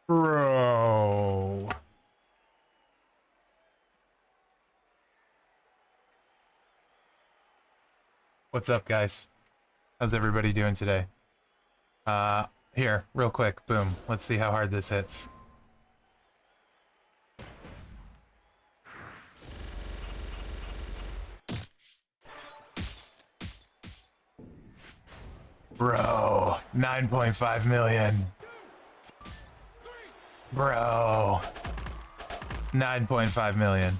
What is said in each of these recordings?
Bro. What's up, guys? How's everybody doing today? Here, real quick, boom. Let's see how hard this hits. Bro, 9.5 million. Bro, 9.5 million.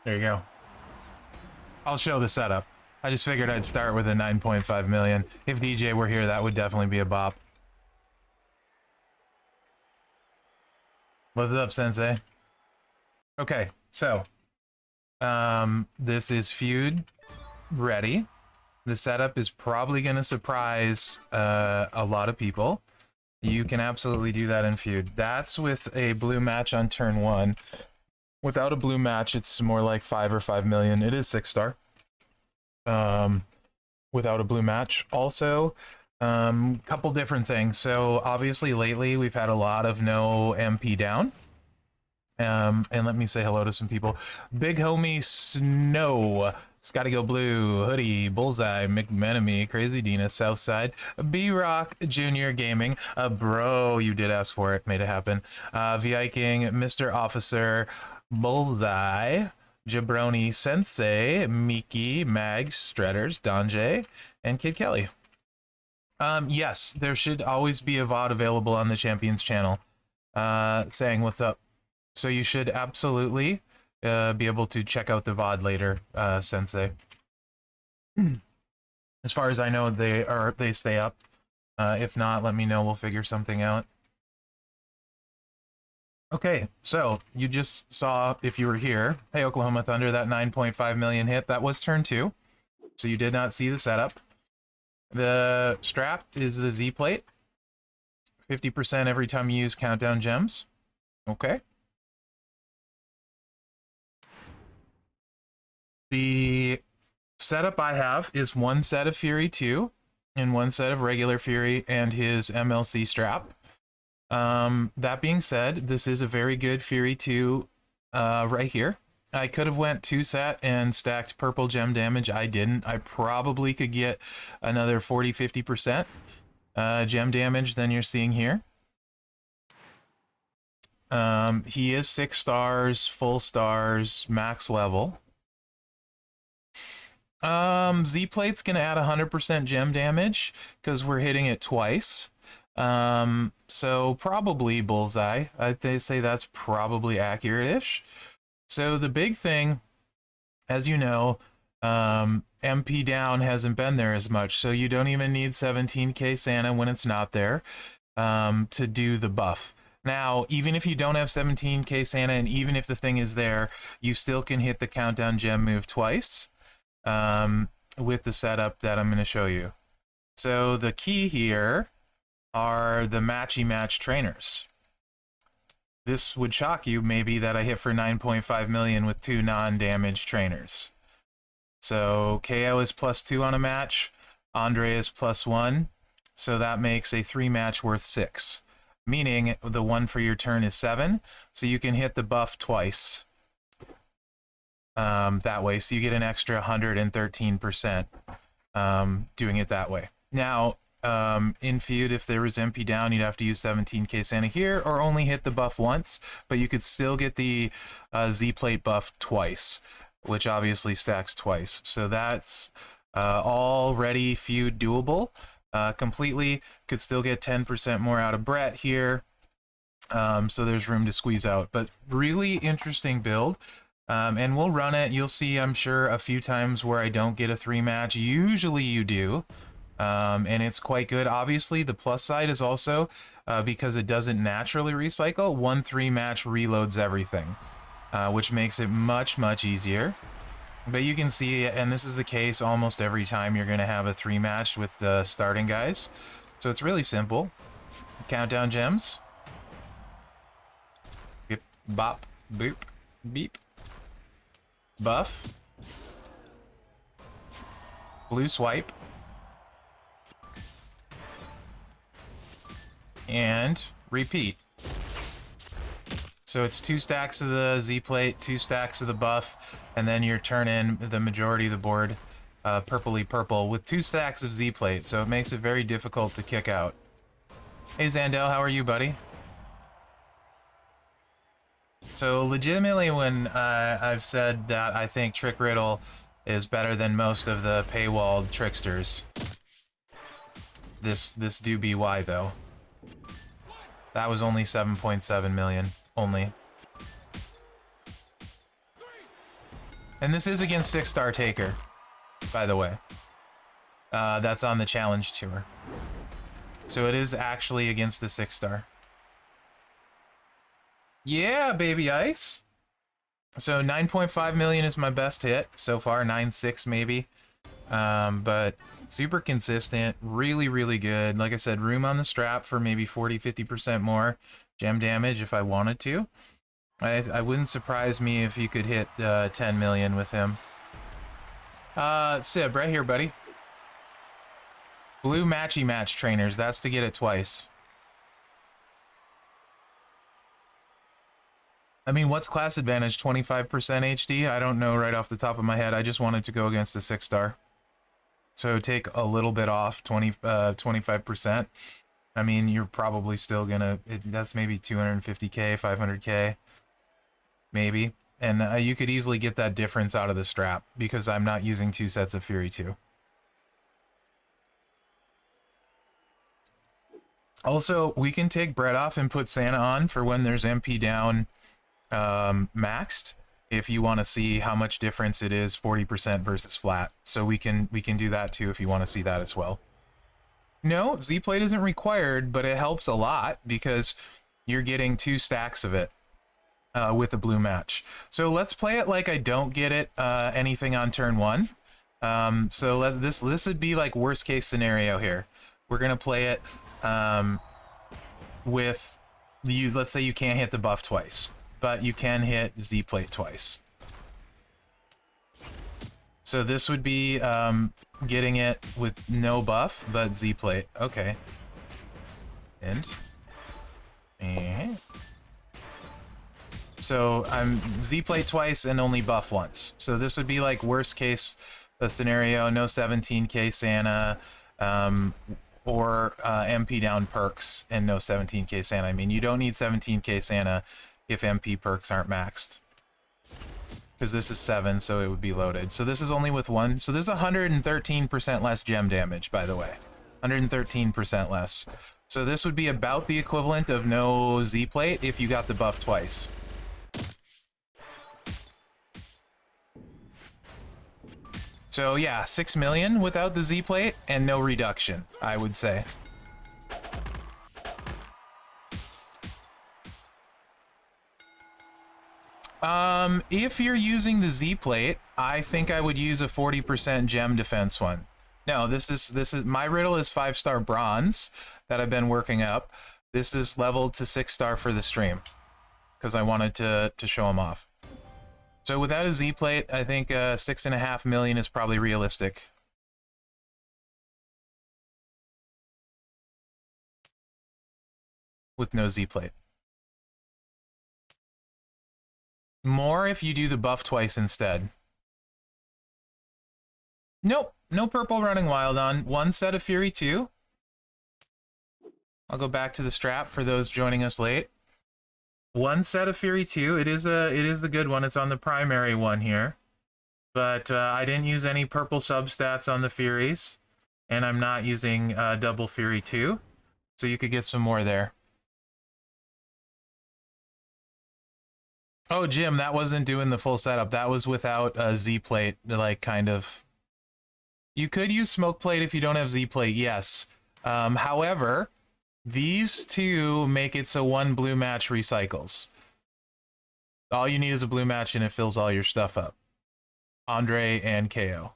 There you go. I'll show the setup. I just figured I'd start with a 9.5 million. If DJ were here, that would definitely be a bop. What's up, Sensei? Okay, so this is Feud ready. The setup is probably going to surprise a lot of people. You can absolutely do that in Feud. That's with a blue match on turn 1. Without a blue match, it's more like 5 or 5 million. It is 6-star. Without a blue match. Also, couple different things. So obviously lately we've had a lot of no MP down. And let me say hello to some people. Big homie Snow, Scotty Go Blue, Hoodie, Bullseye, McMenemy, Crazy Dina, Southside, B-Rock Junior Gaming, bro, you did ask for it, made it happen. Viking, Mr. Officer, Bullseye, Jabroni Sensei, Miki, Mags, Stredders, Donjay, and Kid Kelly. Yes, there should always be a VOD available on the Champions channel, saying what's up. So you should absolutely be able to check out the VOD later, Sensei. As far as I know, they stay up. If not, let me know. We'll figure something out. Okay, so you just saw, if you were here, hey Oklahoma Thunder, that 9.5 million hit, that was turn 2. So you did not see the setup. The strap is the Z plate. 50% every time you use countdown gems. Okay. The setup I have is 1 set of Fury 2 and 1 set of regular Fury and his MLC strap. That being said, this is a very good Fury 2 right here. I could have went 2 set and stacked purple gem damage. I didn't. I probably could get another 40-50% gem damage than you're seeing here. He is 6 stars, full stars, max level. Z-Plate's gonna add 100% gem damage because we're hitting it twice. So probably Bullseye. They say that's probably accurate-ish. So the big thing, as you know, MP down hasn't been there as much, so you don't even need 17k Santa when it's not there to do the buff. Now, even if you don't have 17k Santa and even if the thing is there, you still can hit the countdown gem move twice. With the setup that I'm going to show you. So the key here are the matchy-match trainers. This would shock you maybe that I hit for 9.5 million with 2 non-damage trainers. So KO is +2 on a match, Andre is +1, so that makes a 3-match worth 6. Meaning the one for your turn is 7, so you can hit the buff twice. That way, so you get an extra 113% doing it that way. Now, in Feud, if there was MP down, you'd have to use 17k Santa here, or only hit the buff once, but you could still get the Z-Plate buff twice, which obviously stacks twice. So that's already Feud doable. Completely, could still get 10% more out of Brett here, so there's room to squeeze out. But really interesting build. And we'll run it. You'll see, I'm sure, a few times where I don't get a 3-match. Usually you do. And it's quite good. Obviously, the plus side is also, because it doesn't naturally recycle, 1 3-match reloads everything, which makes it much, much easier. But you can see, and this is the case almost every time you're going to have a 3-match with the starting guys. So it's really simple. Countdown gems. Beep, bop, boop, beep. Buff, blue swipe, and repeat. So it's 2 stacks of the Z plate, 2 stacks of the buff, and then you're turning the majority of the board purpley purple with 2 stacks of Z plate. So it makes it very difficult to kick out. Hey Zandel, how are you, buddy? So legitimately, when I've said that I think Trick Riddle is better than most of the paywalled tricksters, this do be why though. That was only 7.7 million. Only. And this is against 6-star Taker, by the way. That's on the challenge tour. So it is actually against the 6-star. Yeah, baby ice. So 9.5 million is my best hit so far, 9.6 maybe. But super consistent, really, really good. Like I said, room on the strap for maybe 40-50% more gem damage if I wanted to. I wouldn't surprise me if you could hit 10 million with him. Sib, right here, buddy. Blue matchy match trainers, that's to get it twice. I mean, what's class advantage? 25% HD? I don't know right off the top of my head. I just wanted to go against a 6-star. So take a little bit off, 25%. I mean, you're probably still gonna, that's maybe 250k, 500k, maybe. And you could easily get that difference out of the strap because I'm not using 2 sets of Fury 2. Also, we can take Bread off and put Santa on for when there's MP down maxed, if you want to see how much difference it is 40% versus flat. So we can do that too if you want to see that as well. No, Z-plate isn't required, but it helps a lot because you're getting 2 stacks of it with a blue match. So let's play it like I don't get it anything on turn 1. So this would be like worst case scenario here. We're gonna play it with let's say you can't hit the buff twice, but you can hit Z-plate twice. So this would be getting it with no buff, but Z-plate. Okay. And so I'm Z-plate twice and only buff once. So this would be like worst case scenario, no 17k Santa, or MP down perks and no 17k Santa. I mean, you don't need 17k Santa if MP perks aren't maxed. Because this is 7, so it would be loaded. So this is only with 1. So this is 113% less gem damage, by the way. 113% less. So this would be about the equivalent of no Z-plate if you got the buff twice. So yeah, 6 million without the Z-plate and no reduction, I would say. If you're using the Z-plate, I think I would use a 40% gem defense one. No, this is my Riddle is 5-star bronze that I've been working up. This is leveled to 6-star for the stream because I wanted to show them off. So without a Z-plate, I think 6.5 million is probably realistic. With no Z-plate. More if you do the buff twice instead. Nope, no purple running wild on. 1 set of Fury 2. I'll go back to the strap for those joining us late. 1 set of Fury 2. It is the good one. It's on the primary one here. But I didn't use any purple substats on the Furies. And I'm not using double Fury 2. So you could get some more there. Oh, Jim, that wasn't doing the full setup. That was without a Z-plate, like, kind of. You could use smoke plate if you don't have Z-plate, yes. However, these two make it so 1 blue match recycles. All you need is a blue match and it fills all your stuff up. Andre and KO.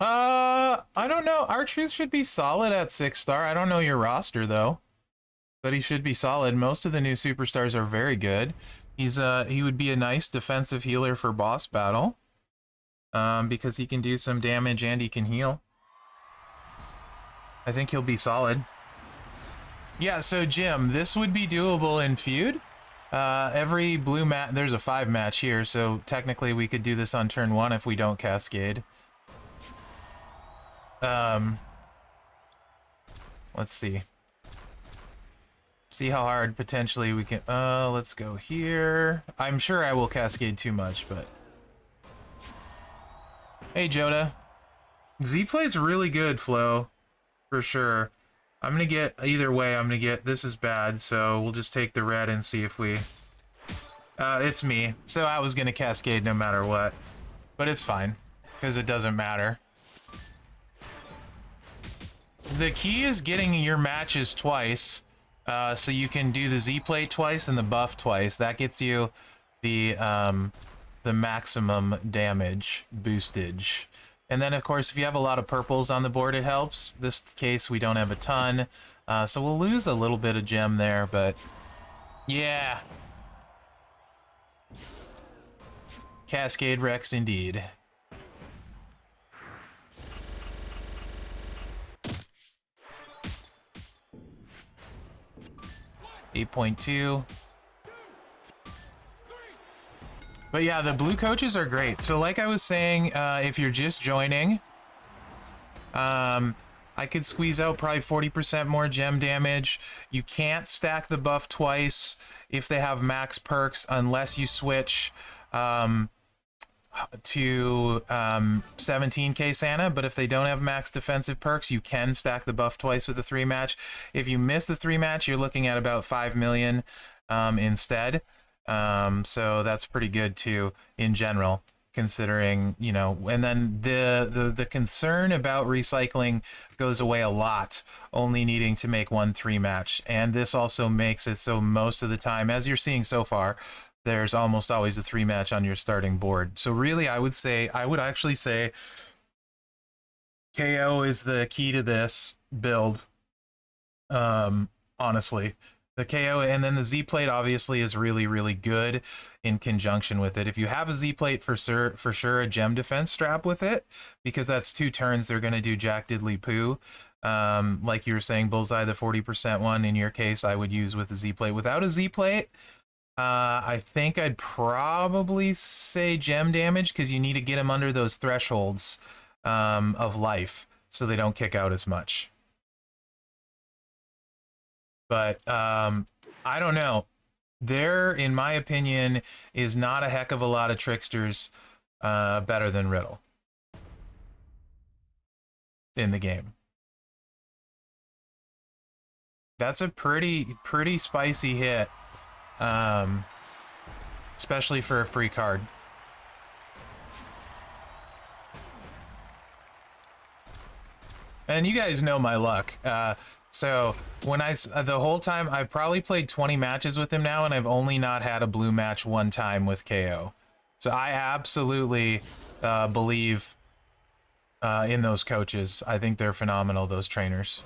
I don't know. R-Truth should be solid at 6-star. I don't know your roster, though. But he should be solid. Most of the new superstars are very good. He would be a nice defensive healer for boss battle. Because he can do some damage and he can heal. I think he'll be solid. Yeah, so Jim, this would be doable in Feud. Every blue match, there's a 5 match here, so technically we could do this on turn 1 if we don't cascade. Let's see. See how hard potentially we can... let's go here. I'm sure I will cascade too much, but... Hey, Joda. Z-Plate's really good, Flo. For sure. I'm gonna get... Either way, I'm gonna get... This is bad, so we'll just take the red and see if we... it's me. So I was gonna cascade no matter what. But it's fine. Because it doesn't matter. The key is getting your matches twice, so you can do the Z-plate twice and the buff twice. That gets you the maximum damage boostage. And then, of course, if you have a lot of purples on the board, it helps. This case, we don't have a ton, so we'll lose a little bit of gem there, but yeah. Cascade Rex indeed. 8.2. But yeah, the blue coaches are great. So like I was saying, if you're just joining, I could squeeze out probably 40% more gem damage. You can't stack the buff twice if they have max perks unless you switch to 17k Santa, but if they don't have max defensive perks, you can stack the buff twice with a 3 match. If you miss the 3 match, you're looking at about 5 million instead. So that's pretty good too in general, considering, you know. And then the concern about recycling goes away a lot, only needing to make 1 3 match. And this also makes it so most of the time, as you're seeing so far, there's almost always a 3 match on your starting board. So really, I would actually say KO is the key to this build. Honestly, the KO, and then the Z plate obviously is really, really good in conjunction with it. If you have a Z plate, for sure a gem defense strap with it, because that's 2 turns. They're going to do Jack Diddley Poo. Like you were saying, Bullseye, the 40% one in your case, I would use with a Z plate. Without a Z plate, I think I'd probably say gem damage, because you need to get them under those thresholds of life so they don't kick out as much. But I don't know. There, in my opinion, is not a heck of a lot of tricksters better than Riddle in the game. That's a pretty spicy hit. Especially for a free card. And you guys know my luck. So when the whole time, I've probably played 20 matches with him now, and I've only not had a blue match 1 time with KO. So I absolutely believe in those coaches. I think they're phenomenal, those trainers.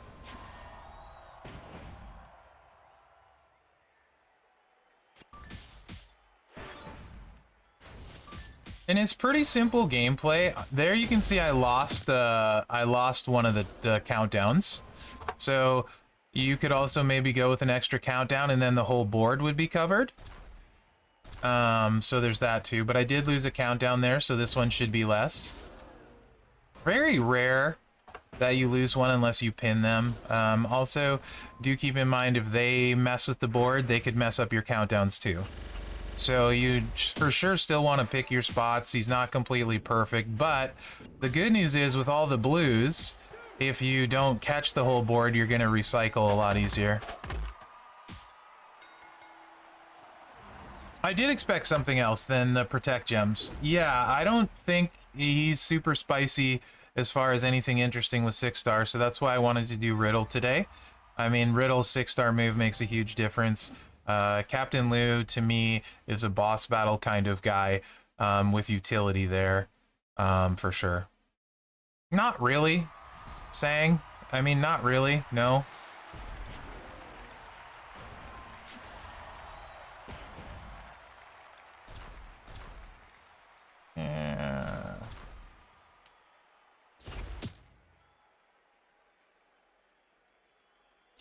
And it's pretty simple gameplay. There you can see I lost one of the countdowns. So you could also maybe go with an extra countdown and then the whole board would be covered. So there's that too. But I did lose a countdown there, so this one should be less. Very rare that you lose one unless you pin them. Also, do keep in mind, if they mess with the board, they could mess up your countdowns too. So you for sure still want to pick your spots. He's not completely perfect, but the good news is with all the blues, if you don't catch the whole board, you're going to recycle a lot easier. I did expect something else than the protect gems. Yeah, I don't think he's super spicy as far as anything interesting with 6-star, so that's why I wanted to do Riddle today. I mean, Riddle's 6-star move makes a huge difference. Captain Lou, to me, is a boss battle kind of guy with utility there, for sure. Not really, Sang. I mean, not really, no. Yeah.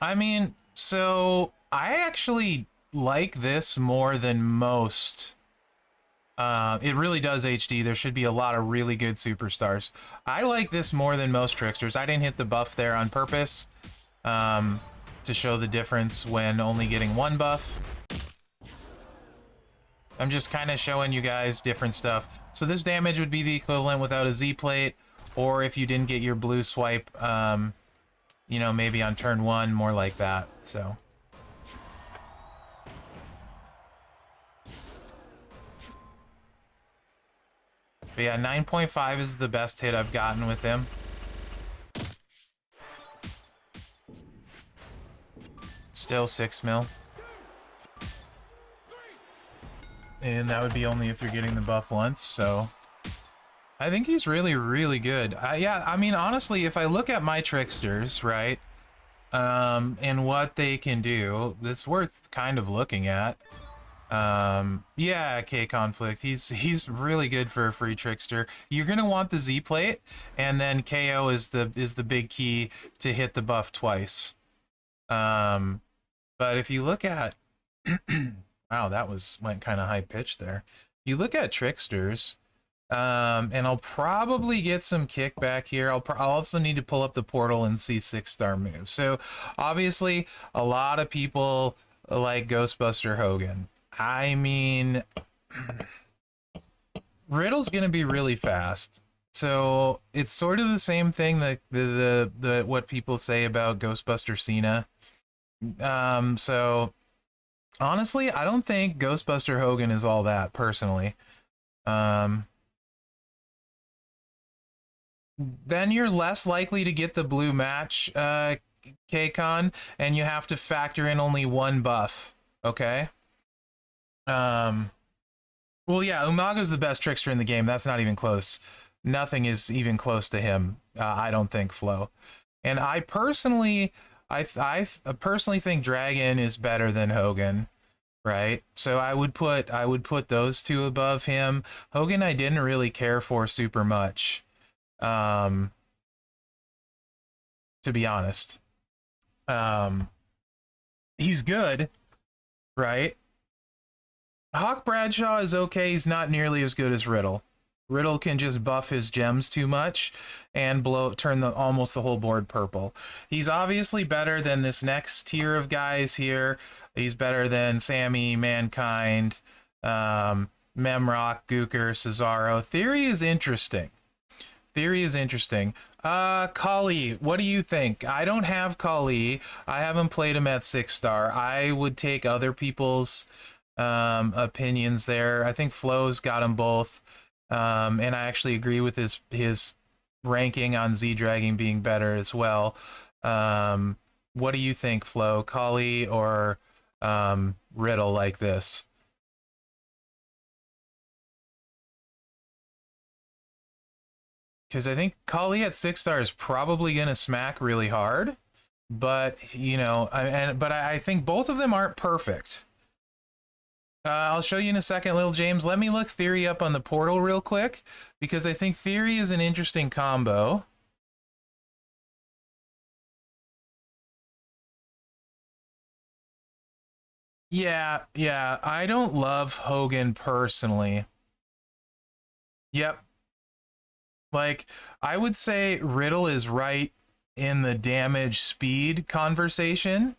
I mean, so I actually like this more than most. It really does HD. There should be a lot of really good superstars. I like this more than most tricksters. I didn't hit the buff there on purpose, to show the difference when only getting one buff. I'm just kind of showing you guys different stuff. So this damage would be the equivalent without a Z plate, or if you didn't get your blue swipe, you know, maybe on turn 1, more like that. So. But yeah, 9.5 is the best hit I've gotten with him. Still 6 mil. And that would be only if you're getting the buff once, so... I think he's really, really good. Yeah, I mean, honestly, if I look at my tricksters, right, and what they can do, it's worth kind of looking at. Yeah, K-Conflict, he's really good for a free trickster. You're gonna want the Z plate, and then KO is the big key to hit the buff twice. But if you look at... Wow, that went kind of high pitched there. You look at tricksters, and I'll probably get some kickback here. I'll also need to pull up the portal and see 6-star moves. So obviously, a lot of people like Ghostbuster Hogan. I mean, Riddle's gonna be really fast. So it's sort of the same thing that the what people say about Ghostbuster Cena. So honestly, I don't think Ghostbuster Hogan is all that, personally. Then you're less likely to get the blue match, K-Con, and you have to factor in only one buff, okay? Well, yeah, Umaga's the best trickster in the game. That's not even close. Nothing is even close to him, I don't think, Flo. And I personally think Dragon is better than Hogan, right? So I would put those two above him. Hogan I didn't really care for super much, to be honest. He's good, right? Hawk Bradshaw is okay. He's not nearly as good as Riddle. Riddle can just buff his gems too much and turn almost the whole board purple. He's obviously better than this next tier of guys here. He's better than Sammy, Mankind, Memrock, Gooker, Cesaro. Theory is interesting. Kali, what do you think? I don't have Kali. I haven't played him at 6-star. I would take other people's opinions there. I think Flo's got them both. And I actually agree with his ranking on Z-Dragging being better as well. What do you think, Flo? Kali or Riddle like this? Because I think Kali at 6-star is probably going to smack really hard. But, you know, I think both of them aren't perfect. I'll show you in a second, Little James. Let me look Theory up on the portal real quick, because I think Theory is an interesting combo. Yeah, I don't love Hogan personally. Yep. Like, I would say Riddle is right in the damage speed conversation.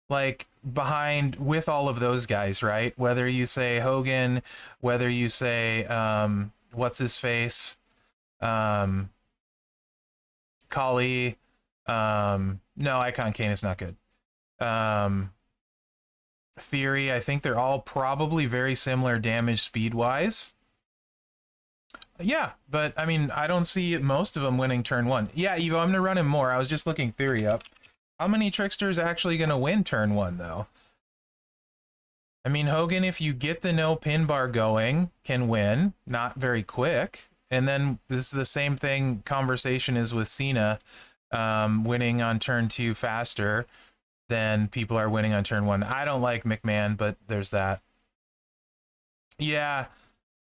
Like, behind with all of those guys, right? Whether you say Hogan, whether you say what's his face, Kali, no, Icon Kane is not good. Theory, I think they're all probably very similar damage speed wise. Yeah, but I mean, I don't see most of them winning turn 1. Yeah, Evo, I'm gonna run him more. I was just looking Theory up. How many Tricksters actually gonna win turn 1 though? I mean, Hogan, if you get the no pin bar going, can win. Not very quick. And then this is the same thing conversation is with Cena, winning on turn 2 faster than people are winning on turn 1. I don't like McMahon, but there's that. Yeah.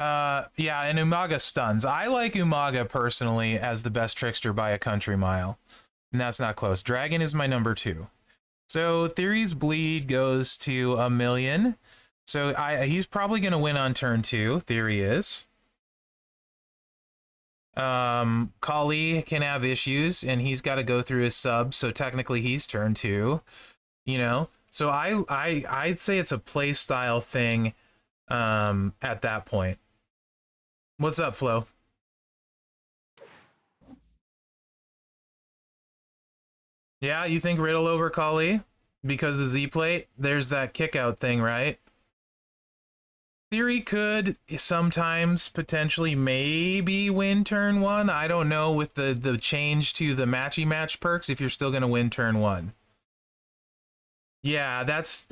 Yeah, and Umaga stuns. I like Umaga personally as the best trickster by a country mile. And that's not close. Dragon is my number 2. So Theory's bleed goes to 1,000,000. So he's probably going to win on turn 2. Theory is. Kali can have issues, and he's got to go through his sub. So technically, he's turn 2. You know. So I'd say it's a play style thing. At that point. What's up, Flo? Yeah, you think Riddle over Kali? Because the Z plate, there's that kick out thing, right? Theory could sometimes potentially maybe win turn 1. I don't know with the change to the matchy match perks if you're still going to win turn 1. Yeah, that's...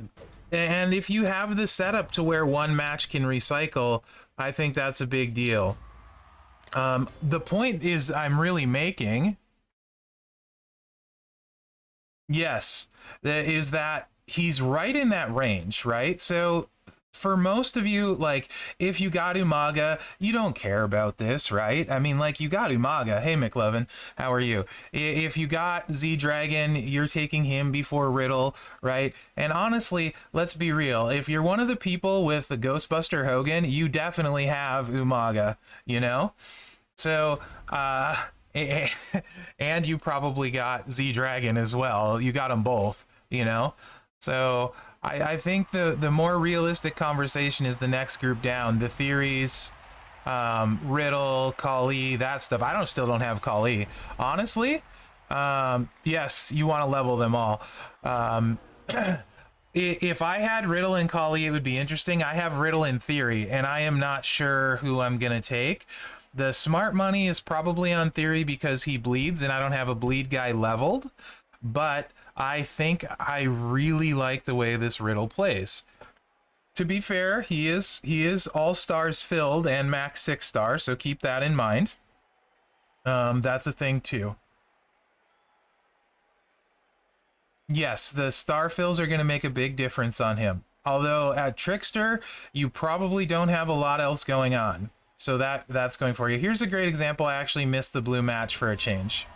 And if you have the setup to where one match can recycle, I think that's a big deal. The point is I'm really making... Yes, is that he's right in that range, right? So for most of you, like, if you got Umaga, you don't care about this, right? I mean, like, you got Umaga. Hey, McLovin, how are you? If you got Z-Dragon, you're taking him before Riddle, right? And honestly, let's be real. If you're one of the people with the Ghostbuster Hogan, you definitely have Umaga, you know? So, and you probably got Z-Dragon as well. You got them both, you know? So I think the more realistic conversation is the next group down. The theories, Riddle, Kali, that stuff. I still don't have Kali. Honestly, yes, you want to level them all. If I had Riddle and Kali, it would be interesting. I have Riddle in theory, and I am not sure who I'm going to take. The smart money is probably on Theory because he bleeds, and I don't have a bleed guy leveled. But I think I really like the way this Riddle plays. To be fair, he is all stars filled and max 6 stars, so keep that in mind. That's a thing too. Yes, the star fills are going to make a big difference on him. Although at Trickster, you probably don't have a lot else going on. So that's going for you. Here's a great example. I actually missed the blue match for a change.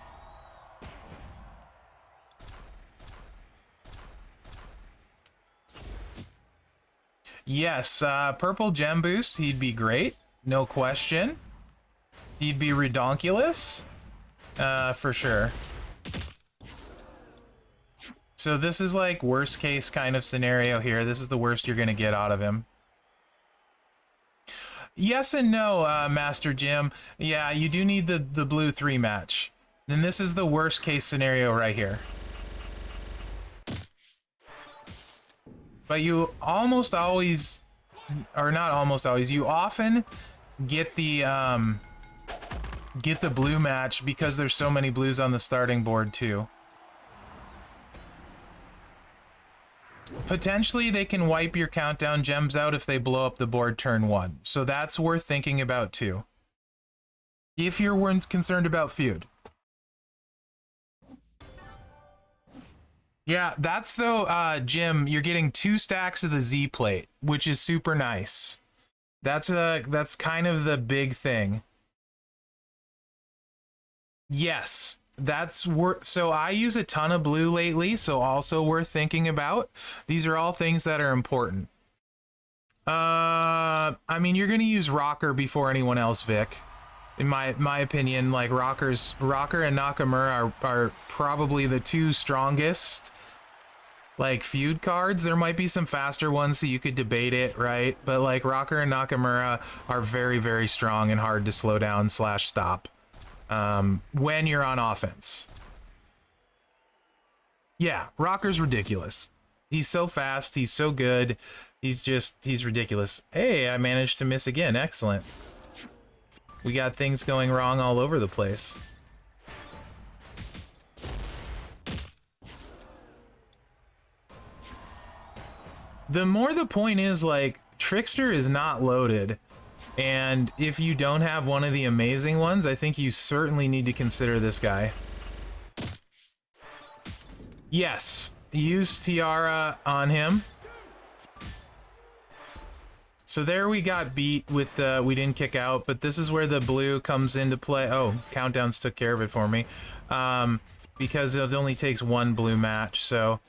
Yes, purple gem boost, he'd be great. No question. He'd be redonkulous. For sure. So this is like worst case kind of scenario here. This is the worst you're going to get out of him. Yes and no, Master Jim. Yeah, you do need the blue 3 match. Then this is the worst case scenario right here. But you almost always, or not almost always, you often get the blue match because there's so many blues on the starting board too. Potentially, they can wipe your countdown gems out if they blow up the board turn 1. So that's worth thinking about too. If you're concerned about Feud. Yeah, that's though, Jim, you're getting 2 stacks of the Z plate, which is super nice. That's kind of the big thing. Yes. So I use a ton of blue lately, so also worth thinking about. These are all things that are important. I mean, you're gonna use Rocker before anyone else, Vic. In my opinion, like Rocker and Nakamura are probably the 2 strongest like Feud cards. There might be some faster ones, so you could debate it, right? But like Rocker and Nakamura are very, very strong and hard to slow down / stop. When you're on offense. Yeah, Rocker's ridiculous. He's so fast, he's so good, he's ridiculous. Hey, I managed to miss again, excellent. We got things going wrong all over the place. The point is, like, Trickster is not loaded. And if you don't have one of the amazing ones, I think you certainly need to consider this guy. Yes, use Tiara on him. So there we got beat with the, we didn't kick out, but this is where the blue comes into play. Oh, Countdowns took care of it for me. Because it only takes 1 blue match, so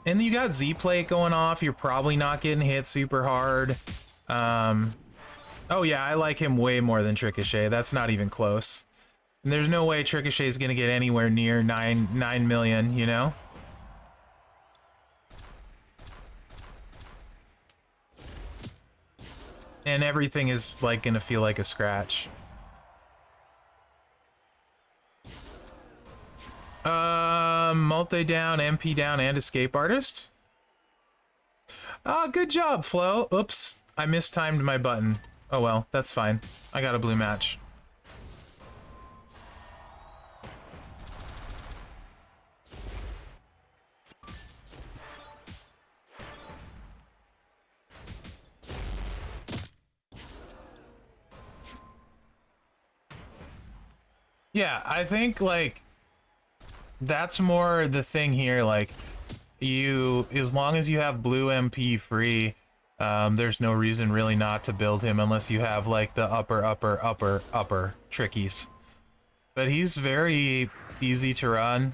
And you got Z-plate going off. You're probably not getting hit super hard. Oh yeah, I like him way more than Trickster. That's not even close. And there's no way Trickster is going to get anywhere near 9 million, you know? And everything is like going to feel like a scratch. Multi-down, MP down, and escape artist. Good job, Flo. Oops, I mistimed my button. Oh well, that's fine. I got a blue match. Yeah, I think, like, that's more the thing here, like, as long as you have blue MP free, there's no reason really not to build him unless you have, like, the upper trickies. But he's very easy to run.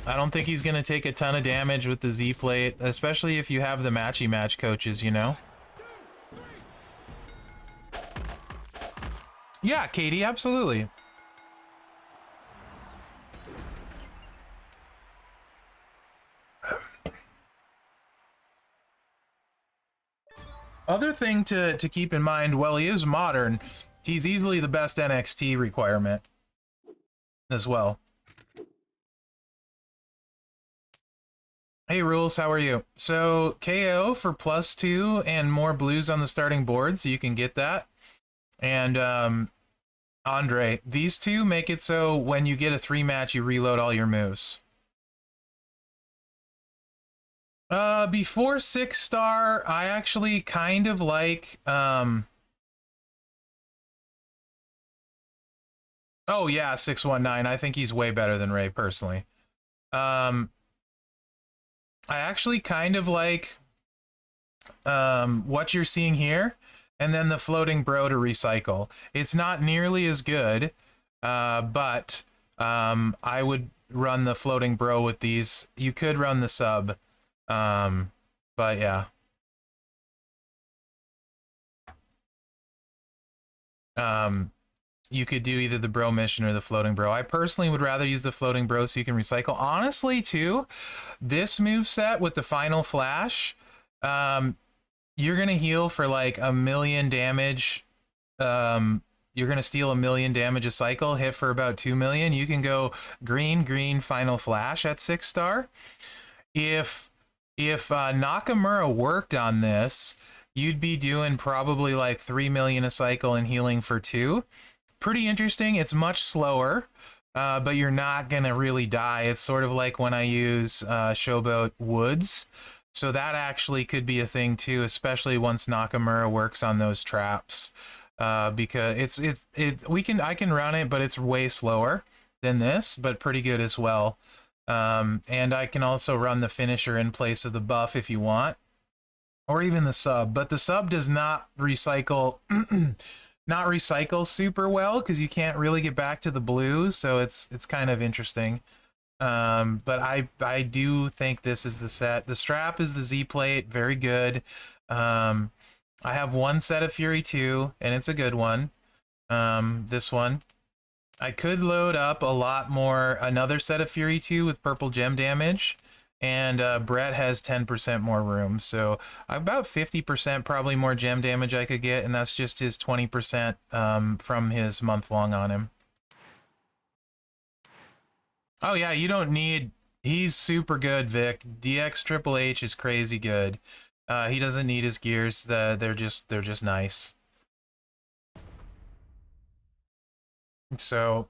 I don't think he's going to take a ton of damage with the Z-plate, especially if you have the matchy-match coaches, you know? Yeah, Katie, absolutely. Other thing to keep in mind, while he is modern, he's easily the best NXT requirement as well. Hey, Rules, how are you? So, KO for +2 and more blues on the starting board, so you can get that. And, Andre, these two make it so when you get a 3-match, you reload all your moves. Before 6-star, I actually kind of like, oh yeah, 619. I think he's way better than Ray, personally. I actually kind of like, what you're seeing here, and then the floating bro to recycle. It's not nearly as good, but, I would run the floating bro with these. You could run the sub. But yeah. You could do either the bro mission or the floating bro. I personally would rather use the floating bro so you can recycle. Honestly, too, this moveset with the final flash, you're gonna heal for like 1,000,000 damage. You're gonna steal 1,000,000 damage a cycle, hit for about 2 million. You can go green final flash at 6-star. If Nakamura worked on this, you'd be doing probably like 3 million a cycle and healing for 2. Pretty interesting. It's much slower, but you're not gonna really die. It's sort of like when I use Showboat Woods, so that actually could be a thing too, especially once Nakamura works on those traps, because I can run it, but it's way slower than this, but pretty good as well. And I can also run the finisher in place of the buff if you want, or even the sub, but the sub does not recycle not recycle super well because you can't really get back to the blue, so it's kind of interesting. But I do think this is the set. The strap is the Z-plate, very good. I have one set of Fury 2 and it's a good one. This one I could load up a lot more, another set of Fury 2 with purple gem damage, and Brett has 10% more room, so about 50% probably more gem damage I could get, and that's just his 20% from his month-long on him. Oh yeah, you don't need, he's super good, Vic. DX Triple H is crazy good. He doesn't need his gears, they're just nice. So,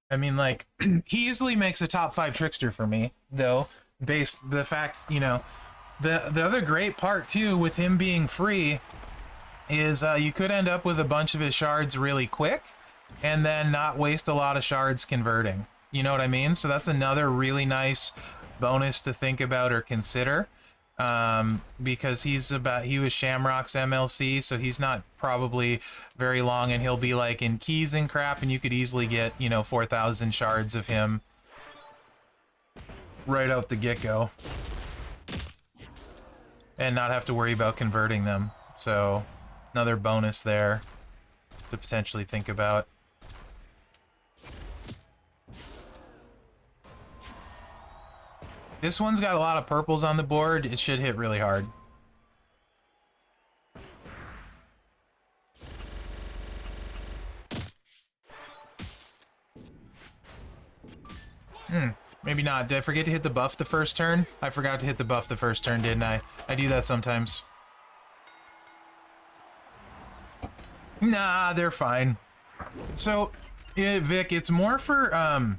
I mean, like, he easily makes a top 5 Trickster for me, though, based the fact, you know, the other great part, too, with him being free is you could end up with a bunch of his shards really quick and then not waste a lot of shards converting. You know what I mean? So that's another really nice bonus to think about or consider. Because he was Shamrock's MLC, so he's not probably very long, and he'll be like in keys and crap, and you could easily get, you know, 4,000 shards of him. right out the get-go. And not have to worry about converting them. So, another bonus there to potentially think about. This one's got a lot of purples on the board. It should hit really hard. Maybe not. Did I forget to hit the buff the first turn? I forgot to hit the buff the first turn, didn't I? I do that sometimes. Nah, they're fine. So, Vic, it's more for,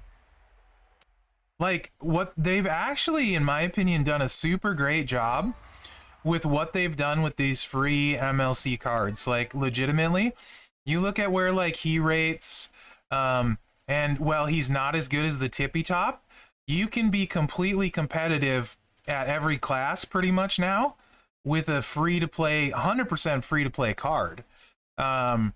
like, what they've actually, in my opinion, done a super great job with what they've done with these free MLC cards. Like, legitimately, you look at where, like, he rates, and, well, he's not as good as the tippy top. You can be completely competitive at every class pretty much now with a free-to-play, 100% free-to-play card. And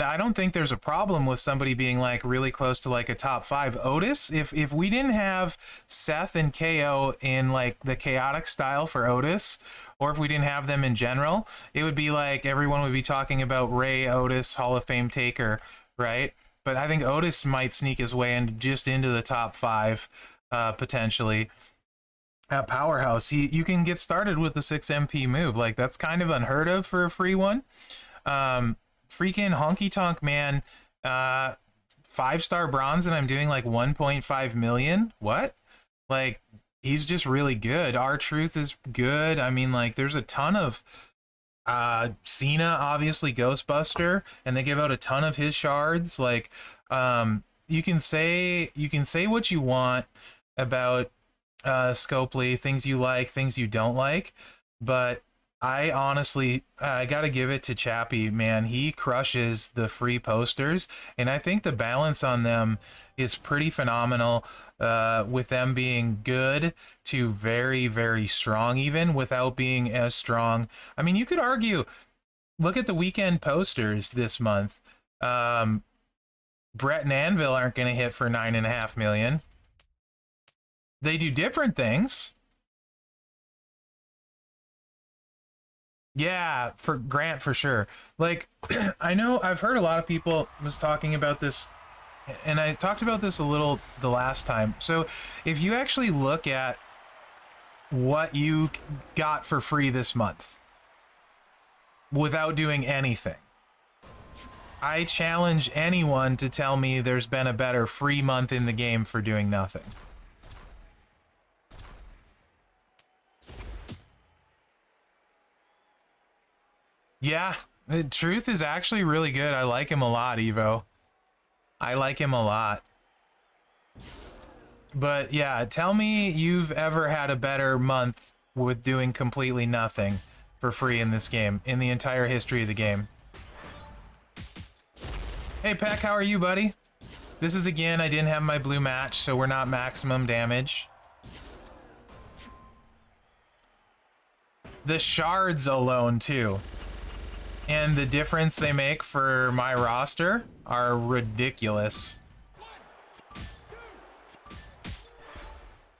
I don't think there's a problem with somebody being like really close to like a top 5. Otis, if we didn't have Seth and KO in like the chaotic style for Otis, or if we didn't have them in general, it would be like everyone would be talking about Ray Otis, Hall of Fame taker, right? But I think Otis might sneak his way just into the top 5, potentially. At Powerhouse, you can get started with the 6 MP move. Like, that's kind of unheard of for a free one. Freaking Honky Tonk Man, 5-star bronze, and I'm doing like 1.5 million. What? Like, he's just really good. R-Truth is good. I mean, like, there's a ton of Cena, obviously Ghostbuster, and they give out a ton of his shards. Like, you can say what you want about Scopely, things you like, things you don't like, but I honestly, I gotta give it to Chappie, man. He crushes the free posters, and I think the balance on them is pretty phenomenal, with them being good to very, very strong, even without being as strong. I mean, you could argue, look at the weekend posters this month. Brett and Anvil aren't going to hit for 9.5 million. They do different things. Yeah, for Grant, for sure. Like, I know I've heard a lot of people was talking about this, and I talked about this a little the last time. So if you actually look at what you got for free this month without doing anything, I challenge anyone to tell me there's been a better free month in the game for doing nothing. Yeah, the Truth is actually really good. I like him a lot, Evo. I like him a lot. But yeah, tell me you've ever had a better month with doing completely nothing for free in this game, in the entire history of the game. Hey, Peck, how are you, buddy? This is, again, I didn't have my blue match, so we're not maximum damage. The shards alone, too, and the difference they make for my roster are ridiculous.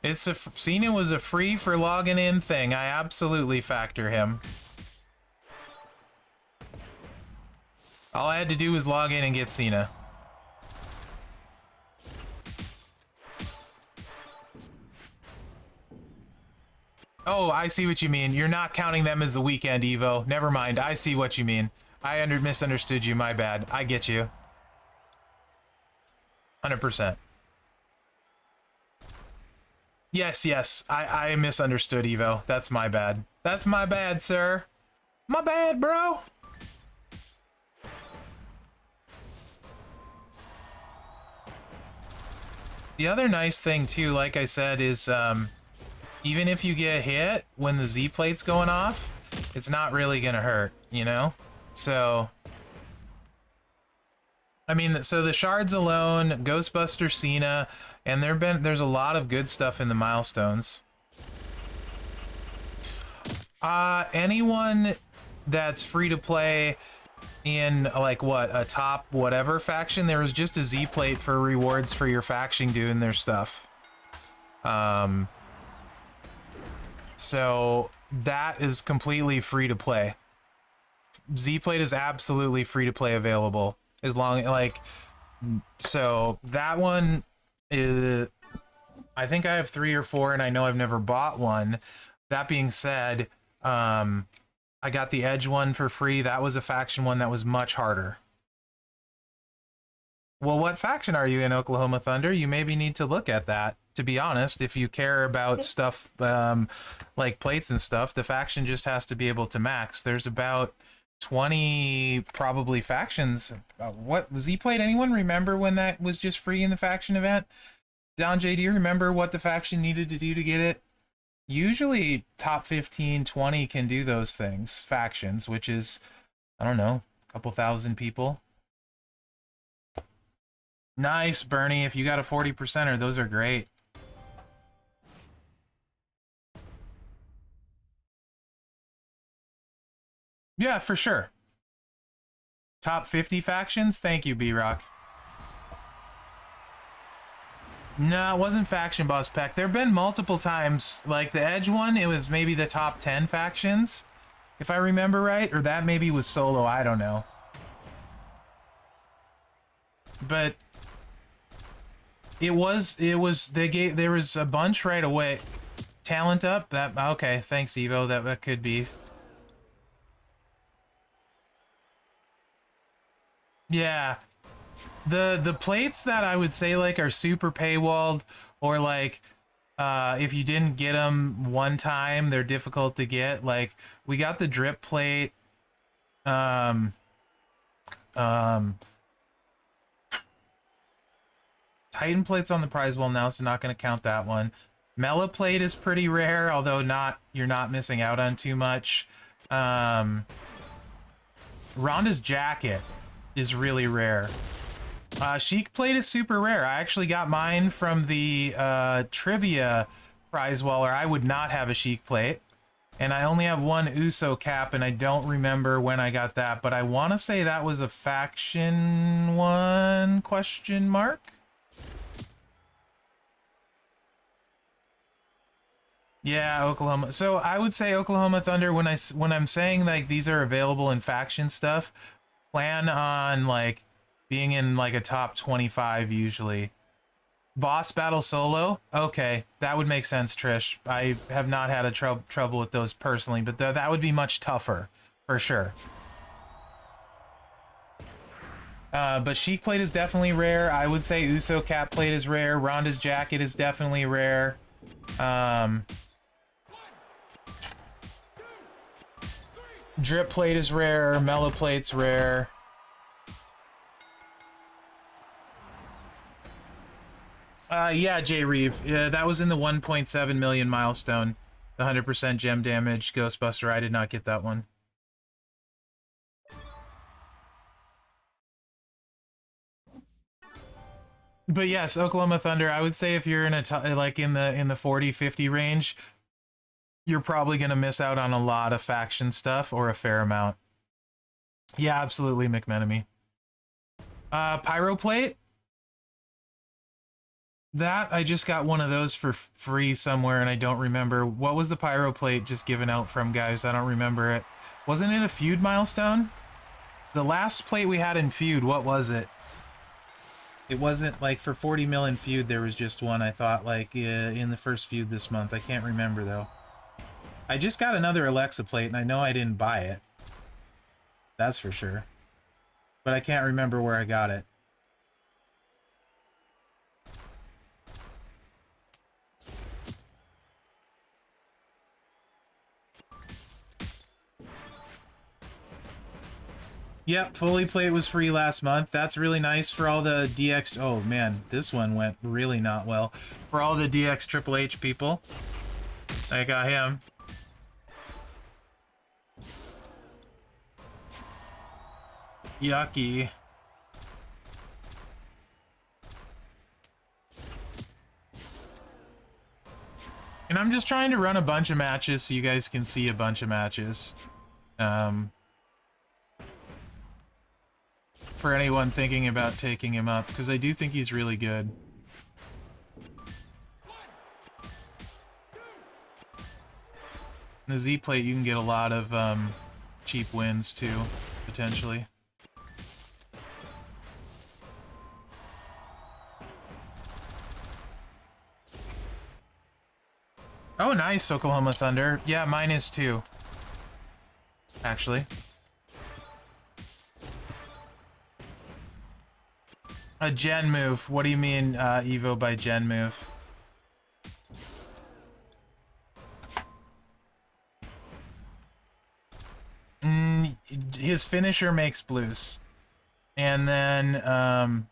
It's Cena was a free for logging in thing. I absolutely factor him. All I had to do was log in and get Cena. Oh, I see what you mean. You're not counting them as the weekend, Evo. Never mind. I see what you mean. I misunderstood you. My bad. I get you. 100%. Yes, yes. I misunderstood, Evo. That's my bad. That's my bad, sir. My bad, bro. The other nice thing, too, like I said, is even if you get hit when the Z plate's going off, it's not really going to hurt, you know? So, I mean, so the shards alone, Ghostbuster, Cena, and there's a lot of good stuff in the milestones. Anyone that's free to play in, like, what, a top whatever faction, there was just a Z plate for rewards for your faction doing their stuff. So that is completely free to play. Z-Plate is absolutely free to play available. As long, like, so that one is, I think I have 3 or 4 and I know I've never bought one. That being said, I got the Edge one for free. That was a faction one that was much harder. Well, what faction are you in, Oklahoma Thunder? You maybe need to look at that. To be honest, if you care about stuff like plates and stuff, the faction just has to be able to max. There's about 20 probably factions. What Z-Plate? Anyone remember when that was just free in the faction event? Don J, do you remember what the faction needed to do to get it? Usually top 15, 20 can do those things, factions, which is, I don't know, a couple thousand people. Nice, Bernie. If you got a 40%er, those are great. Yeah, for sure. Top 50 factions? Thank you, B-Rock. No, it wasn't Faction Boss Pack. There have been multiple times, like the Edge one, it was maybe the top 10 factions, if I remember right, or that maybe was solo, I don't know. But there was a bunch right away. Talent up? That, okay, thanks, Evo, that could be. Yeah. The plates that I would say like are super paywalled, or like if you didn't get them one time, they're difficult to get. Like we got the drip plate, Titan plate's on the prize wall now, so not going to count that one. Mela plate is pretty rare, although you're not missing out on too much. Rhonda's jacket is really rare. Chic plate is super rare. I actually got mine from the trivia prize wall, or I would not have a chic plate. And I only have one Uso cap, and I don't remember when I got that, but I want to say that was a faction one, question mark? Yeah, Oklahoma. So I would say Oklahoma Thunder, when I'm saying like these are available in faction stuff, plan on like being in like a top 25 usually. Boss battle solo? Okay, that would make sense, Trish. I have not had a trouble with those personally, but that would be much tougher, for sure. But Chic plate is definitely rare. I would say Uso cap plate is rare. Ronda's jacket is definitely rare. Drip plate is rare. Mellow plate's rare. Yeah, J Reeve. Yeah, that was in the 1.7 million milestone. The 100% gem damage Ghostbuster. I did not get that one. But yes, Oklahoma Thunder. I would say if you're in like in the 40-50 range, you're probably gonna miss out on a lot of faction stuff, or a fair amount. Yeah, absolutely, McMenemy. Pyroplate. That, I just got one of those for free somewhere, and I don't remember. What was the Pyroplate just given out from, guys? I don't remember it. Wasn't it a Feud milestone? The last plate we had in Feud, what was it? It wasn't, like, for 40 mil in Feud, there was just one, I thought, like, in the first Feud this month. I can't remember, though. I just got another Alexa plate, and I know I didn't buy it. That's for sure. But I can't remember where I got it. Yep, Fully Plate was free last month. That's really nice for all the DX... Oh, man, this one went really not well. For all the DX Triple H people. I got him. Yucky. And I'm just trying to run a bunch of matches so you guys can see a bunch of matches. For anyone thinking about taking him up, because I do think he's really good. The Z plate, you can get a lot of cheap wins too, potentially. Oh, nice, Oklahoma Thunder. Yeah, mine is too. Actually. A gen move. What do you mean, Evo, by gen move? His finisher makes blues. And then,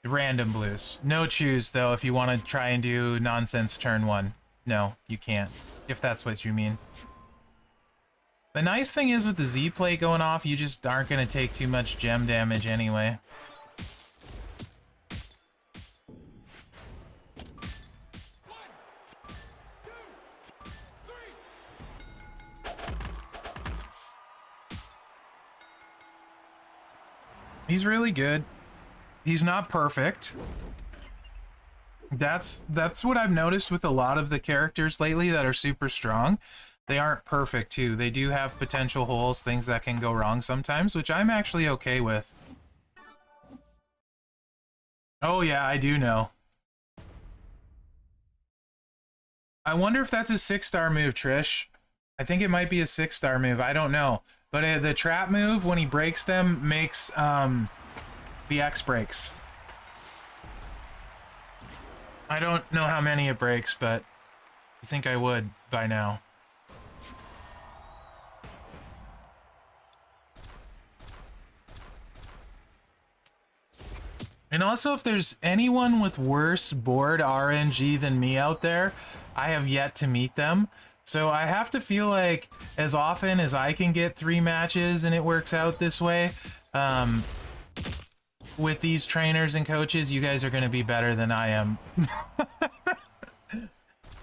random blues. No choose, though, if you want to try and do nonsense turn 1. No, you can't. If that's what you mean. The nice thing is with the Z plate going off, you just aren't going to take too much gem damage anyway. He's really good. He's not perfect. That's what I've noticed with a lot of the characters lately that are super strong. They aren't perfect too. They do have potential holes, things that can go wrong sometimes, which I'm actually okay with. Oh yeah, I do know. I wonder if that's a 6-star move, Trish. I think it might be a 6-star move. I don't know. But the trap move, when he breaks them, makes the X breaks. I don't know how many it breaks, but I think I would by now. And also, if there's anyone with worse board RNG than me out there, I have yet to meet them. So I have to feel like as often as I can get 3 matches and it works out this way, with these trainers and coaches, you guys are going to be better than I am.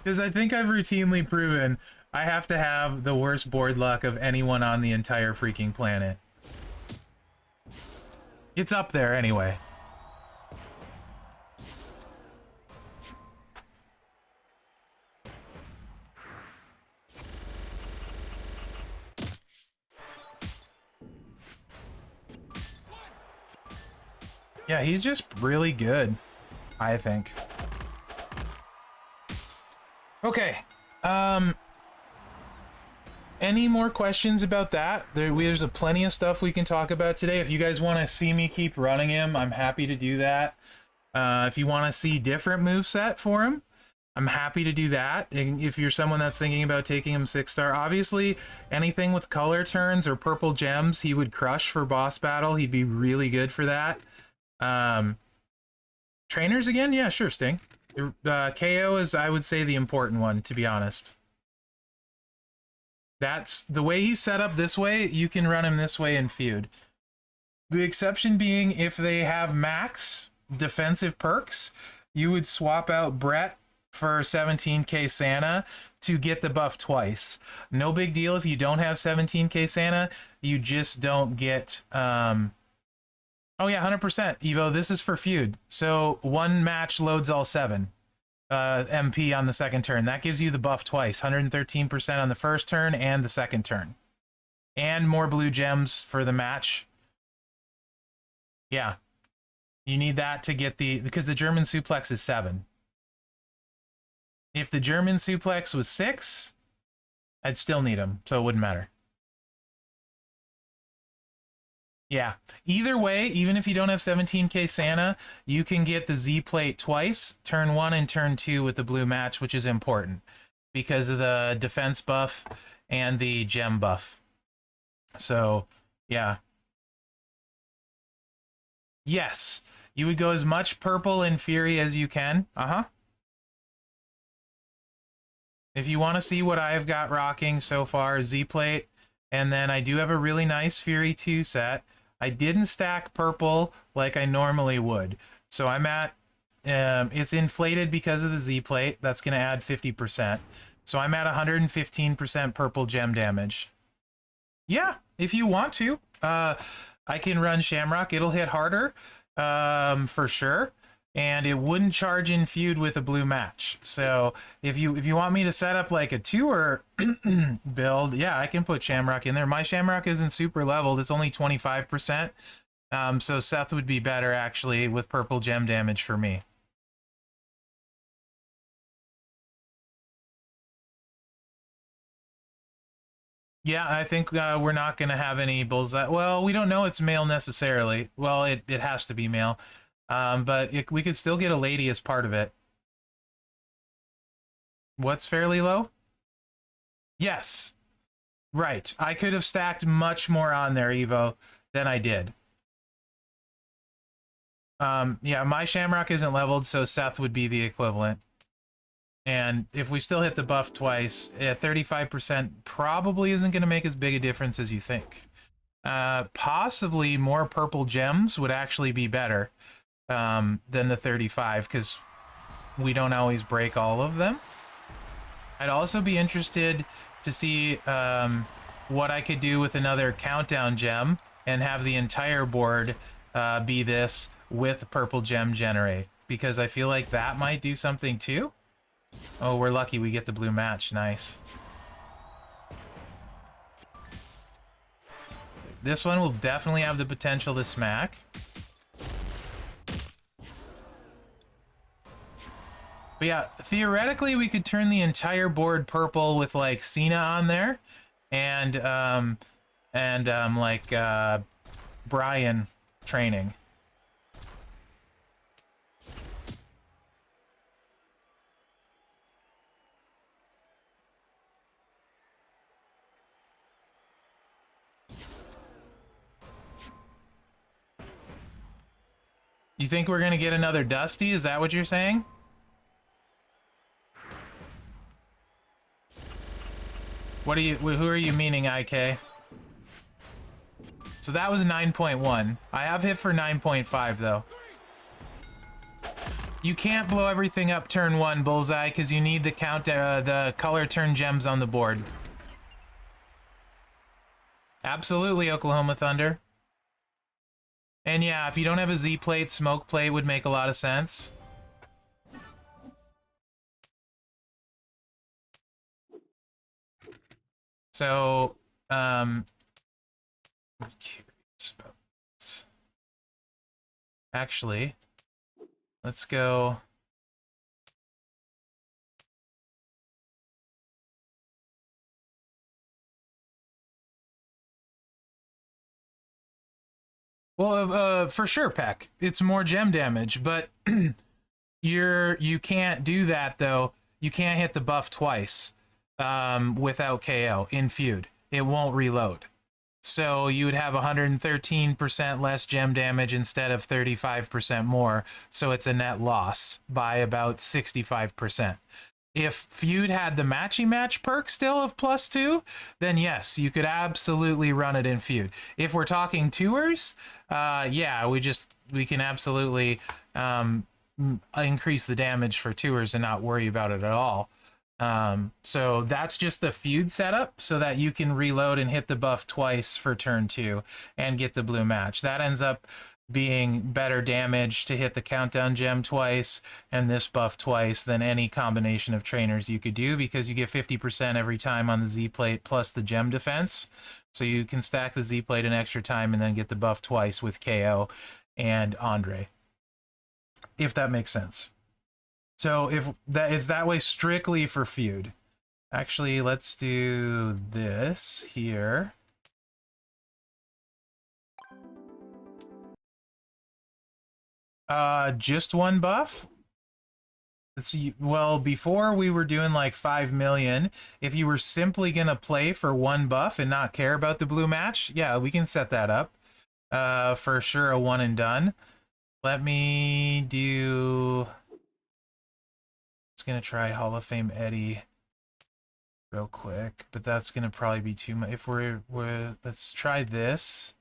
Because I think I've routinely proven I have to have the worst board luck of anyone on the entire freaking planet. It's up there anyway. Yeah, he's just really good, I think. Okay. Any more questions about that? There's plenty of stuff we can talk about today. If you guys want to see me keep running him, I'm happy to do that. If you want to see different moveset for him, I'm happy to do that. And if you're someone that's thinking about taking him 6-star, obviously anything with color turns or purple gems, he would crush for boss battle. He'd be really good for that. Trainers again? Yeah, sure, Sting. KO is, I would say, the important one, to be honest. That's the way he's set up this way, you can run him this way in Feud. The exception being if they have max defensive perks, you would swap out Brett for 17k Santa to get the buff twice. No big deal if you don't have 17k Santa, you just don't get... Oh yeah, 100%, Evo, this is for Feud. So 1 match loads all 7 MP on the second turn. That gives you the buff twice, 113% on the first turn and the second turn. And more blue gems for the match. Yeah. You need that to get because the German suplex is 7. If the German suplex was 6, I'd still need him, so it wouldn't matter. Yeah, either way, even if you don't have 17k Santa, you can get the Z plate twice, turn 1 and turn 2 with the blue match, which is important because of the defense buff and the gem buff. So, yeah. Yes, you would go as much purple and Fury as you can. If you want to see what I've got rocking so far, Z plate, and then I do have a really nice Fury 2 set. I didn't stack purple like I normally would. So I'm at, it's inflated because of the Z plate. That's going to add 50%. So I'm at 115% purple gem damage. Yeah, if you want to. I can run Shamrock. It'll hit harder, for sure. and it wouldn't charge in Feud with a blue match. So if you want me to set up like a tour build, yeah, I can put Shamrock in there. My Shamrock isn't super leveled; it's only 25%. So Seth would be better actually with purple gem damage for me. Yeah, I think we're not going to have any bullseye. Well, we don't know it's male necessarily. Well, it has to be male. But we could still get a lady as part of it. What's fairly low? Yes. Right. I could have stacked much more on there, Evo, than I did. Yeah, my Shamrock isn't leveled, so Seth would be the equivalent. And if we still hit the buff twice, 35% probably isn't going to make as big a difference as you think. Possibly more purple gems would actually be better than the 35, because we don't always break all of them. I'd also be interested to see what I could do with another countdown gem and have the entire board be this with purple gem generate, because I feel like that might do something too. Oh, we're lucky we get the blue match. Nice. This one will definitely have the potential to smack. But yeah, theoretically, we could turn the entire board purple with like Cena on there, and like Brian training. You think we're gonna get another Dusty? Is that what you're saying? What are you? Who are you meaning, IK? So that was 9.1. I have hit for 9.5 though. You can't blow everything up turn 1, Bullseye, because you need the the color turn gems on the board. Absolutely, Oklahoma Thunder. And yeah, if you don't have a Z plate, smoke plate would make a lot of sense. So, I'm curious about this. Actually, let's go. Well, for sure, Peck. It's more gem damage, but you can't do that though. You can't hit the buff twice without KO in Feud. It won't reload. So you would have 113% less gem damage instead of 35% more. So it's a net loss by about 65%. If Feud had the matchy match perk still of +2, then yes, you could absolutely run it in Feud. If we're talking tours, yeah, we can absolutely increase the damage for tours and not worry about it at all. So that's just the Feud setup so that you can reload and hit the buff twice for turn 2 and get the blue match. That ends up being better damage to hit the countdown gem twice and this buff twice than any combination of trainers you could do, because you get 50% every time on the Z plate plus the gem defense. So you can stack the Z plate an extra time and then get the buff twice with KO and Andre, if that makes sense. So if that is that way strictly for Feud. Actually, let's do this here. Just one buff? Well, before we were doing like 5 million. If you were simply gonna play for one buff and not care about the blue match, yeah, we can set that up. For sure, a one and done. Let me do... Just gonna try Hall of Fame Eddie real quick, but that's gonna probably be too much. If we're let's try this.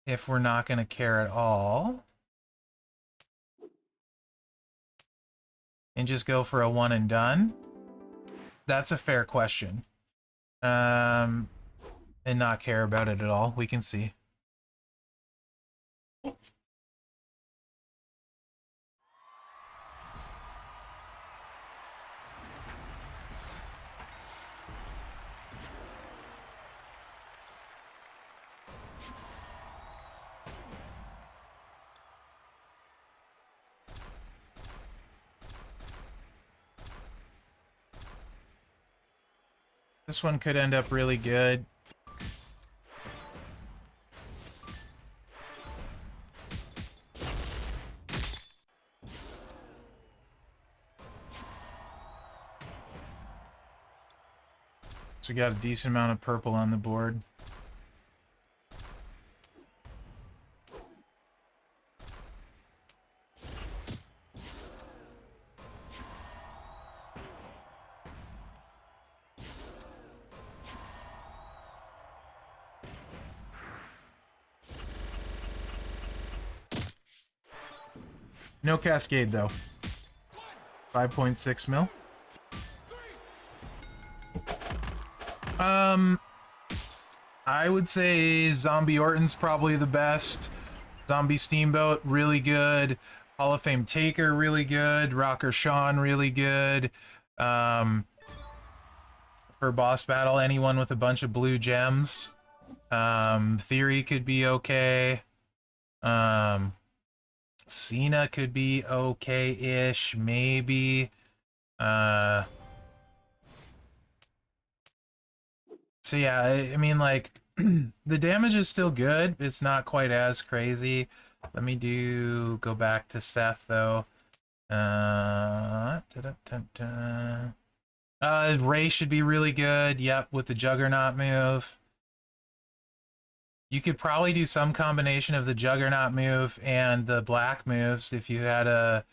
If we're not gonna care at all, and just go for a one and done. That's a fair question. And not care about it at all. We can see. This one could end up really good. So we got a decent amount of purple on the board. No Cascade, though. 5.6 mil. I would say Zombie Orton's probably the best. Zombie Steamboat, really good. Hall of Fame Taker, really good. Rocker Sean, really good. For boss battle, anyone with a bunch of blue gems. Theory could be okay. Cena could be okay-ish, maybe. So yeah, I mean, like, the damage is still good. It's not quite as crazy. Let me go back to Seth, though. Ray should be really good. Yep, with the Juggernaut move. You could probably do some combination of the Juggernaut move and the black moves if you had a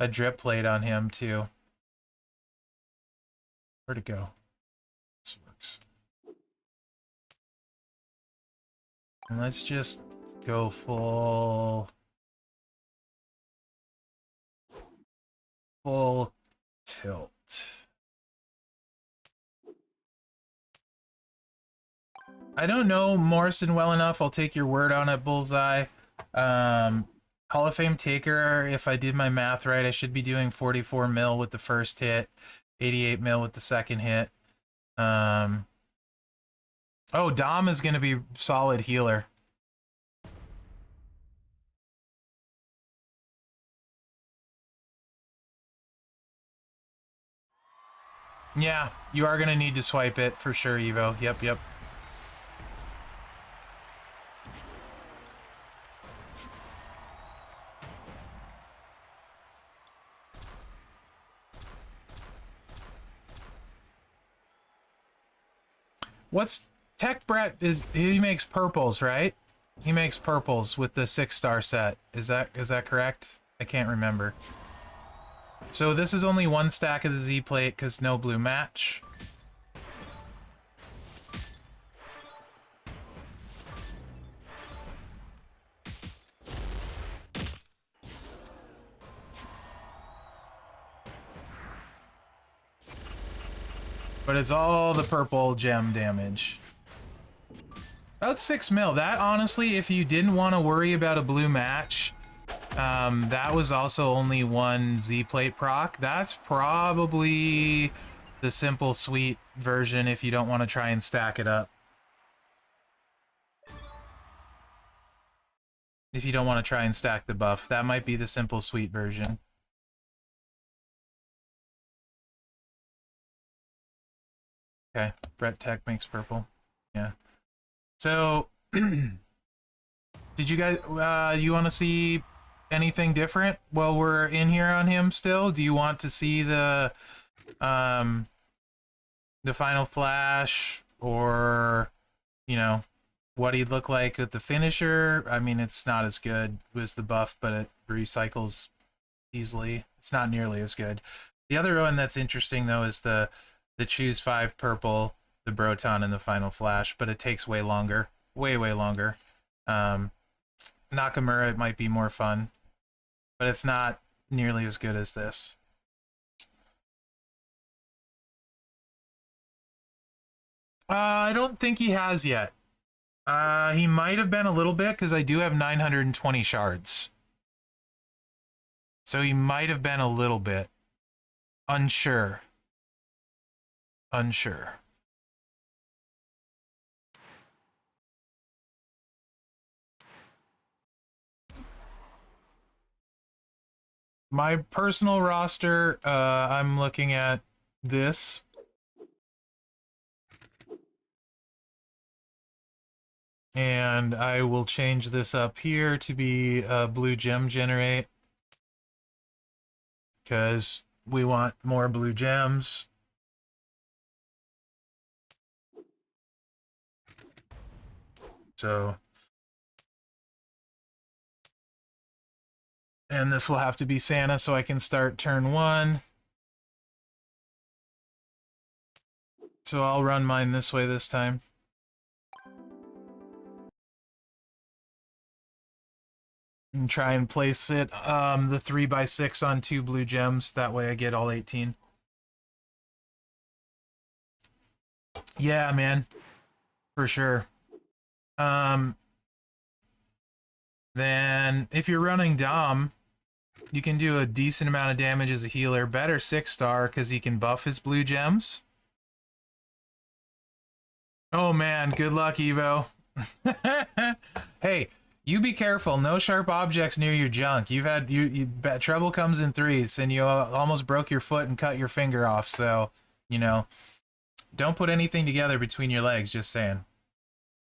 drip plate on him, too. Where'd it go? This works. And let's just go full tilt. I don't know Morrison well enough. I'll take your word on it, Bullseye. Hall of Fame Taker, if I did my math right, I should be doing 44 mil with the first hit, 88 mil with the second hit. Oh, Dom is going to be solid healer. Yeah, you are going to need to swipe it for sure, Evo. Yep. What's Tech Brett? He makes purples, right? He makes purples with the 6-star set. Is that correct? I can't remember. So this is only one stack of the Z plate because no blue match. But it's all the purple gem damage. About 6 mil. That, honestly, if you didn't want to worry about a blue match, that was also only one Z-plate proc. That's probably the simple sweet version if you don't want to try and stack it up. If you don't want to try and stack the buff, that might be the simple sweet version. Okay, Brett Tech makes purple. Yeah. So, did you guys, you want to see anything different while we're in here on him still? Do you want to see the final flash, or, you know, what he'd look like with the finisher? I mean, it's not as good as the buff, but it recycles easily. It's not nearly as good. The other one that's interesting, though, is the Choose 5 purple, the Broton, and the final flash, but it takes way longer. Way longer. Nakamura, it might be more fun, but it's not nearly as good as this. I don't think he has yet. He might have been a little bit, because I do have 920 shards. So he might have been a little bit. Unsure. My personal roster, I'm looking at this. And I will change this up here to be blue gem generate, because we want more blue gems. So, and this will have to be Santa so I can start turn 1. So I'll run mine this way this time. And try and place it, the 3x6 on 2 blue gems. That way I get all 18. Yeah, man. For sure. Then if you're running Dom, you can do a decent amount of damage as a healer. Better 6-star because he can buff his blue gems. Oh man, good luck, Evo. Hey, you be careful. No sharp objects near your junk. You've had trouble comes in threes, and you almost broke your foot and cut your finger off. So, you know, don't put anything together between your legs. Just saying.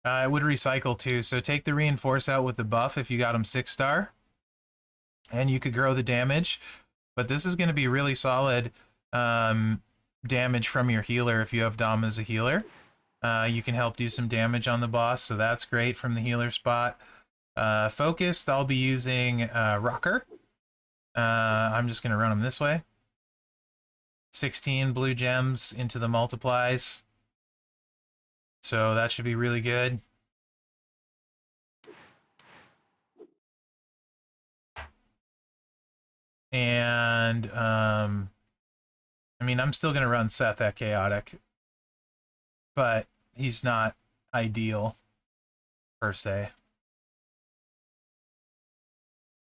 It would recycle too. So take the reinforce out with the buff if you got him 6-star, and you could grow the damage. But this is going to be really solid damage from your healer if you have Dom as a healer. You can help do some damage on the boss, so that's great from the healer spot. Focused, I'll be using Rocker. I'm just going to run him this way. 16 blue gems into the multiplies. So that should be really good. And, I mean, I'm still going to run Seth at Chaotic, but he's not ideal, per se.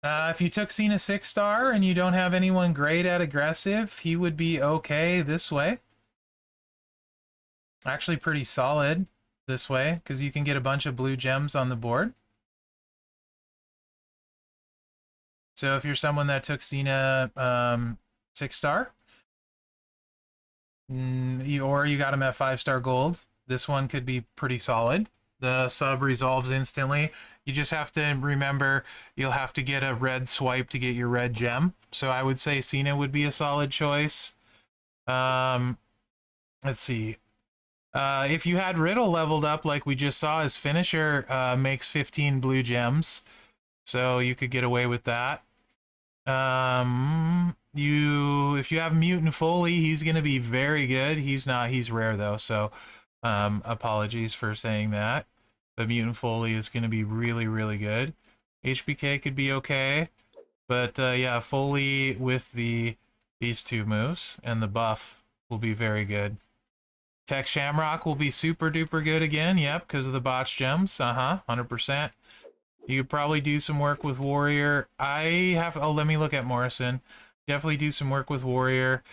If you took Cena 6-star and you don't have anyone great at aggressive, he would be okay this way. Actually pretty solid this way, because you can get a bunch of blue gems on the board. So if you're someone that took Cena 6-star, or you got him at 5-star gold, this one could be pretty solid. The sub resolves instantly. You just have to remember you'll have to get a red swipe to get your red gem. So I would say Cena would be a solid choice. Let's see. If you had Riddle leveled up like we just saw, his finisher makes 15 blue gems. So you could get away with that. If you have Mutant Foley, he's going to be very good. He's rare though, so apologies for saying that. The Mutant Foley is going to be really, really good. HBK could be okay, but yeah, Foley with these 2 moves and the buff will be very good. Tech Shamrock will be super duper good again, yep, because of the botch gems. 100%. You could probably do some work with Warrior. Let me look at Morrison. Definitely do some work with Warrior,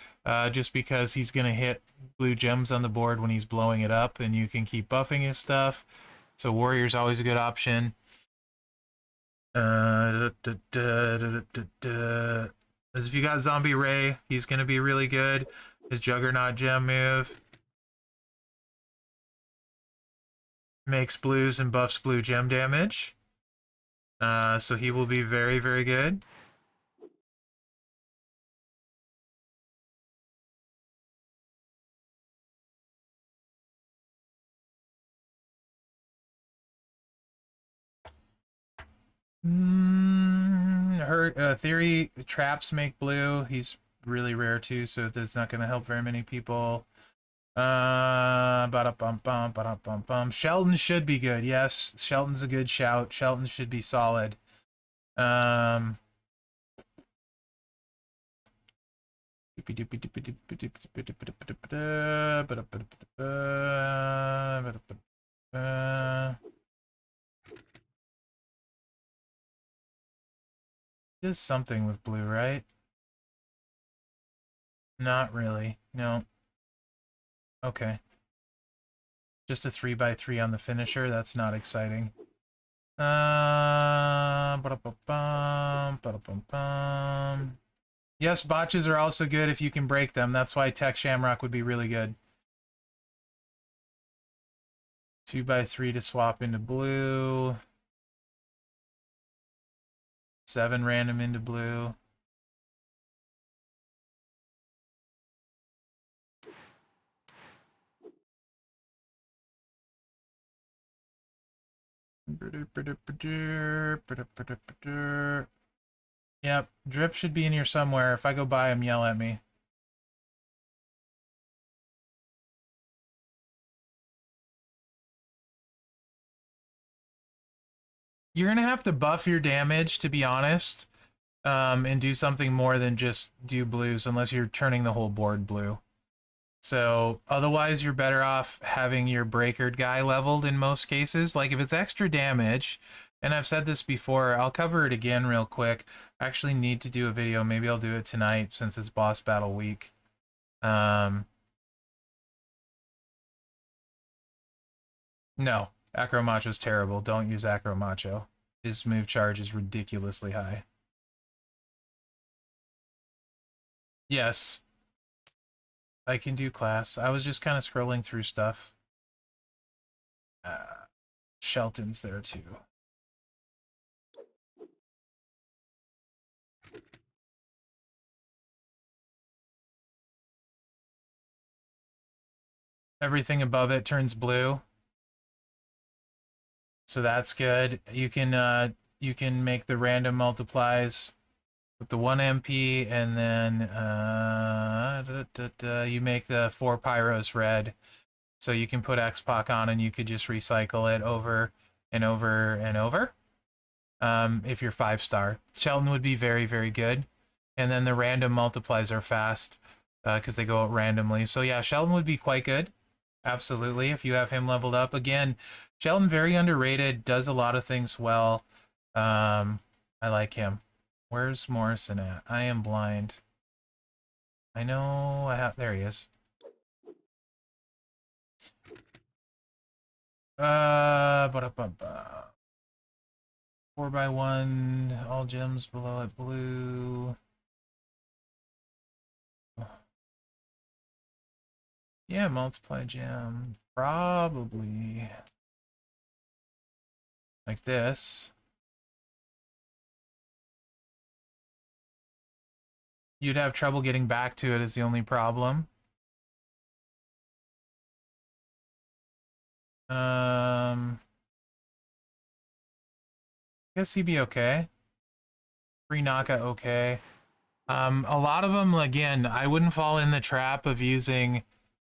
just because he's going to hit blue gems on the board when he's blowing it up, and you can keep buffing his stuff. So Warrior's always a good option. As if you got Zombie Ray, he's going to be really good. His Juggernaut gem move makes blues and buffs blue gem damage. So he will be very, very good. Theory traps make blue. He's really rare too, so that's not going to help very many people. Shelton should be good. Yes, Shelton's a good shout. Shelton should be solid. Does something with blue, right? Not really. No. Okay. Just a 3x3 on the finisher. That's not exciting. Yes, botches are also good if you can break them. That's why Tech Shamrock would be really good. 2x3 to swap into blue. 7 random into blue. Yep, drip should be in here somewhere. If I go by him, yell at me. You're gonna have to buff your damage, to be honest, and do something more than just do blues, unless you're turning the whole board blue. So otherwise, you're better off having your breakered guy leveled in most cases. Like if it's extra damage, and I've said this before, I'll cover it again real quick. I actually need to do a video. Maybe I'll do it tonight since it's boss battle week. No, Acro Macho's terrible. Don't use Acro Macho. His move charge is ridiculously high. Yes. I can do class. I was just kind of scrolling through stuff. Shelton's there too. Everything above it turns blue. So that's good. You can make the random multiplies with the 1 MP, and then you make the 4 pyros red. So you can put X-Pac on and you could just recycle it over and over and over. If you're 5-star. Shelton would be very, very good. And then the random multiplies are fast because they go out randomly. So yeah, Shelton would be quite good. Absolutely, if you have him leveled up. Again, Shelton, very underrated, does a lot of things well. I like him. Where's Morrison at? I am blind. I know I have... There he is. 4x1, all gems below it blue. Yeah, multiply gem. Probably like this. You'd have trouble getting back to it is the only problem. I guess he'd be okay. Free Naka, okay. A lot of them, again, I wouldn't fall in the trap of using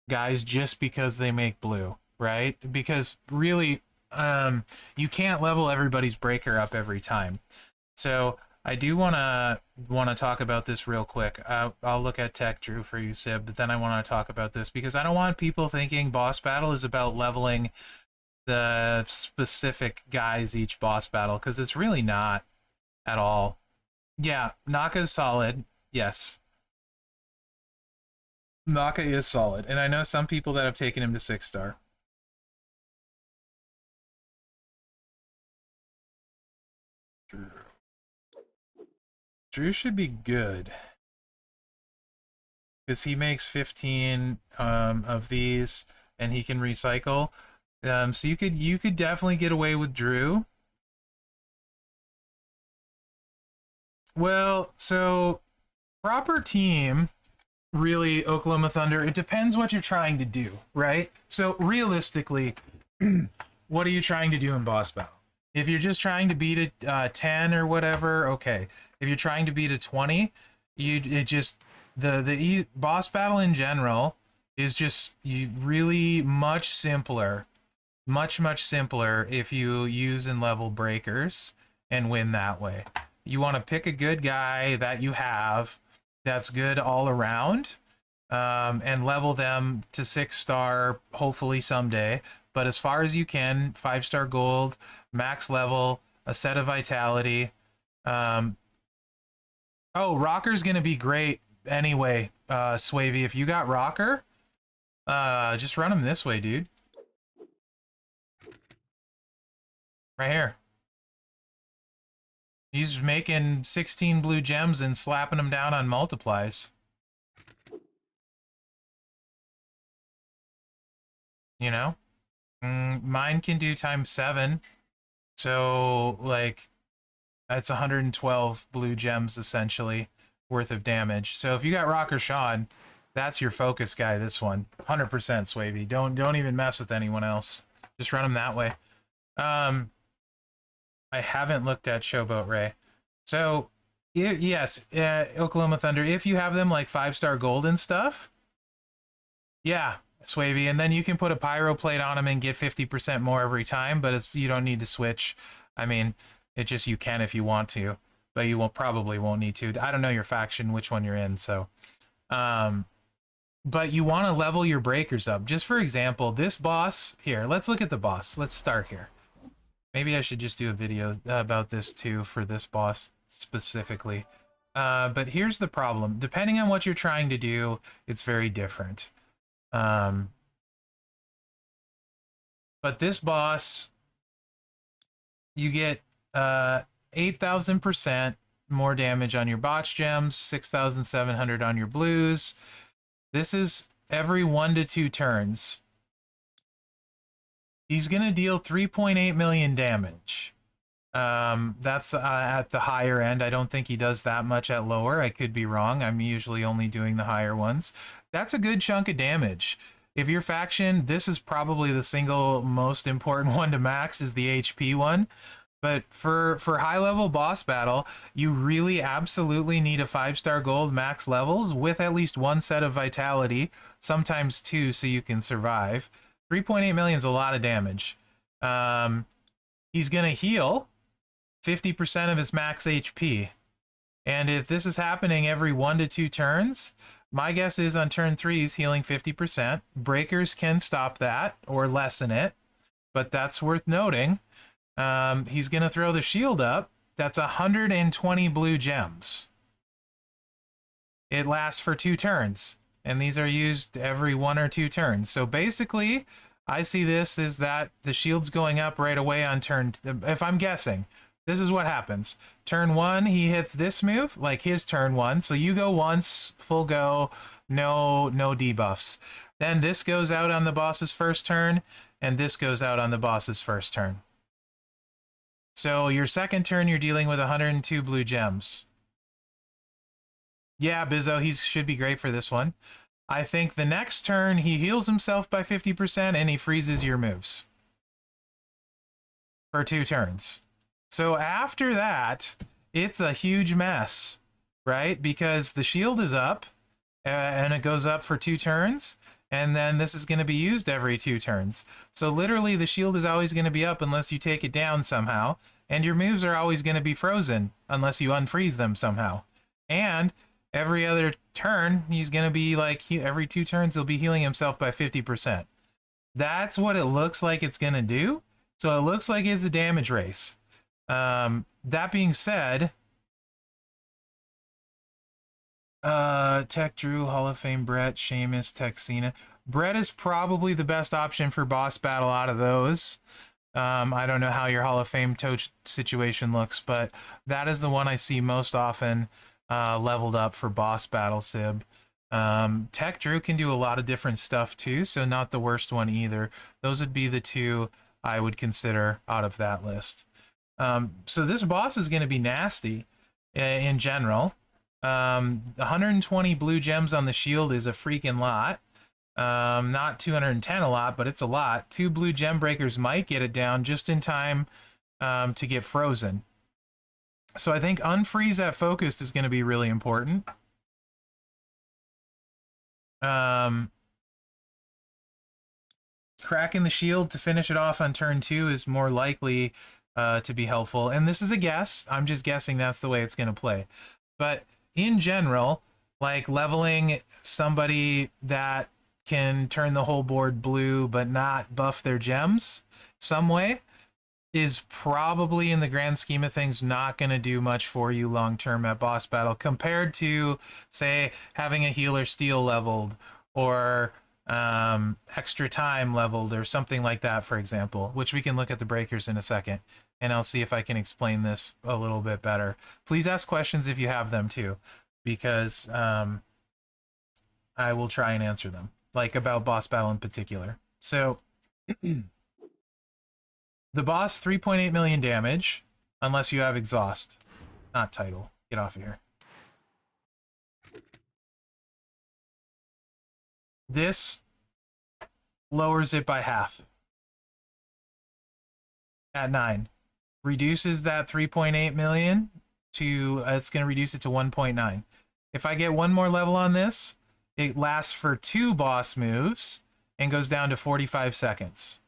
guys just because they make blue, right? Because really, you can't level everybody's breaker up every time. So I do wanna talk about this real quick. I'll look at Tech Drew for you, Sib, but then I want to talk about this because I don't want people thinking boss battle is about leveling the specific guys each boss battle, because it's really not at all. Yeah, Naka's solid. Yes. Naka is solid, and I know some people that have taken him to 6-star. Drew should be good. Because he makes 15 of these, and he can recycle. So you could definitely get away with Drew. Well, so proper team, really, Oklahoma Thunder, it depends what you're trying to do, right? So realistically, what are you trying to do in boss battle? If you're just trying to beat a 10 or whatever, okay. If you're trying to beat a 20, the boss battle in general is just really much simpler, much simpler if you use and level breakers and win that way. You want to pick a good guy that you have that's good all around, and level them to 6-star hopefully someday, but as far as you can, 5-star gold, max level, a set of vitality. Oh, Rocker's gonna be great anyway, Swavey. If you got Rocker, just run him this way, dude. Right here. He's making 16 blue gems and slapping them down on multiplies. You know? Mine can do ×7. So, like, that's 112 blue gems, essentially, worth of damage. So if you got Rock or Sean, that's your focus guy, this one. 100% Swavey. Don't even mess with anyone else. Just run them that way. I haven't looked at Showboat Ray. So, yes, Oklahoma Thunder, if you have them like 5-star gold and stuff, yeah, Swavey, and then you can put a pyro plate on them and get 50% more every time, but you don't need to switch. I mean, it just, you can if you want to, but you will probably won't need to. I don't know your faction, which one you're in, so. But you want to level your breakers up. Just for example, this boss here, let's look at the boss. Let's start here. Maybe I should just do a video about this too for this boss specifically. But here's the problem. Depending on what you're trying to do, it's very different. But this boss, you get 8,000% more damage on your botch gems, 6,700 on your blues. This is every 1 to 2 turns. He's going to deal 3.8 million damage. That's at the higher end. I don't think he does that much at lower. I could be wrong. I'm usually only doing the higher ones. That's a good chunk of damage. If your faction, this is probably the single most important one to max, is the HP one. But for high-level boss battle, you really absolutely need a 5-star gold max levels with at least 1 set of vitality, sometimes 2, so you can survive. 3.8 million is a lot of damage. He's going to heal 50% of his max HP. And if this is happening every 1 to 2 turns, my guess is on turn 3 he's healing 50%. Breakers can stop that or lessen it, but that's worth noting. He's going to throw the shield up. That's 120 blue gems. It lasts for 2 turns, and these are used every 1 or 2 turns. So basically, I see this as that the shield's going up right away on turn... If I'm guessing, this is what happens. Turn 1, he hits this move, like his turn 1. So you go once, full go, no debuffs. Then this goes out on the boss's first turn, and this goes out on the boss's first turn. So your second turn, you're dealing with 102 blue gems. Yeah, Bizzo, he should be great for this one. I think the next turn, he heals himself by 50% and he freezes your moves. For 2 turns. So after that, it's a huge mess, right? Because the shield is up, and it goes up for 2 turns. And then this is going to be used every 2 turns. So literally the shield is always going to be up unless you take it down somehow. And your moves are always going to be frozen unless you unfreeze them somehow. And every other turn, he's going to be like, every 2 turns, he'll be healing himself by 50%. That's what it looks like it's going to do. So it looks like it's a damage race. That being said, Tech Drew, Hall of Fame Brett, Sheamus, Texina. Brett is probably the best option for boss battle out of those. I don't know how your Hall of Fame situation looks, but that is the one I see most often leveled up for boss battle Sib. Tech Drew can do a lot of different stuff too, so not the worst one either. Those would be the 2 I would consider out of that list. So this boss is going to be nasty in general. 120 blue gems on the shield is a freaking lot. Not 210 a lot, but it's a lot. 2 blue gem breakers might get it down just in time to get frozen. So I think unfreeze at focused is going to be really important. Cracking the shield to finish it off on turn 2 is more likely to be helpful. And this is a guess. I'm just guessing that's the way it's going to play. But in general, like leveling somebody that can turn the whole board blue but not buff their gems some way is probably, in the grand scheme of things, not going to do much for you long term at boss battle compared to, say, having a healer steel leveled or extra time leveled or something like that, for example, which we can look at the breakers in a second, and I'll see if I can explain this a little bit better. Please ask questions if you have them too, because I will try and answer them, like about boss battle in particular. So The boss, 3.8 million damage, unless you have exhaust. Not title. Get off of here. This lowers it by half. At 9. Reduces that 3.8 million to, it's going to reduce it to 1.9. If I get one more level on this, it lasts for 2 boss moves and goes down to 45 seconds.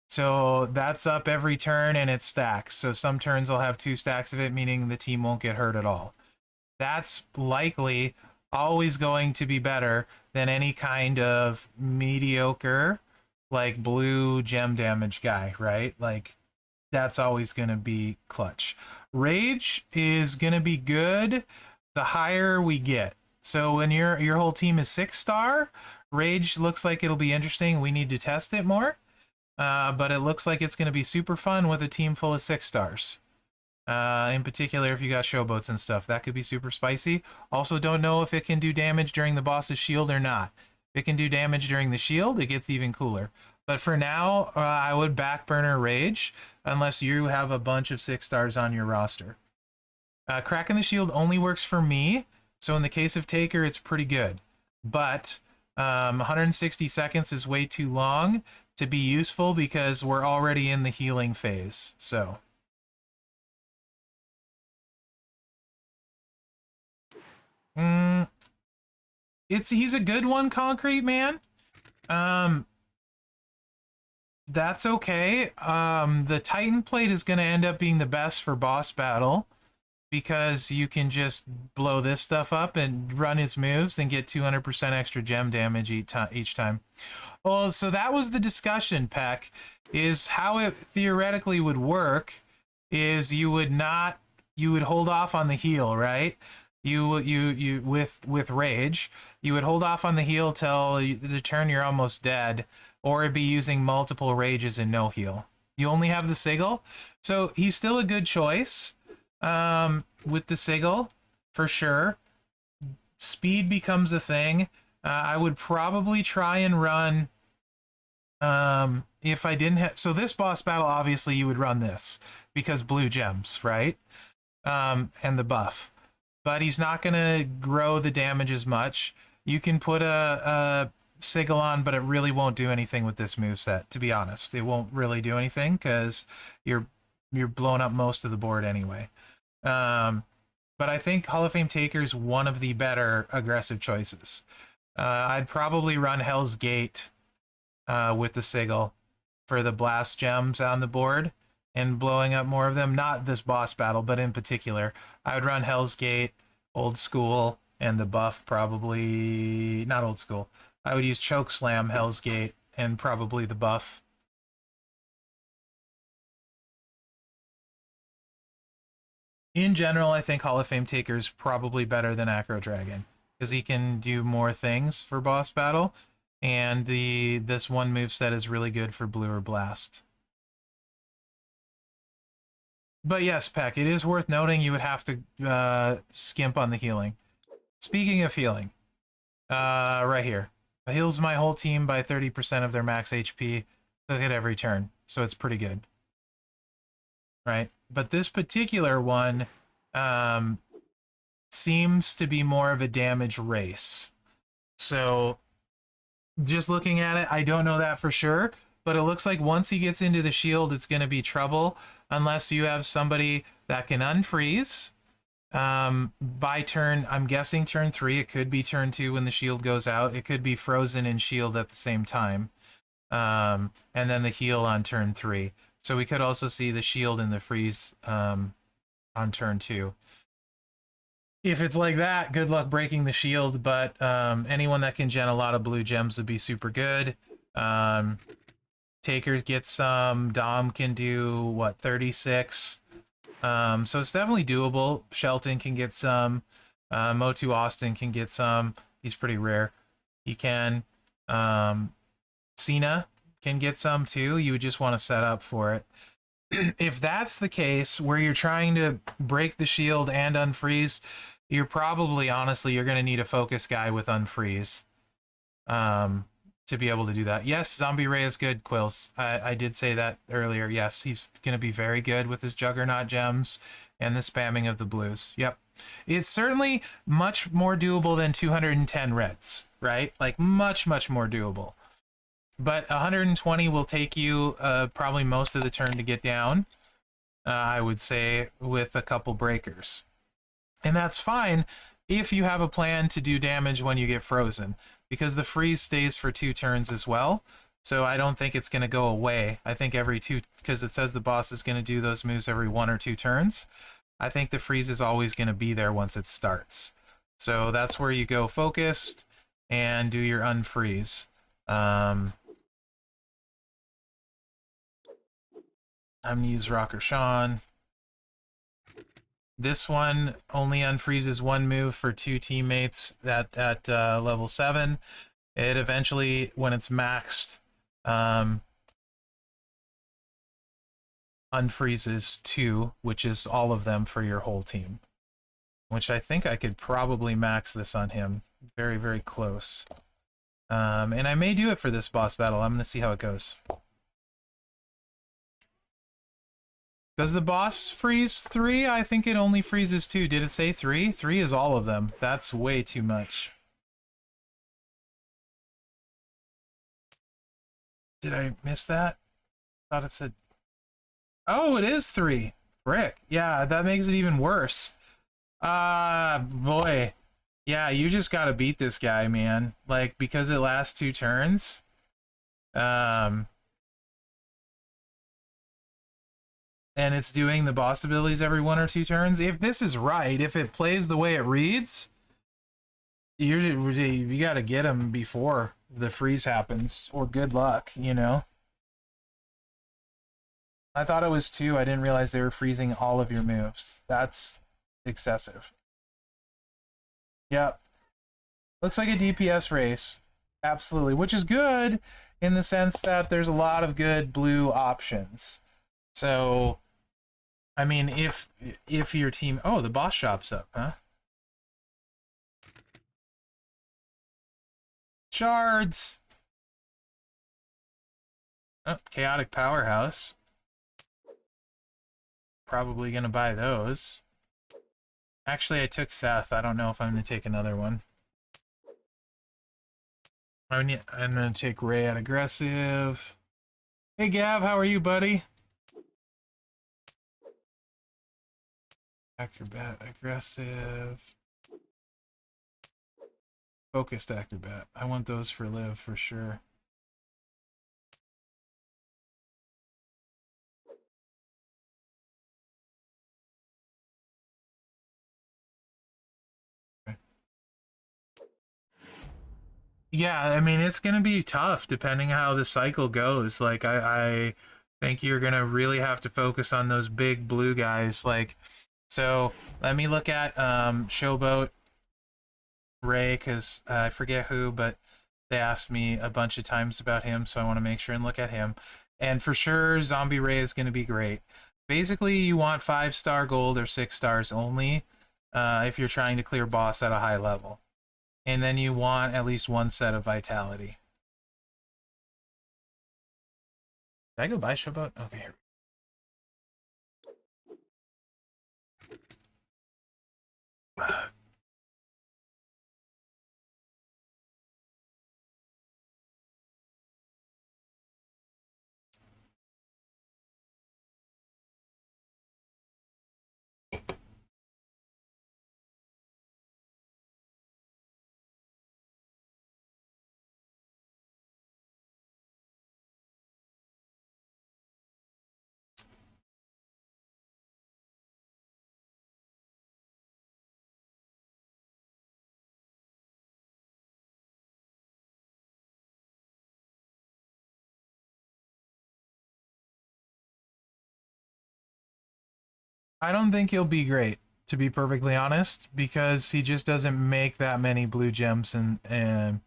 So that's up every turn and it stacks. So some turns I'll have 2 stacks of it, meaning the team won't get hurt at all. That's likely always going to be better than any kind of mediocre, like blue gem damage guy, right? Like, that's always going to be clutch. Rage is going to be good the higher we get. So when your whole team is 6-star, Rage looks like it'll be interesting. We need to test it more. But it looks like it's going to be super fun with a team full of 6 stars. In particular, if you got showboats and stuff, that could be super spicy. Also, don't know if it can do damage during the boss's shield or not. If it can do damage during the shield, it gets even cooler. But for now, I would backburner Rage unless you have a bunch of 6 stars on your roster. Cracking the shield only works for me, so in the case of Taker, it's pretty good. But 160 seconds is way too long to be useful because we're already in the healing phase. So he's a good one, Concrete Man. That's okay. The Titan plate is going to end up being the best for boss battle because you can just blow this stuff up and run his moves and get 200% extra gem damage each time. Well, so that was the discussion, Peck, is how it theoretically would work is you would hold off on the heal, right? You with Rage, you would hold off on the heal till the turn you're almost dead, or it'd be using multiple Rages and no heal. You only have the Sigil, so he's still a good choice with the Sigil, for sure. Speed becomes a thing. I would probably try and run, if I didn't have... So this boss battle, obviously, you would run this, because blue gems, right? And the buff. But he's not going to grow the damage as much. You can put a Sigil on, but it really won't do anything with this moveset, to be honest. It won't really do anything, because you're blowing up most of the board anyway. But I think Hall of Fame Taker is one of the better aggressive choices. I'd probably run Hell's Gate with the Sigil for the blast gems on the board and blowing up more of them. Not this boss battle, but in particular. I would run Hell's Gate, Old School, and the buff probably... Not Old School. I would use Choke Slam, Hell's Gate, and probably the buff. In general, I think Hall of Fame Taker is probably better than Acro Dragon, because he can do more things for boss battle, and this one moveset is really good for blue or blast. But yes, Peck, it is worth noting you would have to skimp on the healing. Speaking of healing, right here. It heals my whole team by 30% of their max HP at every turn, so it's pretty good. Right? But this particular one seems to be more of a damage race. So just looking at it, I don't know that for sure, but it looks like once he gets into the shield, it's going to be trouble unless you have somebody that can unfreeze by turn, I'm guessing turn 3. It could be turn 2 when the shield goes out. It could be frozen and shield at the same time. And then the heal on turn 3. So we could also see the shield and the freeze on turn 2. If it's like that, good luck breaking the shield, but anyone that can gen a lot of blue gems would be super good. Taker gets some. Dom can do, what, 36? So it's definitely doable. Shelton can get some. Motu Austin can get some. He's pretty rare. He can. Cena can get some too. You would just want to set up for it. If that's the case, where you're trying to break the shield and unfreeze, you're probably, honestly, you're going to need a focus guy with unfreeze to to be able to do that. Yes, Zombie Ray is good, Quills. I did say that earlier. Yes, he's going to be very good with his Juggernaut gems and the spamming of the blues. Yep. It's certainly much more doable than 210 reds, right? Like much, much more doable. But 120 will take you probably most of the turn to get down, I would say, with a couple breakers. And that's fine if you have a plan to do damage when you get frozen, because the freeze stays for 2 turns as well. So I don't think it's going to go away. I think every 2, because it says the boss is going to do those moves every 1 or 2 turns. I think the freeze is always going to be there once it starts. So that's where you go focused and do your unfreeze. I'm going to use Rocker Sean. This one only unfreezes 1 move for 2 teammates at level 7. It eventually, when it's maxed, unfreezes 2, which is all of them for your whole team. Which I think I could probably max this on him. Very, very close. And I may do it for this boss battle. I'm going to see how it goes. Does the boss freeze 3? I think it only freezes 2. Did it say 3? 3 is all of them. That's way too much. Did I miss that? Thought it said... Oh, it is 3. Frick. Yeah, that makes it even worse. Boy. Yeah, you just gotta beat this guy, man. Like, because it lasts 2 turns. And it's doing the boss abilities every 1 or 2 turns. If this is right, if it plays the way it reads, you gotta get him before the freeze happens, or good luck, you know? I thought it was 2. I didn't realize they were freezing all of your moves. That's excessive. Yep. Looks like a DPS race. Absolutely. Which is good in the sense that there's a lot of good blue options. So, I mean, if your team... Oh, the boss shop's up, huh? Shards! Oh, Chaotic Powerhouse. Probably gonna buy those. Actually, I took Seth. I don't know if I'm gonna take another one. I'm gonna take Ray at aggressive. Hey Gav, how are you, buddy? Acrobat, aggressive. Focused acrobat. I want those for Liv for sure. Yeah, I mean, it's going to be tough depending how the cycle goes. Like, I think you're going to really have to focus on those big blue guys. Like, so let me look at Showboat Ray, because I forget who, but they asked me a bunch of times about him, so I want to make sure and look at him. And for sure, Zombie Ray is going to be great. Basically, you want 5-star gold or 6 stars only if you're trying to clear boss at a high level. And then you want at least 1 set of vitality. Did I go buy Showboat? Okay, here. I don't think he'll be great, to be perfectly honest, because he just doesn't make that many blue gems, and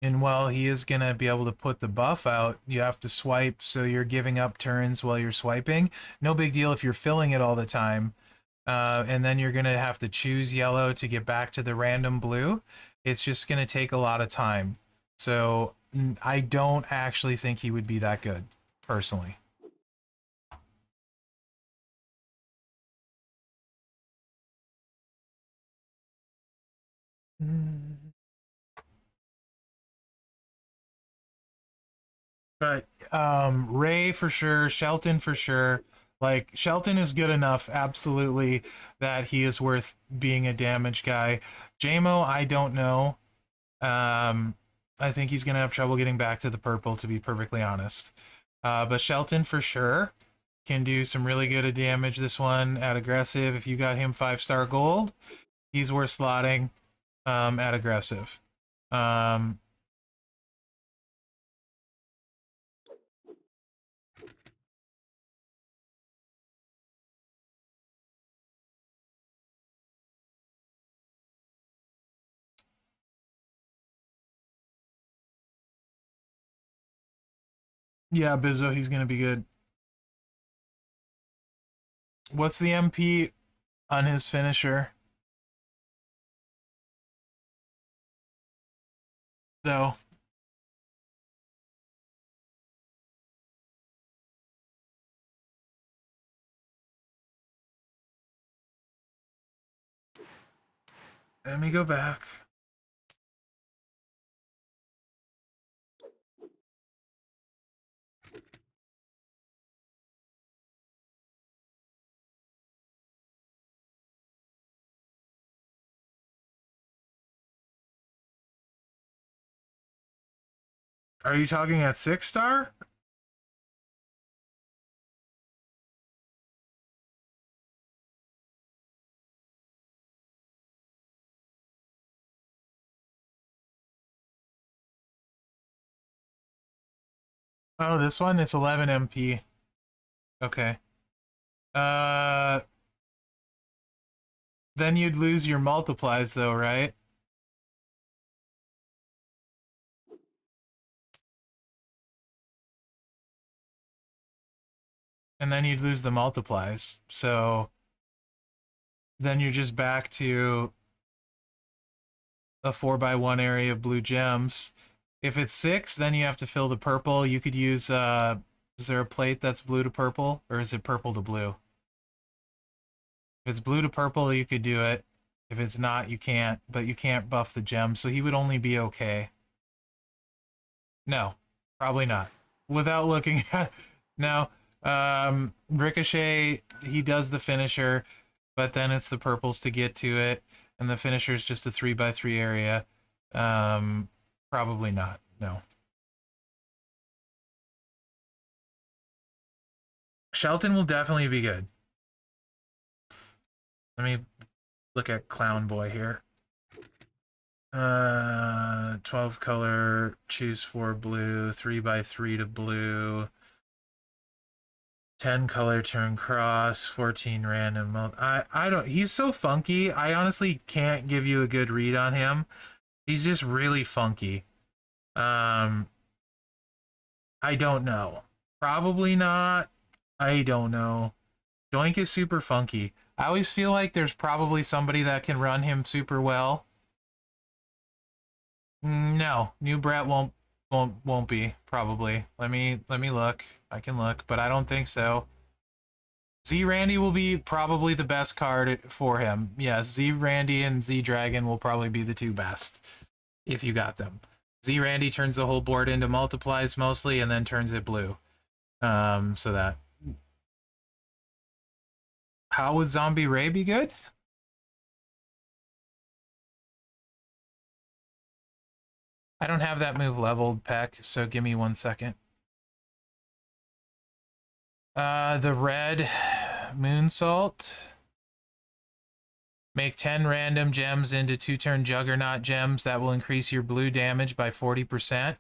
while he is going to be able to put the buff out, you have to swipe, so you're giving up turns while you're swiping. No big deal if you're filling it all the time, and then you're going to have to choose yellow to get back to the random blue. It's just going to take a lot of time. So I don't actually think he would be that good, personally. But Ray for sure, Shelton for sure. Like Shelton is good enough, absolutely, that he is worth being a damage guy. JMO, I don't know. Um, I think he's gonna have trouble getting back to the purple, to be perfectly honest. But Shelton for sure can do some really good damage this one at aggressive. If you got him 5-star gold, he's worth slotting at aggressive. Um, yeah, Bizzo, he's gonna be good. What's the MP on his finisher, though? Let me go back. Are you talking at 6-star? Oh, this one? It's 11 MP. Okay. Uh, then you'd lose your multiplies, though, right? And then you'd lose the multiplies. So then you're just back to a 4x1 area of blue gems. If it's 6, then you have to fill the purple. You could use, is there a plate that's blue to purple? Or is it purple to blue? If it's blue to purple, you could do it. If it's not, you can't. But you can't buff the gems, so he would only be okay. No, probably not. Without looking at... No. Ricochet, he does the finisher, but then it's the purples to get to it, and the finisher is just a 3x3 area. Probably not. No. Shelton will definitely be good. Let me look at Clown Boy here. 12 color, choose 4 blue, 3x3 to blue, 10 color turn cross, 14 random. I don't, he's so funky. I honestly can't give you a good read on him. He's just really funky. I don't know. Probably not. I don't know. Doink is super funky. I always feel like there's probably somebody that can run him super well. No, new Brett won't be probably. Let me look. I can look, but I don't think so. Z Randy will be probably the best card for him. Yes, Z Randy and Z Dragon will probably be the two best if you got them. Z Randy turns the whole board into multiplies mostly, and then turns it blue. So that. How would Zombie Ray be good? I don't have that move leveled, Peck, so give me 1 second. The red Moonsault. Make 10 random gems into 2-turn Juggernaut gems. That will increase your blue damage by 40%.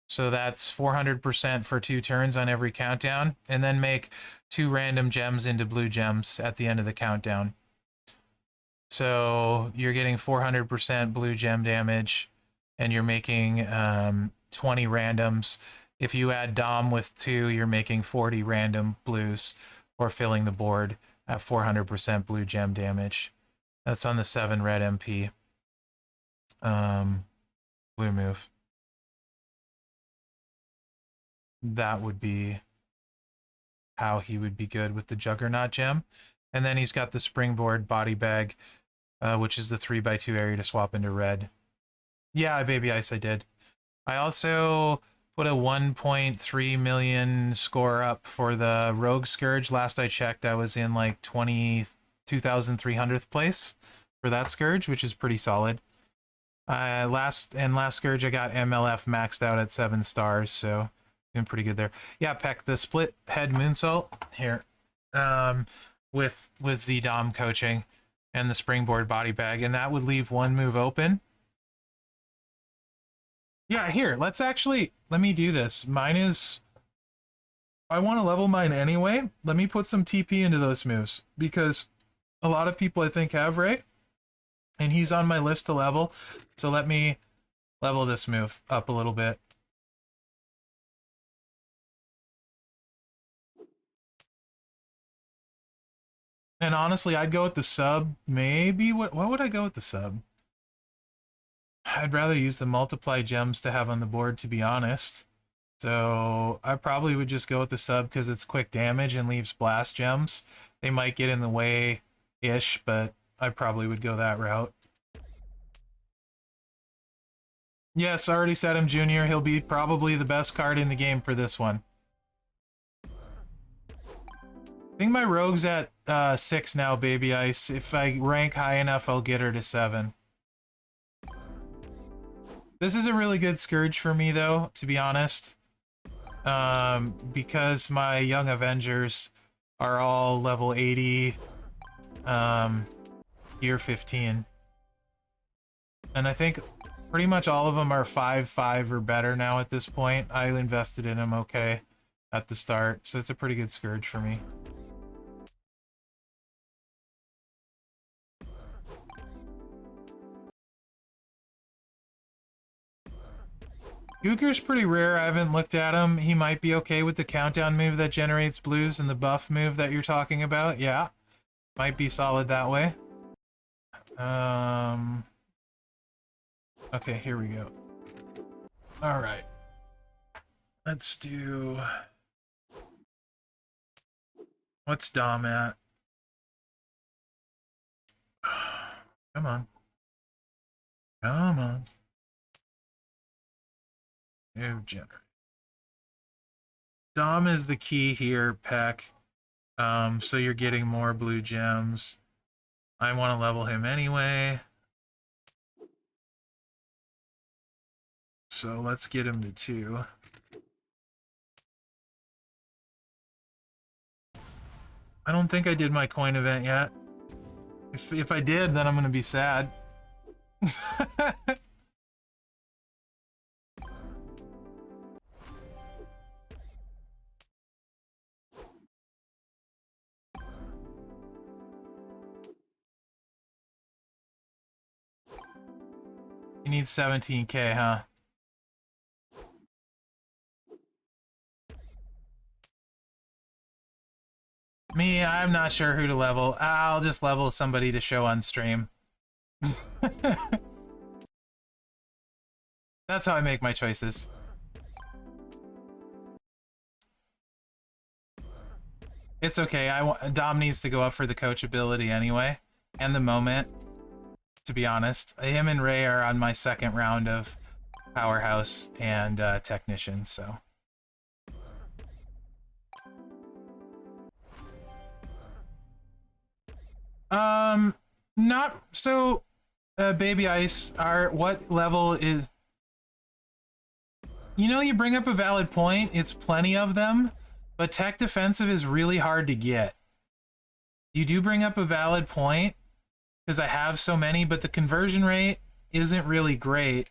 So that's 400% for 2 turns on every countdown. And then make 2 random gems into blue gems at the end of the countdown. So you're getting 400% blue gem damage, and you're making 20 randoms. If you add Dom with 2, you're making 40 random blues, or filling the board at 400% blue gem damage. That's on the 7 red MP. Blue move. that would be how he would be good with the Juggernaut gem. And then he's got the Springboard Body Bag, which is the 3x2 area to swap into red. Yeah, Baby Ice, I did. I also put a 1.3 million score up for the Rogue Scourge. Last I checked, I was in like 2,300th place for that Scourge, which is pretty solid. Last Scourge, I got MLF maxed out at 7 stars, so doing pretty good there. Yeah, Peck, the split head moonsault here, with Z-Dom coaching and the Springboard Body Bag, and that would leave one move open. Yeah, here, let me do this. Mine is, I want to level mine anyway. Let me put some TP into those moves, because a lot of people I think have Ray, and he's on my list to level. So let me level this move up a little bit. And honestly, I'd go with the sub. Maybe, what would I go with the sub? I'd rather use the multiply gems to have on the board, to be honest. So I probably would just go with the sub because it's quick damage and leaves blast gems. They might get in the way-ish, but I probably would go that route. Yes, I already said him, Junior. He'll be probably the best card in the game for this one. I think my rogue's at 6 now, Baby Ice. If I rank high enough, I'll get her to 7. This is a really good Scourge for me, though, to be honest. Because my Young Avengers are all level 80, year 15. And I think pretty much all of them are 5/5 or better now at this point. I invested in them okay at the start, so it's a pretty good Scourge for me. Gooker's pretty rare. I haven't looked at him. He might be okay with the countdown move that generates blues and the buff move that you're talking about. Yeah, might be solid that way. Okay, here we go. All right. Let's do... What's Dom at? Come on. Come on. New generate. Dom is the key here, Peck. So you're getting more blue gems. I want to level him anyway. So let's get him to 2. I don't think I did my coin event yet. If I did, then I'm gonna be sad. You need 17k, huh? Me, I'm not sure who to level. I'll just level somebody to show on stream. That's how I make my choices. It's okay. Dom needs to go up for the coach ability anyway, and the moment. To be honest, him and Ray are on my second round of Powerhouse and Technician, so. Not so. Baby Ice, what level is? You know, you bring up a valid point. It's plenty of them, but tech defensive is really hard to get. You do bring up a valid point, because I have so many, but the conversion rate isn't really great.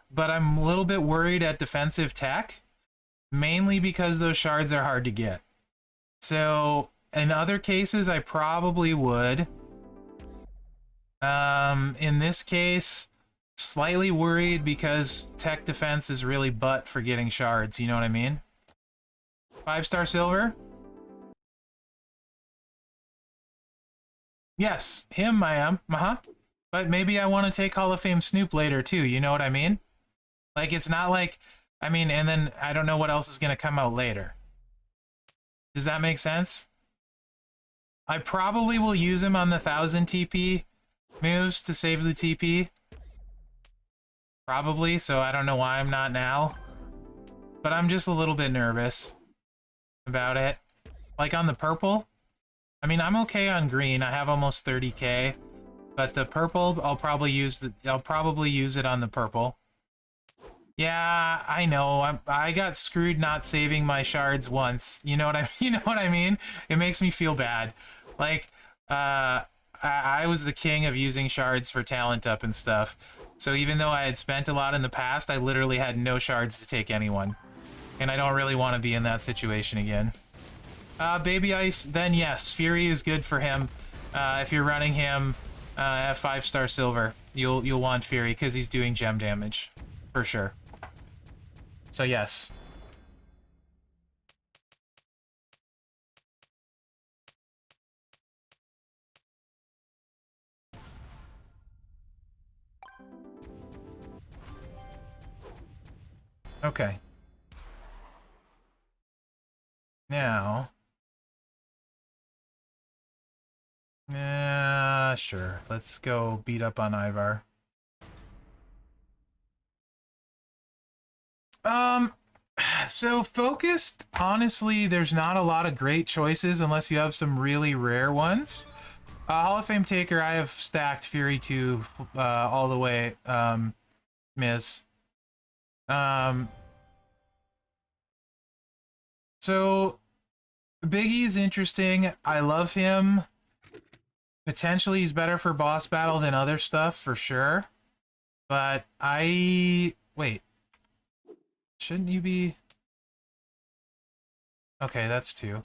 But I'm a little bit worried at defensive tech, mainly because those shards are hard to get. So in other cases, I probably would. In this case, slightly worried because tech defense is really butt for getting shards, you know what I mean? 5-star silver? Yes, him I am. But maybe I want to take Hall of Fame Snoop later too, you know what I mean? Like, it's not like I mean, and then I don't know what else is going to come out later. Does that make sense? I probably will use him on the 1000 TP moves to save the TP. Probably, so I don't know why I'm not now. But I'm just a little bit nervous about it. Like on the purple, I mean, I'm okay on green. I have almost 30k. But the purple, I'll probably use it on the purple. Yeah, I know. I got screwed not saving my shards once. You know what I mean? It makes me feel bad. Like, I was the king of using shards for talent up and stuff. So even though I had spent a lot in the past, I literally had no shards to take anyone. And I don't really want to be in that situation again. Baby Ice, then yes, Fury is good for him. If you're running him at 5-star silver, you'll want Fury because he's doing gem damage. For sure. So yes. Okay. Now. Sure. Let's go beat up on Ivar. So focused, honestly, there's not a lot of great choices unless you have some really rare ones. Hall of Fame Taker, I have stacked Fury 2 all the way, Miz. So Biggie is interesting. I love him. Potentially he's better for boss battle than other stuff, for sure. But wait. Shouldn't you be... Okay, that's 2.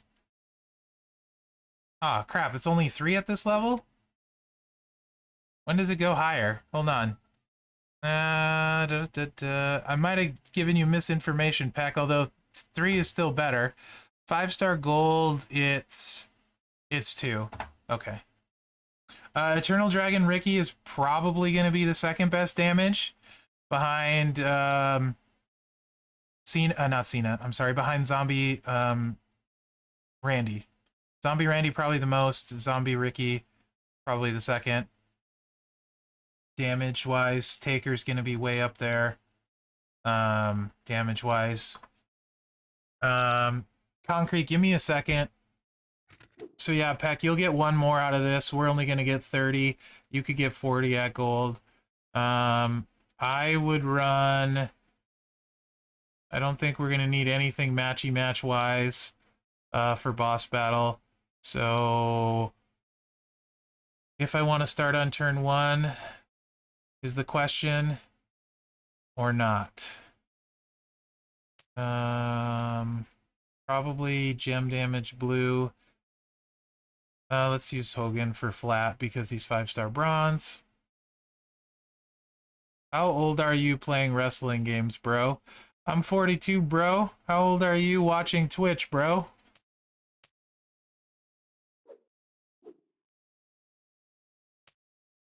Ah, crap, it's only 3 at this level? When does it go higher? Hold on. I might have given you misinformation, Peck, although 3 is still better. 5-star gold, it's 2. Okay. Eternal Dragon Ricky is probably going to be the second best damage behind behind Zombie Randy. Zombie Randy probably the most, Zombie Ricky probably the second. Damage wise, Taker's going to be way up there. Damage wise. Concrete, give me a second. So yeah, Peck, you'll get 1 more out of this. We're only going to get 30. You could get 40 at gold. I would run... I don't think we're going to need anything matchy-match wise for boss battle. So if I want to start on turn 1 is the question, or not. Probably gem damage blue. Let's use Hogan for flat because he's 5-star bronze. How old are you playing wrestling games, bro? I'm 42, bro. How old are you watching Twitch, bro?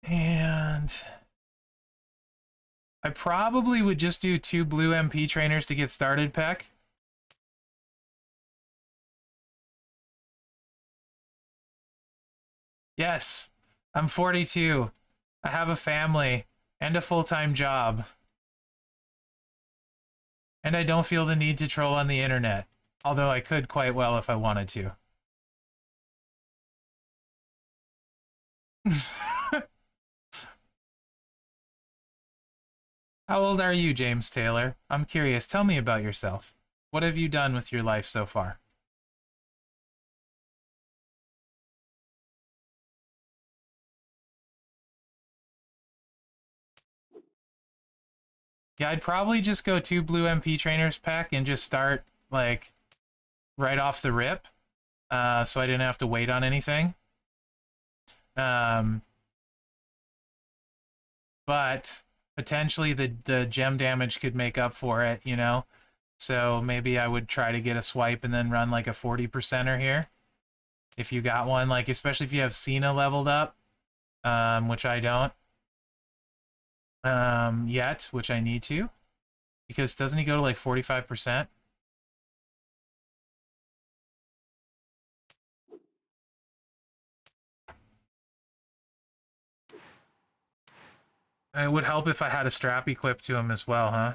And I probably would just do 2 blue MP trainers to get started, Peck. Yes, I'm 42. I have a family and a full-time job. And I don't feel the need to troll on the internet, although I could quite well if I wanted to. How old are you, James Taylor? I'm curious. Tell me about yourself. What have you done with your life so far? Yeah, I'd probably just go 2 blue MP trainers pack and just start, like, right off the rip. So I didn't have to wait on anything. But potentially the gem damage could make up for it, you know? So maybe I would try to get a swipe and then run like a 40%er here. If you got one, like, especially if you have Cena leveled up, which I don't. Yet, which I need to. Because doesn't he go to like 45%? It would help if I had a strap equipped to him as well, huh?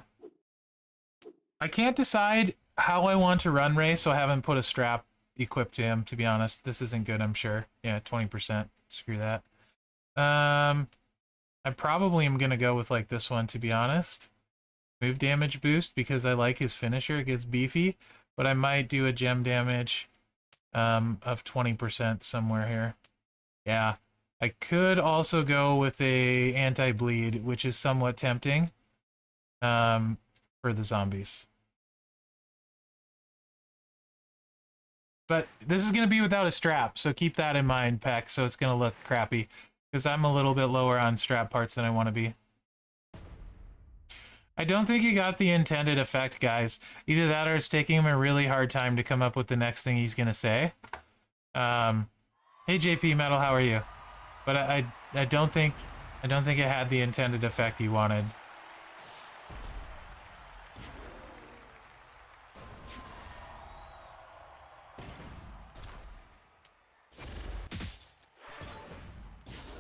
I can't decide how I want to run race, so I haven't put a strap equipped to him, to be honest. This isn't good, I'm sure. Yeah, 20%. Screw that. I probably am going to go with like this one, to be honest. Move damage boost, because I like his finisher. It gets beefy. But I might do a gem damage of 20% somewhere here. Yeah. I could also go with a anti-bleed, which is somewhat tempting for the zombies. But this is going to be without a strap, so keep that in mind, Peck, so it's going to look crappy. Because I'm a little bit lower on strap parts than I want to be. I don't think he got the intended effect, guys. Either that or it's taking him a really hard time to come up with the next thing he's going to say. Hey, JP Metal, how are you? But I don't think it had the intended effect he wanted.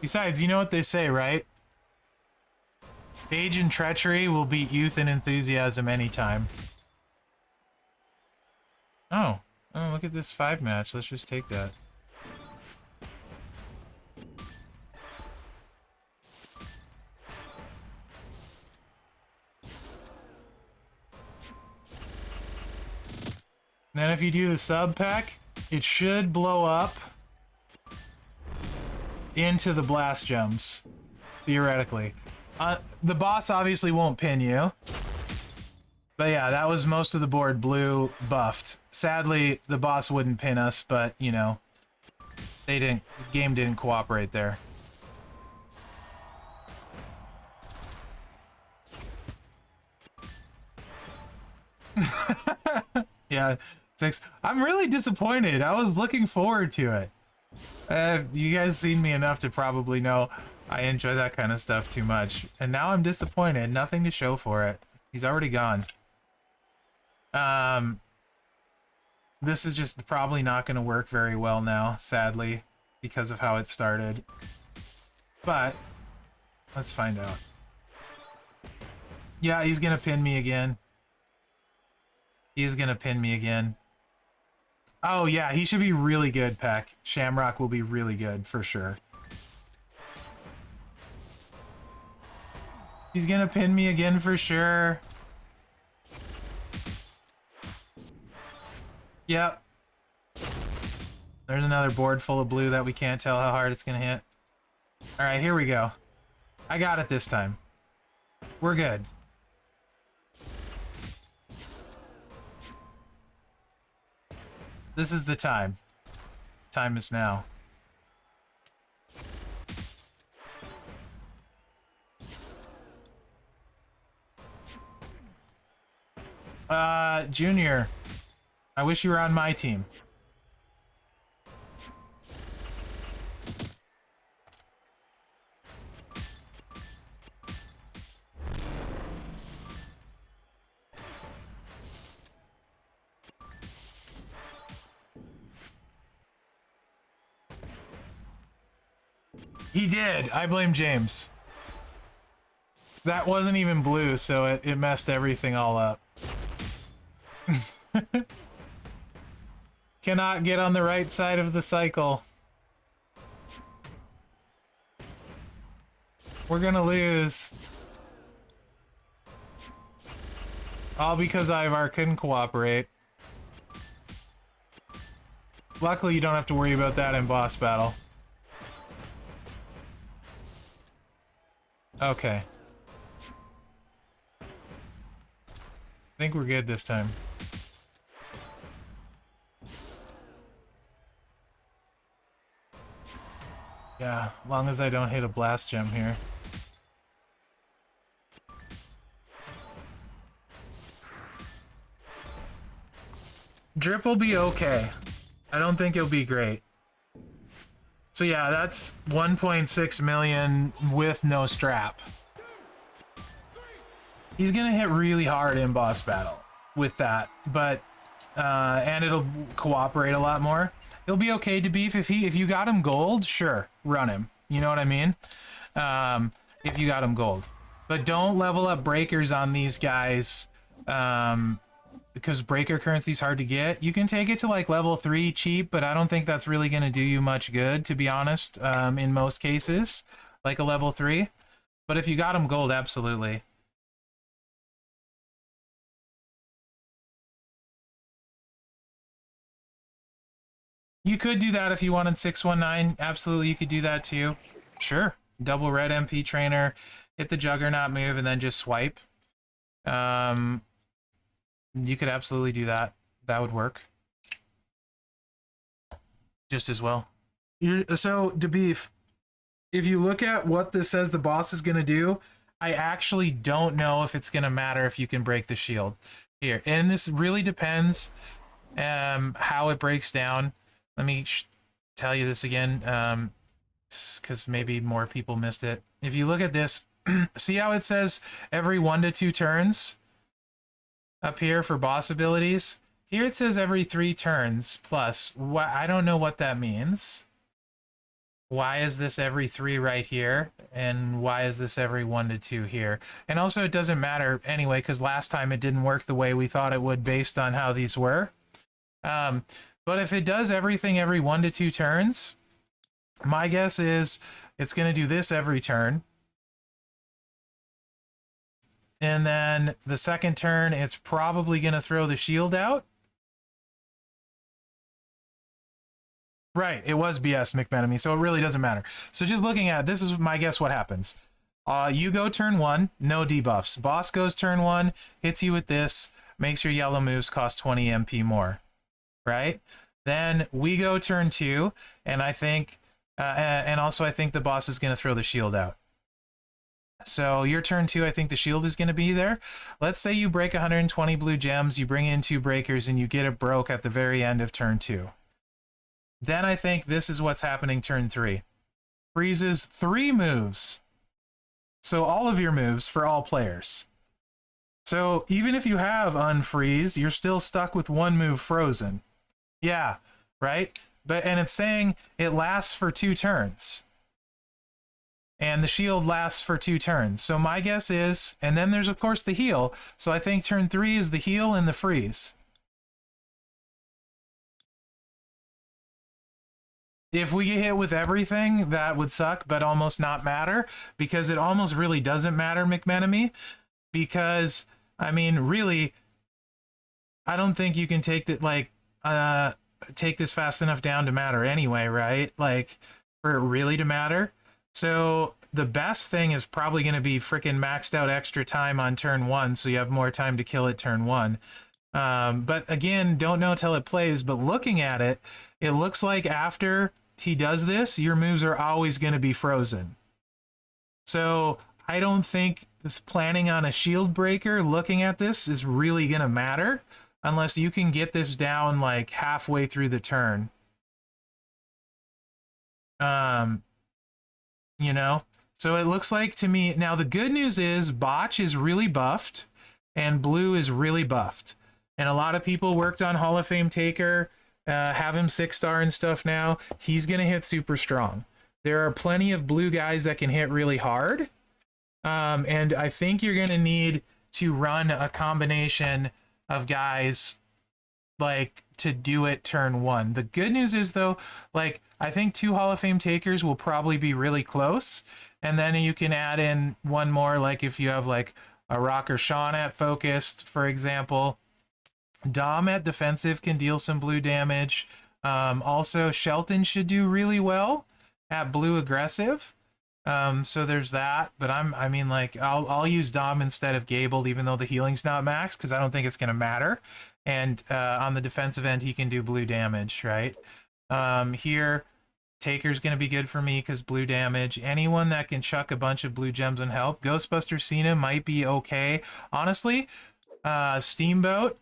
Besides, you know what they say, right? Age and treachery will beat youth and enthusiasm anytime. Oh, look at this 5 match. Let's just take that. Then if you do the sub pack, it should blow up into the blast gems, theoretically. The boss obviously won't pin you. But yeah, that was most of the board blue buffed. Sadly, the boss wouldn't pin us, but, you know, the game didn't cooperate there. Yeah, 6. I'm really disappointed. I was looking forward to it. You guys seen me enough to probably know I enjoy that kind of stuff too much. And now I'm disappointed. Nothing to show for it. He's already gone. This is just probably not going to work very well now, sadly, because of how it started. But let's find out. Yeah, he's going to pin me again. He's going to pin me again. Oh, yeah, he should be really good, Peck. Shamrock will be really good, for sure. He's gonna pin me again for sure. Yep. There's another board full of blue that we can't tell how hard it's gonna hit. Alright, here we go. I got it this time. We're good. This is the time. Time is now. Junior, I wish you were on my team. He did. I blame James. That wasn't even blue, so it messed everything all up. Cannot get on the right side of the cycle. We're gonna lose. All because Ivar couldn't cooperate. Luckily, you don't have to worry about that in boss battle. Okay. I think we're good this time. Yeah, long as I don't hit a blast gem here. Drip will be okay. I don't think it'll be great. So yeah, that's 1.6 million with no strap. He's gonna hit really hard in boss battle with that, but and it'll cooperate a lot more. He'll be okay to beef if you got him gold, sure, run him. You know what I mean? If you got him gold, but don't level up breakers on these guys, because breaker currency is hard to get. You can take it to like level 3 cheap, but I don't think that's really gonna do you much good, to be honest. In most cases, like a level 3, but if you got him gold, absolutely. You could do that if you wanted 619. Absolutely, you could do that too. Sure. Double red MP trainer, hit the Juggernaut move, and then just swipe. You could absolutely do that. That would work. Just as well. So, to beef, if you look at what this says the boss is going to do, I actually don't know if it's going to matter if you can break the shield here. And this really depends how it breaks down. Let me tell you this again, because maybe more people missed it. If you look at this, see how it says every 1 to 2 turns up here for boss abilities? Here it says every 3 turns plus. I don't know what that means. Why is this every 3 right here? And why is this every 1 to 2 here? And also it doesn't matter anyway, because last time it didn't work the way we thought it would based on how these were. But if it does everything every 1 to 2 turns, my guess is it's going to do this every turn. And then the second turn, it's probably going to throw the shield out. Right, it was BS, McMenemy, so it really doesn't matter. So just looking at it, this is my guess what happens. You go turn 1, no debuffs. Boss goes turn 1, hits you with this, makes your yellow moves cost 20 MP more. Right? Then we go turn 2, and I think, and also I think the boss is going to throw the shield out. So your turn 2, I think the shield is going to be there. Let's say you break 120 blue gems, you bring in 2 breakers, and you get it broke at the very end of turn 2. Then I think this is what's happening turn 3. Freezes 3 moves. So all of your moves for all players. So even if you have unfreeze, you're still stuck with 1 move frozen. Yeah, right? And it's saying it lasts for 2 turns. And the shield lasts for 2 turns. So my guess is, and then there's of course the heal. So I think turn 3 is the heal and the freeze. If we get hit with everything, that would suck, but almost not matter, because it almost really doesn't matter, McMenemy. Because, I mean, really, I don't think you can take that, like, take this fast enough down to matter anyway, right? Like, for it really to matter. So the best thing is probably going to be freaking maxed out extra time on turn 1, so you have more time to kill it turn 1. But again, don't know till it plays, but looking at it, it looks like after he does this, your moves are always going to be frozen. So I don't think planning on a shield breaker looking at this is really going to matter unless you can get this down like halfway through the turn. You know, so it looks like to me now the good news is botch is really buffed and blue is really buffed, and a lot of people worked on Hall of Fame Taker, have him 6-star and stuff. Now he's gonna hit super strong. There are plenty of blue guys that can hit really hard, and I think you're gonna need to run a combination of guys like to do it turn 1. The good news is though, like I think 2 Hall of Fame Takers will probably be really close, and then you can add in 1 more, like if you have like a Rocker Sean at focused, for example. Dom at defensive can deal some blue damage. Also Shelton should do really well at blue aggressive. So there's that, but I mean like I'll use Dom instead of Gable, even though the healing's not max, because I don't think it's gonna matter. And on the defensive end, he can do blue damage, right? Here, Taker's gonna be good for me because blue damage. Anyone that can chuck a bunch of blue gems and help. Ghostbuster Cena might be okay. Honestly, Steamboat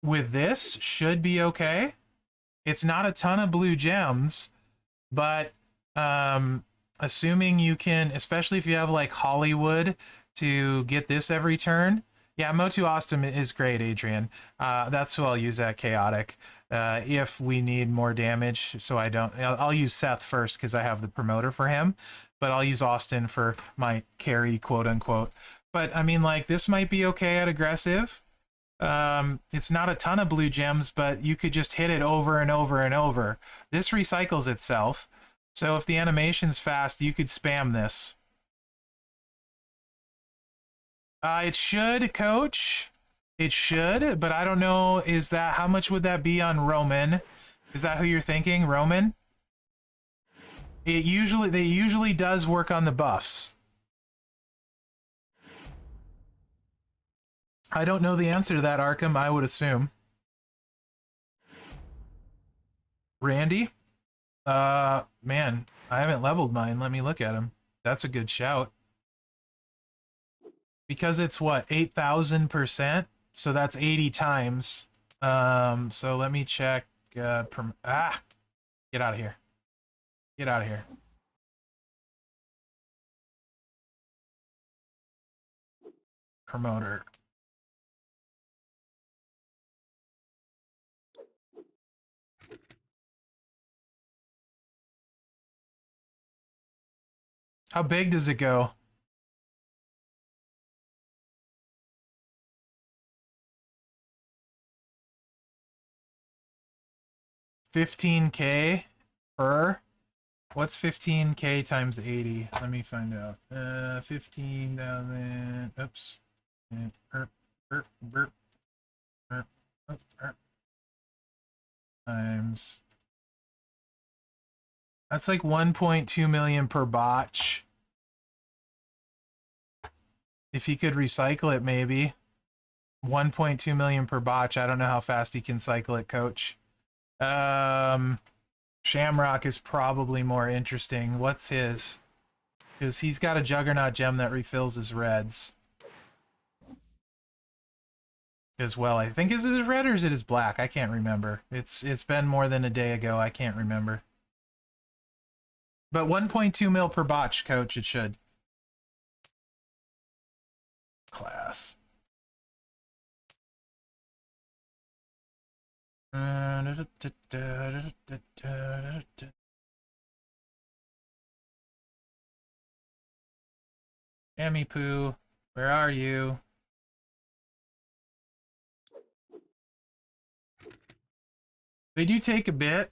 with this should be okay. It's not a ton of blue gems, but assuming you can, especially if you have like Hollywood to get this every turn. Yeah, Motu Austin is great, Adrian. That's who I'll use at Chaotic if we need more damage. So I'll use Seth first because I have the promoter for him, but I'll use Austin for my carry, quote unquote. But I mean, like, this might be okay at aggressive. It's not a ton of blue gems, but you could just hit it over and over and over. This recycles itself. So if the animation's fast, you could spam this. It should, Coach. It should, but I don't know. Is that, how much would that be on Roman? Is that who you're thinking, Roman? They usually does work on the buffs. I don't know the answer to that, Arkham. I would assume. Randy? Man, I haven't leveled mine. Let me look at him. That's a good shout. Because it's what, 8,000%? So that's 80 times. So let me check. Get out of here. Get out of here. Promoter. How big does it go? $15K per? What's 15K times 80? Let me find out. 15,000. Oops. Times. That's like 1.2 million per botch. If he could recycle it, maybe. 1.2 million per botch. I don't know how fast he can cycle it, Coach. Shamrock is probably more interesting. What's his? Because he's got a Juggernaut gem that refills his reds. As well, I think. Is it red or is it his black? I can't remember. It's been more than a day ago. I can't remember. But 1.2 mil per botch, Coach, it should. Class. Jammy Poo, where are you? They do take a bit.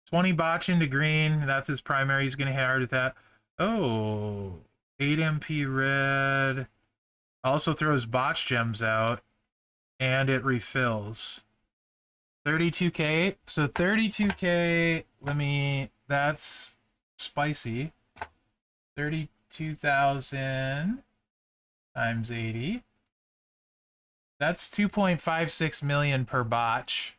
20 botch into green. That's his primary. He's going to hit hard with that. Oh, 8 MP red. Also throws botch gems out. And it refills. 32K. So 32K. That's spicy. 32,000 times 80. That's 2.56 million per botch.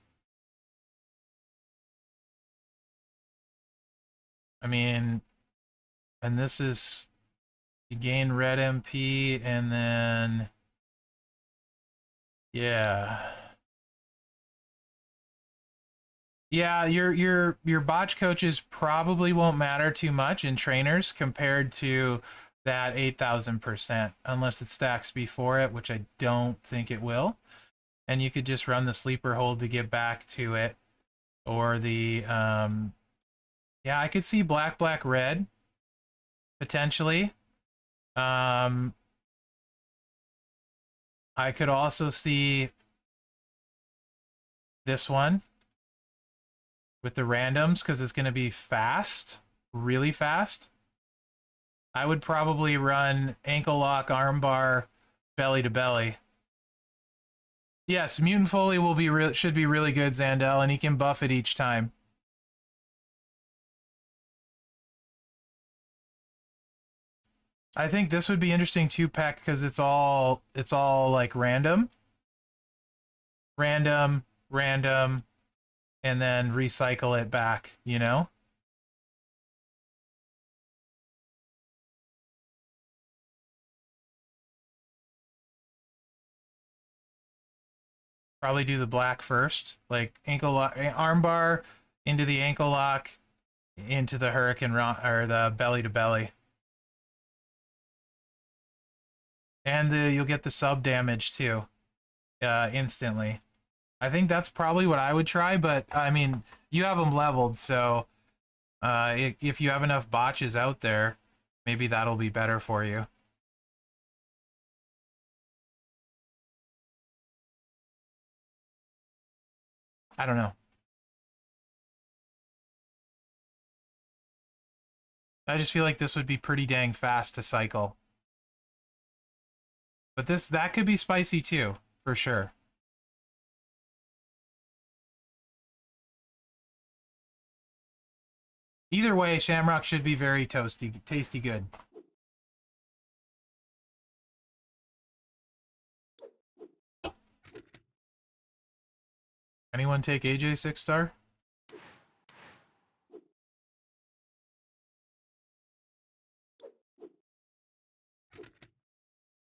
I mean, and this is, you gain red MP and then, yeah. Yeah, your botch coaches probably won't matter too much in trainers compared to that 8,000%, unless it stacks before it, which I don't think it will. And you could just run the sleeper hold to get back to it, or the yeah, I could see black, black, red potentially. I could also see this one with the randoms because it's going to be fast, really fast. I would probably run ankle lock, armbar, belly to belly. Yes, Mutant Foley will be should be really good, Zandel, and he can buff it each time. I think this would be interesting too, Peck, because it's all like random, random, random, and then recycle it back, you know? Probably do the black first, like ankle lock, armbar into the ankle lock, into the hurricane or the belly to belly. And you'll get the sub damage too, instantly. I think that's probably what I would try, but I mean, you have them leveled, so if you have enough botches out there, maybe that'll be better for you. I don't know. I just feel like this would be pretty dang fast to cycle. But that could be spicy too, for sure. Either way, Shamrock should be very tasty good. Anyone take AJ 6-star?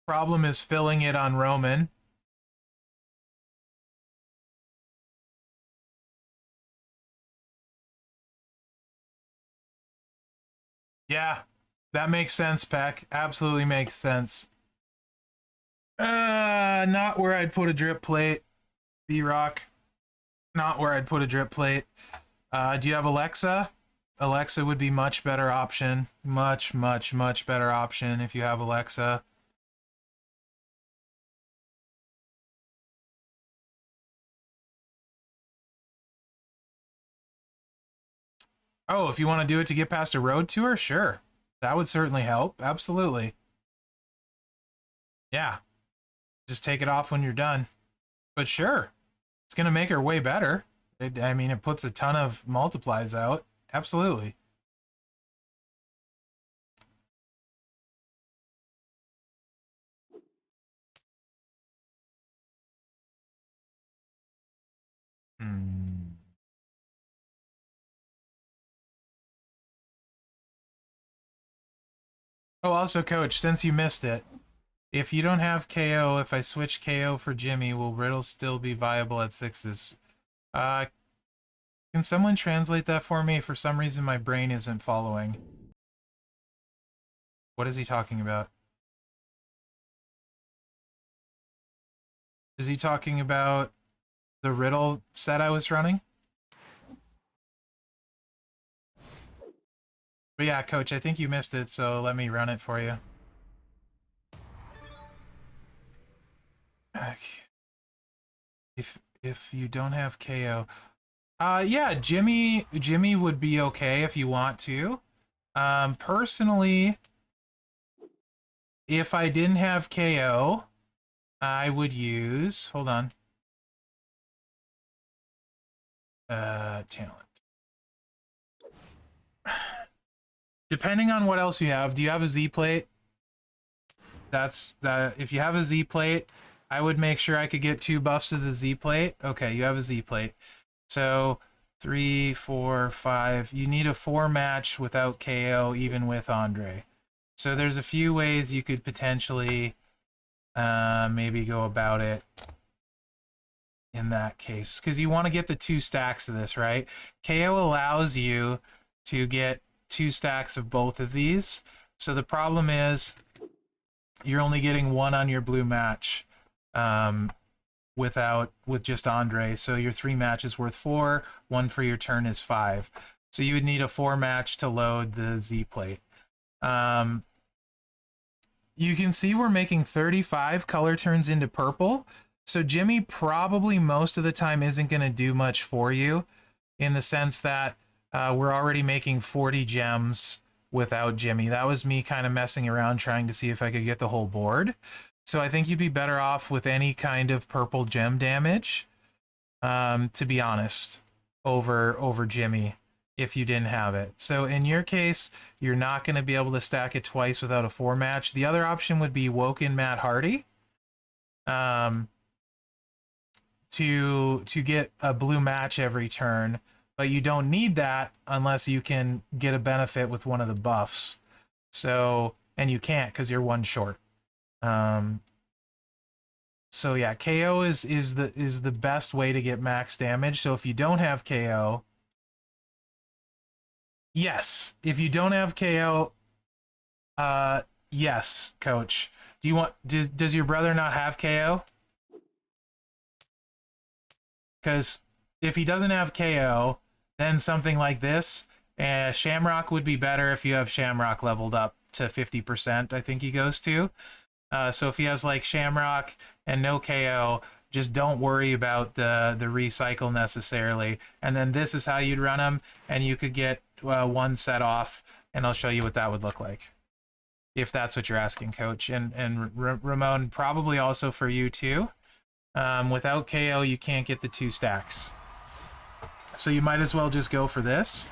Problem is filling it on Roman. Yeah, that makes sense, Peck. Absolutely makes sense. Not where I'd put a drip plate, B-Rock. Not where I'd put a drip plate. Do you have Alexa? Alexa would be much better option. Much better option if you have Alexa. Oh, if you want to do it to get past a road tour, sure. That would certainly help. Absolutely. Yeah. Just take it off when you're done. But sure. It's going to make her way better. I mean, it puts a ton of multiplies out. Absolutely. Hmm. Oh, also, Coach, since you missed it, if you don't have KO, if I switch KO for Jimmy, will Riddle still be viable at 6s? Can someone translate that for me? For some reason, my brain isn't following. What is he talking about? Is he talking about the Riddle set I was running? But yeah, Coach, I think you missed it, so let me run it for you. If you don't have KO, yeah, Jimmy would be okay if you want to. Personally, if I didn't have KO, I would use. Hold on. Talent. Depending on what else you have, do you have a Z plate? That's that. If you have a Z plate, I would make sure I could get 2 buffs to the Z plate. Okay, you have a Z plate. So 3, 4, 5. You need a 4 match without KO, even with Andre. So there's a few ways you could potentially maybe go about it in that case, because you want to get the 2 stacks of this, right? KO allows you to get 2 stacks of both of these. So the problem is you're only getting 1 on your blue match with just Andre. So your 3 match is worth 4, 1 for your turn is 5. So you would need a 4 match to load the Z plate. You can see we're making 35 color turns into purple. So Jimmy probably most of the time isn't going to do much for you, in the sense that we're already making 40 gems without Jimmy. That was me kind of messing around trying to see if I could get the whole board. So I think you'd be better off with any kind of purple gem damage, to be honest, over Jimmy if you didn't have it. So in your case, you're not going to be able to stack it twice without a 4 match. The other option would be Woken Matt Hardy. To get a blue match every turn, but you don't need that unless you can get a benefit with one of the buffs. So, and you can't because you're 1 short. So yeah, KO is the best way to get max damage. So if you don't have KO, yes, if you don't have KO, yes, Coach. Do you want, does your brother not have KO? Because if he doesn't have KO, then something like this, Shamrock would be better if you have Shamrock leveled up to 50%, I think he goes to. So if he has like Shamrock and no KO, just don't worry about the recycle necessarily. And then this is how you'd run him, and you could get one set off, and I'll show you what that would look like. If that's what you're asking, Coach. And Ramon, probably also for you too. Without KO, you can't get the 2 stacks. So you might as well just go for this.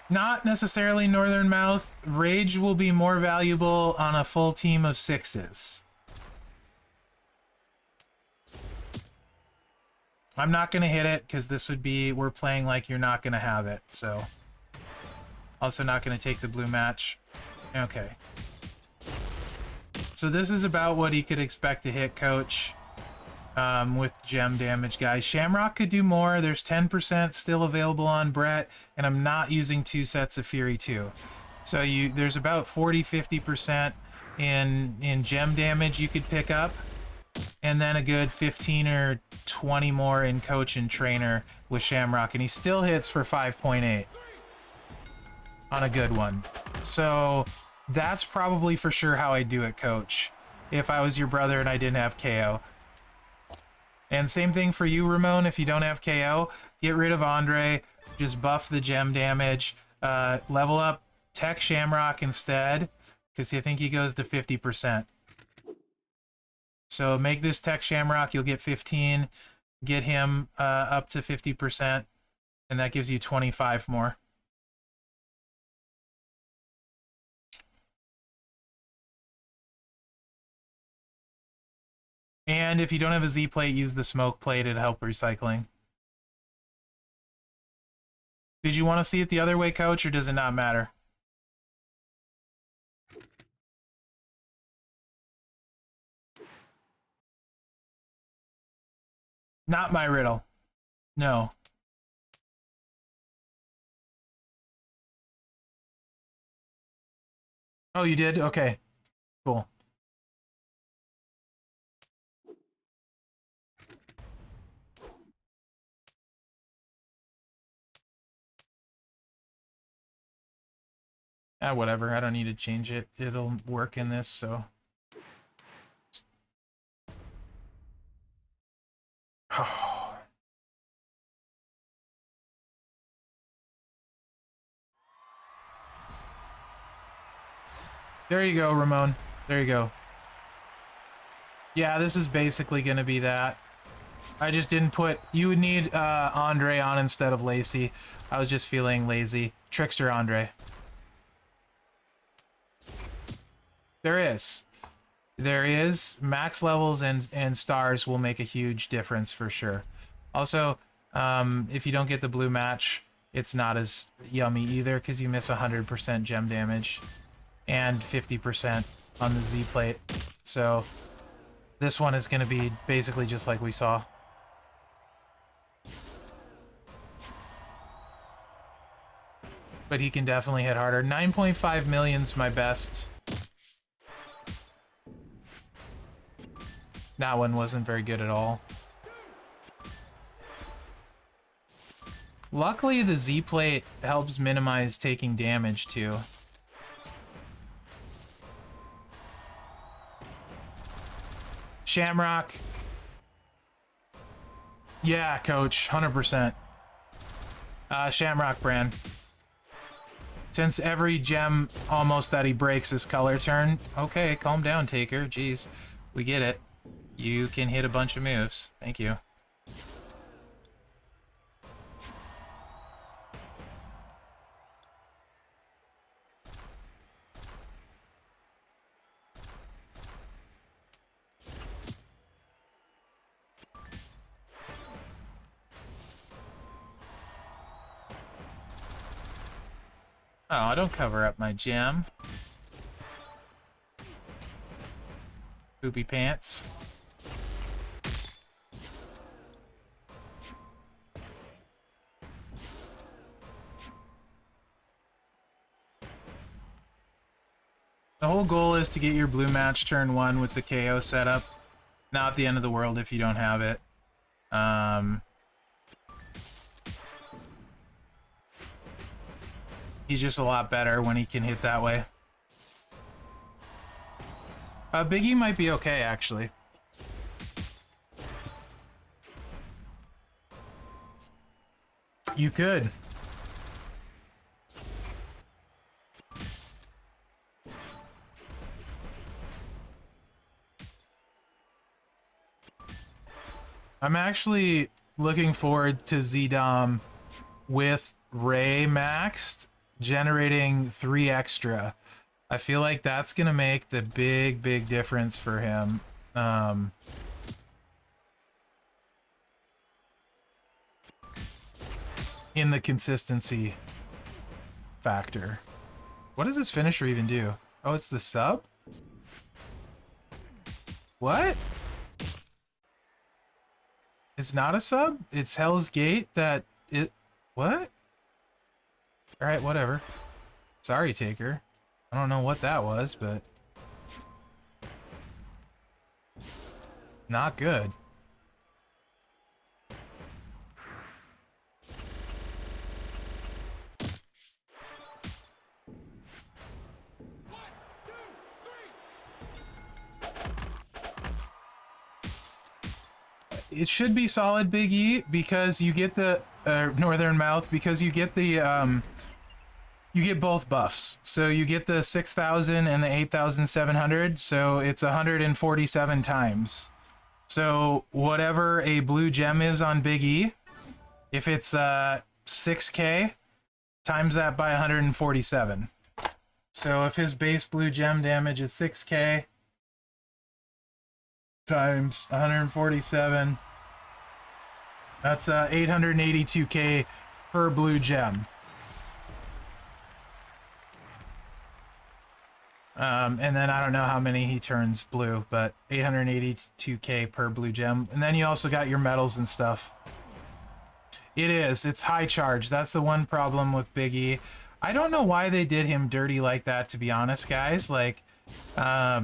Not necessarily Northern Mouth. Rage will be more valuable on a full team of 6s. I'm not going to hit it because this would be, we're playing like you're not going to have it. So also not going to take the blue match. Okay. So this is about what he could expect to hit, Coach, with gem damage, guys. Shamrock could do more. There's 10% still available on Brett, and I'm not using 2 sets of Fury 2. So there's about 40-50% in gem damage you could pick up, and then a good 15 or 20 more in Coach and Trainer with Shamrock, and he still hits for 5.8 on a good one. So that's probably for sure how I do it, Coach, if I was your brother and I didn't have KO. And same thing for you, Ramon. If you don't have KO, get rid of Andre, just buff the gem damage, level up Tech Shamrock instead, because I think he goes to 50%. So make this Tech Shamrock, you'll get 15, get him up to 50%, and that gives you 25 more. And if you don't have a Z plate, use the smoke plate to help recycling. Did you want to see it the other way, Coach, or does it not matter? Not my Riddle. No. Oh, you did? Okay. Cool. Whatever. I don't need to change it. It'll work in this, so. There you go, Ramon. There you go. Yeah, this is basically going to be that. I just didn't put... You would need Andre on instead of Lacey. I was just feeling lazy. Trickster Andre. There is. There is. Max levels and stars will make a huge difference for sure. Also, if you don't get the blue match, it's not as yummy either because you miss 100% gem damage and 50% on the Z plate. So this one is going to be basically just like we saw. But he can definitely hit harder. 9.5 million's my best. That one wasn't very good at all. Luckily, the Z plate helps minimize taking damage too. Shamrock. Yeah, Coach, 100%. Shamrock brand. Since every gem almost that he breaks is color turn. Okay, calm down, Taker. Jeez, we get it. You can hit a bunch of moves. Thank you. Oh, I don't cover up my gem. Poopy pants. The whole goal is to get your blue match turn 1 with the KO setup. Not the end of the world if you don't have it. He's just a lot better when he can hit that way. Biggie might be okay, actually. You could. I'm actually looking forward to Z-Dom with Ray maxed, generating 3 extra. I feel like that's going to make the big difference for him. In the consistency factor. What does this finisher even do? Oh, it's the sub? What? It's not a sub? It's Hell's Gate that it... What? Alright, whatever. Sorry, Taker. I don't know what that was, but... Not good. It should be solid, Big E, because you get the Northern Mouth, because you get the you get both buffs. So you get the 6,000 and the 8,700, so it's 147 times. So whatever a blue gem is on Big E, if it's 6k, times that by 147. So if his base blue gem damage is 6k times 147, that's 882k per blue gem. And then I don't know how many he turns blue, but 882k per blue gem. And then you also got your medals and stuff. It's high charge. That's the one problem with Big E. I don't know why they did him dirty like that, to be honest, guys. Like, that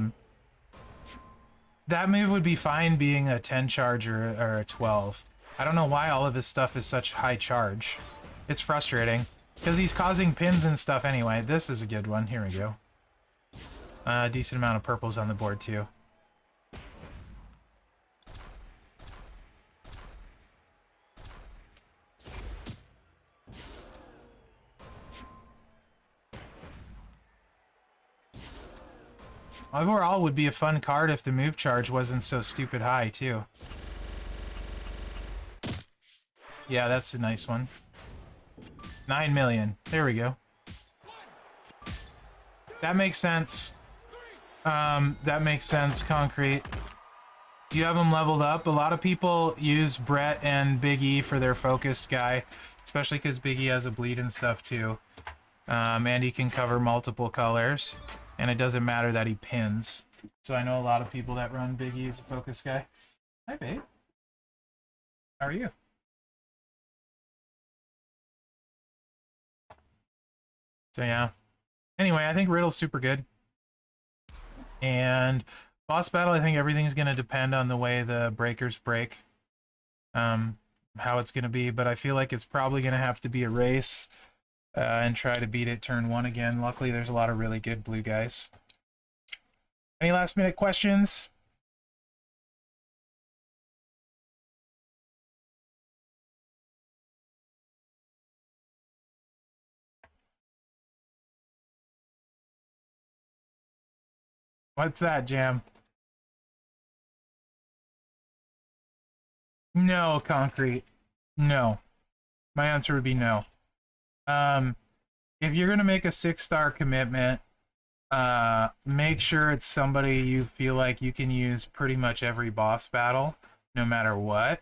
move would be fine being a 10 charge or a 12. I don't know why all of his stuff is such high charge. It's frustrating, because he's causing pins and stuff anyway. This is a good one. Here we go. Decent amount of purples on the board, too. Overall, would be a fun card if the move charge wasn't so stupid high, too. Yeah, that's a nice one. 9 million. There we go. That makes sense. That makes sense, Concrete. Do you have them leveled up? A lot of people use Brett and Big E for their focused guy, especially because Big E has a bleed and stuff, too. And he can cover multiple colors. And it doesn't matter that he pins. So I know a lot of people that run Big E as a focus guy. Hi, babe. How are you? So yeah. Anyway, I think Riddle's super good. And boss battle, I think everything's going to depend on the way the breakers break. How it's going to be. But I feel like it's probably going to have to be a race. And try to beat it turn 1 again. Luckily, there's a lot of really good blue guys. Any last minute questions? What's that, Jam? No, Concrete. No. My answer would be no. If you're going to make a 6-star commitment, make sure it's somebody you feel like you can use pretty much every boss battle, no matter what.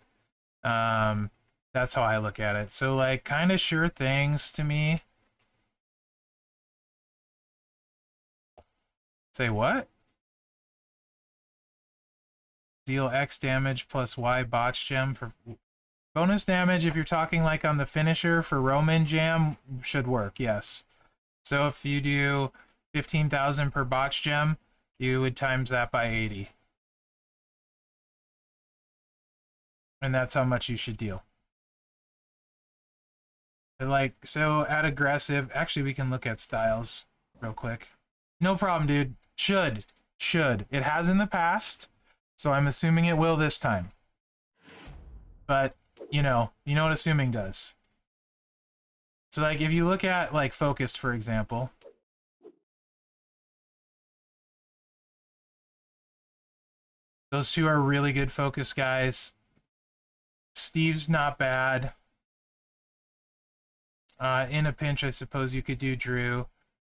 That's how I look at it. So, like, kind of sure things to me. Say what? Deal X damage plus Y botch gem for... Bonus damage, if you're talking like on the finisher for Roman Jam, should work, yes. So if you do 15,000 per botch gem, you would times that by 80. And that's how much you should deal. Like, so at aggressive, actually we can look at styles real quick. No problem, dude. Should. It has in the past, so I'm assuming it will this time. But, you know what assuming does. So, like, if you look at, like, Focused, for example. Those two are really good Focus guys. Steve's not bad. In a pinch, I suppose you could do Drew.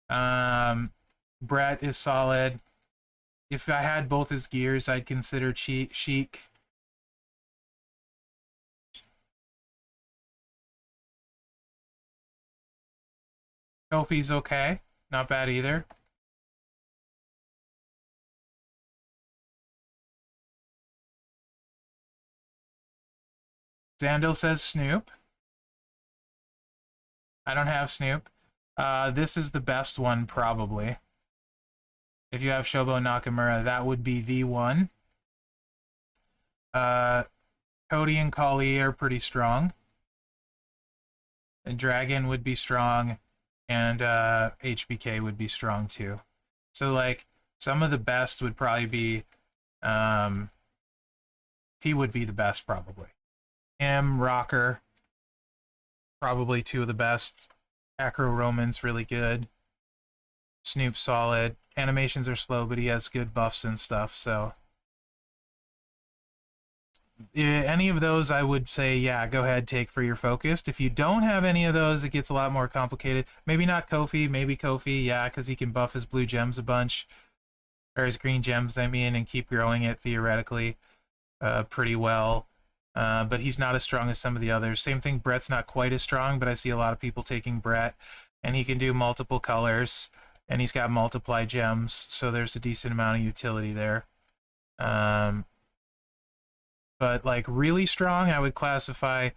Brett is solid. If I had both his gears, I'd consider Sheik. Kofi's okay. Not bad either. Zandil says Snoop. I don't have Snoop. This is the best one, probably. If you have Shobo Nakamura, that would be the one. Cody and Kali are pretty strong. And Dragon would be strong. And HBK would be strong, too. So, like, some of the best would probably be... he would be the best, probably. Him, Rocker... probably two of the best. Acro Roman's really good. Snoop solid. Animations are slow, but he has good buffs and stuff, so... any of those, I would say, yeah, go ahead, take for your Focused. If you don't have any of those, it gets a lot more complicated. Maybe not Kofi, maybe Kofi, yeah, because he can buff his blue gems a bunch. Or his green gems, I mean, and keep growing it, theoretically, pretty well. But he's not as strong as some of the others. Same thing, Brett's not quite as strong, but I see a lot of people taking Brett, and he can do multiple colors, and he's got multiply gems, so there's a decent amount of utility there. But, like, really strong, I would classify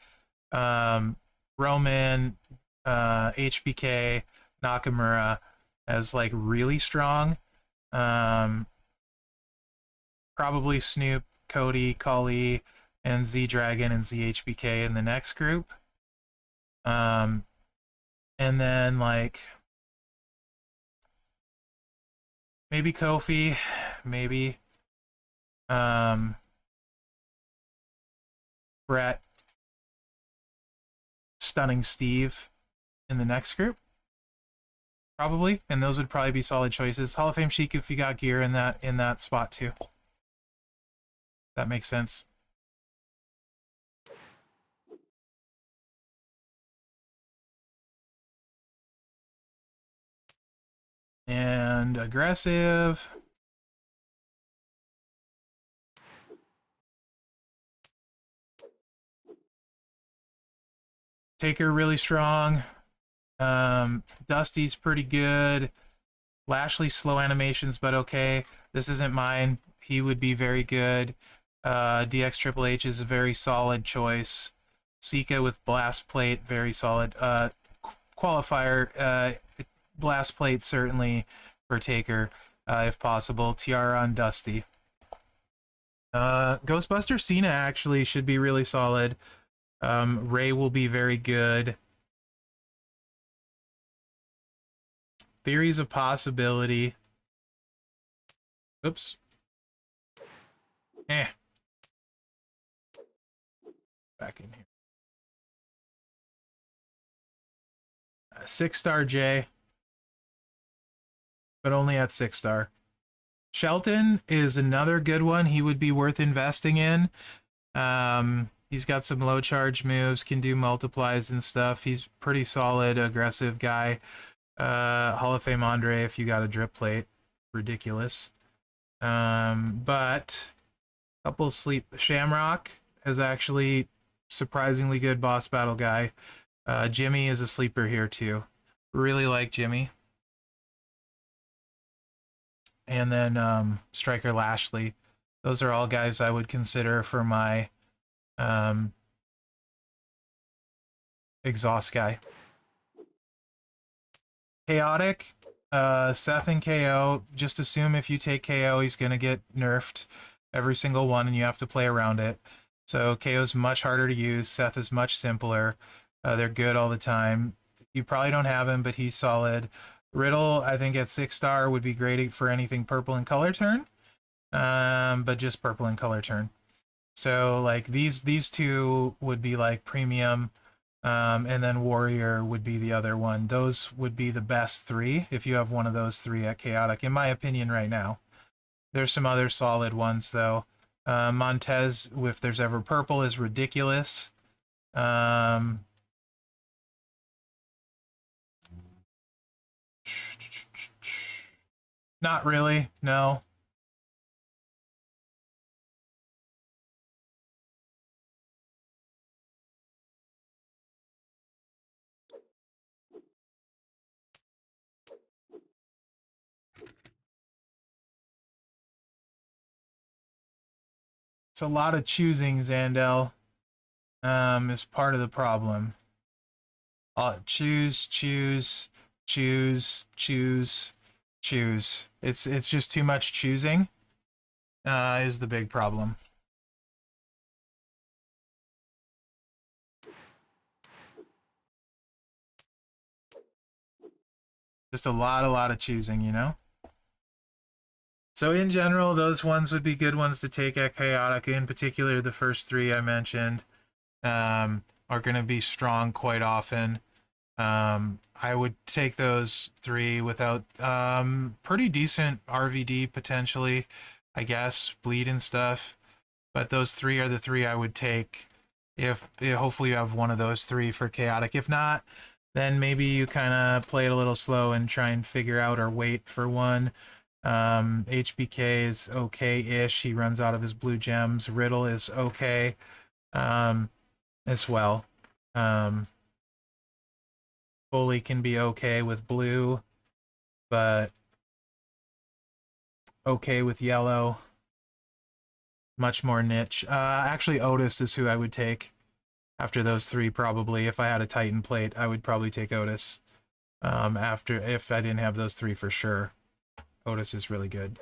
Roman, HBK, Nakamura as, like, really strong. Probably Snoop, Cody, Kali, and Z-Dragon and ZHBK in the next group. And then, like, maybe Kofi, maybe Brett, Stunning Steve in the next group. Probably, and those would probably be solid choices. Hall of Fame Sheik if you got gear in that spot too. That makes sense. And aggressive. Taker really strong. Dusty's pretty good. Lashley's slow animations, but okay. This isn't mine. He would be very good. DX Triple H is a very solid choice. Sika with Blast Plate, very solid. Qualifier, Blast Plate certainly for Taker, if possible. Tiara on Dusty. Ghostbuster Cena actually should be really solid. Ray will be very good. Theory's a possibility. Oops. Back in here. 6-star J. But only at 6-star. Shelton is another good one. He would be worth investing in. He's got some low charge moves, can do multiplies and stuff. He's pretty solid, aggressive guy. Hall of Fame Andre if you got a drip plate. Ridiculous. But a couple sleep. Shamrock is actually surprisingly good boss battle guy. Jimmy is a sleeper here too. Really like Jimmy. And then Striker Lashley. Those are all guys I would consider for my exhaust guy. Chaotic. Seth and KO, just assume if you take KO, he's going to get nerfed every single one, and you have to play around it. So KO's much harder to use. Seth is much simpler. They're good all the time. You probably don't have him, but he's solid. Riddle, I think at 6-star would be great for anything purple and color turn, but just purple and color turn. So like these two would be like premium. And then Warrior would be the other one. Those would be the best three if you have one of those three at Chaotic, in my opinion, right now. There's some other solid ones, though. Montez, if there's ever purple, is ridiculous. Not really, no. It's a lot of choosing, Zandel. Is part of the problem. Choose. It's just too much choosing. Is the big problem. Just a lot of choosing, you know? So in general, those ones would be good ones to take at Chaotic. In particular, the first three I mentioned are going to be strong quite often. I would take those three without pretty decent RVD potentially, I guess, bleed and stuff. But those three are the three I would take if hopefully you have one of those three for Chaotic. If not, then maybe you kind of play it a little slow and try and figure out or wait for one. HBK is okay-ish. He runs out of his blue gems. Riddle is okay as well. Bully can be okay with blue, but okay with yellow. Much more niche. Actually, Otis is who I would take after those three, probably. If I had a Titan plate, I would probably take Otis. If I didn't have those three for sure. Otis is really good.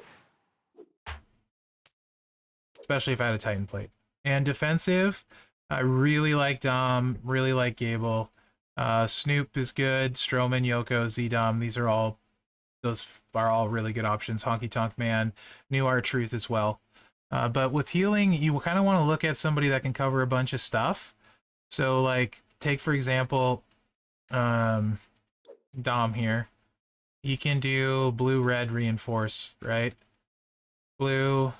Especially if I had a Titan plate. And defensive, I really like Dom, really like Gable. Snoop is good. Strowman, Yoko, Z-Dom, those are all really good options. Honky Tonk Man, New R-Truth as well. But with healing, you kind of want to look at somebody that can cover a bunch of stuff. So, like, take, for example, Dom here. He can do blue-red reinforce, right? Blue,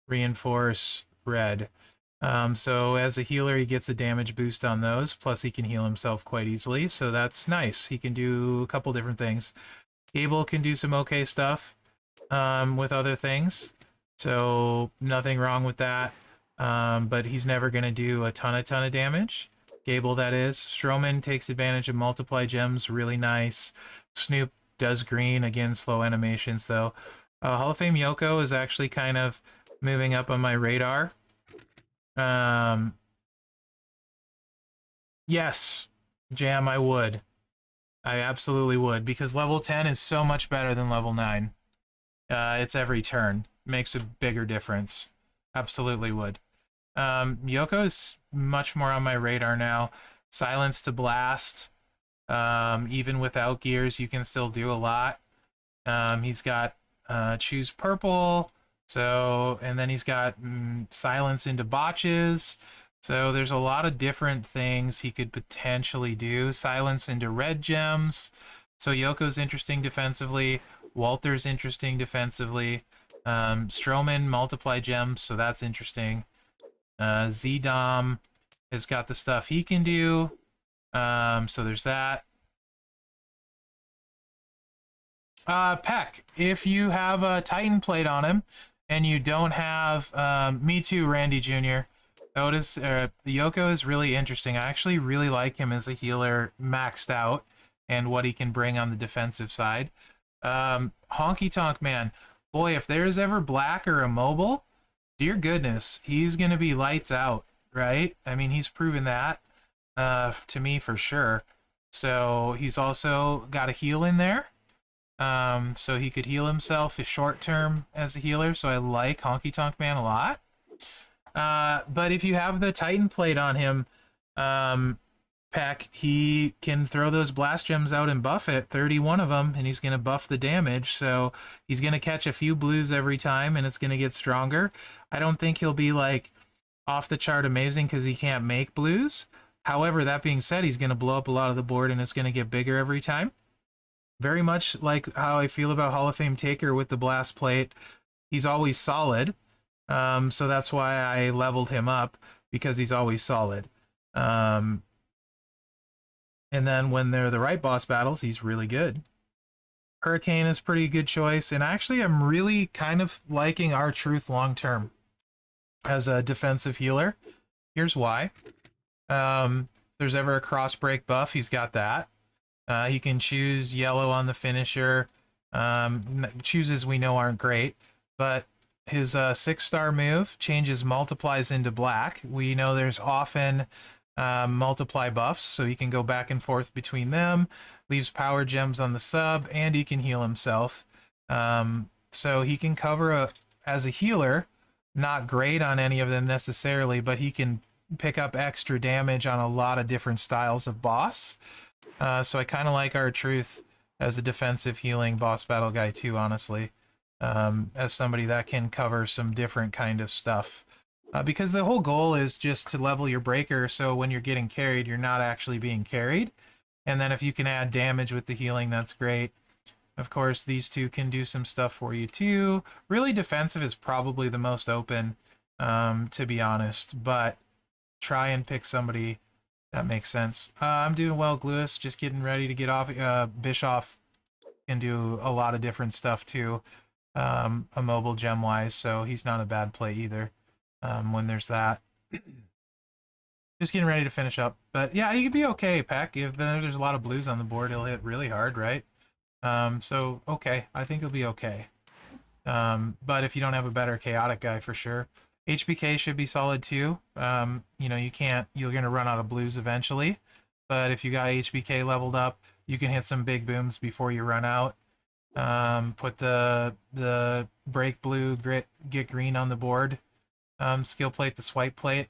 reinforce, red. So as a healer, he gets a damage boost on those, plus he can heal himself quite easily, so that's nice. He can do a couple different things. Gable can do some okay stuff with other things, so nothing wrong with that, but he's never going to do a ton of damage. Gable, that is. Strowman takes advantage of multiply gems, really nice. Snoop does green, again, slow animations, though. Hall of Fame Yoko is actually kind of moving up on my radar. Yes, Jam, I would. I absolutely would, because level 10 is so much better than level 9. It's every turn. Makes a bigger difference. Absolutely would. Yoko is much more on my radar now. Silence to Blast. Even without gears, you can still do a lot. He's got choose purple, so, and then he's got silence into botches. So there's a lot of different things he could potentially do. Silence into red gems. So Yoko's interesting defensively. Walter's interesting defensively. Strowman multiply gems, so that's interesting. Z-Dom has got the stuff he can do. So there's that. Peck, if you have a Titan plate on him and you don't have, me too, Randy Jr. Otis, Yoko is really interesting. I actually really like him as a healer maxed out and what he can bring on the defensive side. Honky Tonk Man, boy, if there's ever black or a mobile, dear goodness, he's going to be lights out, right? I mean, he's proven that to me for sure. So he's also got a heal in there. So he could heal himself short term as a healer. So I like Honky Tonk Man a lot. But if you have the Titan plate on him, Peck, he can throw those blast gems out and buff it, 31 of them, and he's going to buff the damage. So he's going to catch a few blues every time, and it's going to get stronger. I don't think he'll be like off the chart amazing because he can't make blues. However, that being said, he's going to blow up a lot of the board, and it's going to get bigger every time. Very much like how I feel about Hall of Fame Taker with the blast plate. He's always solid. So that's why I leveled him up, because he's always solid. And then when they're the right boss battles, he's really good. Hurricane is pretty good choice. And actually, I'm really kind of liking R-Truth long term as a defensive healer. Here's why. If there's ever a cross break buff, he's got that. He can choose yellow on the finisher. Chooses we know aren't great, but his 6-star move changes multiplies into black. We know there's often multiply buffs, so he can go back and forth between them, leaves power gems on the sub, and he can heal himself. So he can cover as a healer, not great on any of them necessarily, but he can pick up extra damage on a lot of different styles of boss. So I kind of like R-Truth as a defensive healing boss battle guy too, honestly, as somebody that can cover some different kind of stuff. Because the whole goal is just to level your breaker, so when you're getting carried, you're not actually being carried. And then if you can add damage with the healing, that's great. Of course, these two can do some stuff for you too. Really, defensive is probably the most open, to be honest. But try and pick somebody that makes sense. I'm doing well, Gluis. Just getting ready to get off. Bischoff can do a lot of different stuff too, a mobile gem-wise, so he's not a bad play either. When there's that. Just getting ready to finish up. But yeah, he could be okay, Peck. If there's a lot of blues on the board, he'll hit really hard, right? So, okay. I think he'll be okay. But if you don't have a better chaotic guy, for sure. HBK should be solid too. You know, you're going to run out of blues eventually. But if you got HBK leveled up, you can hit some big booms before you run out. Put the break blue, get green on the board. Skill plate, the swipe plate,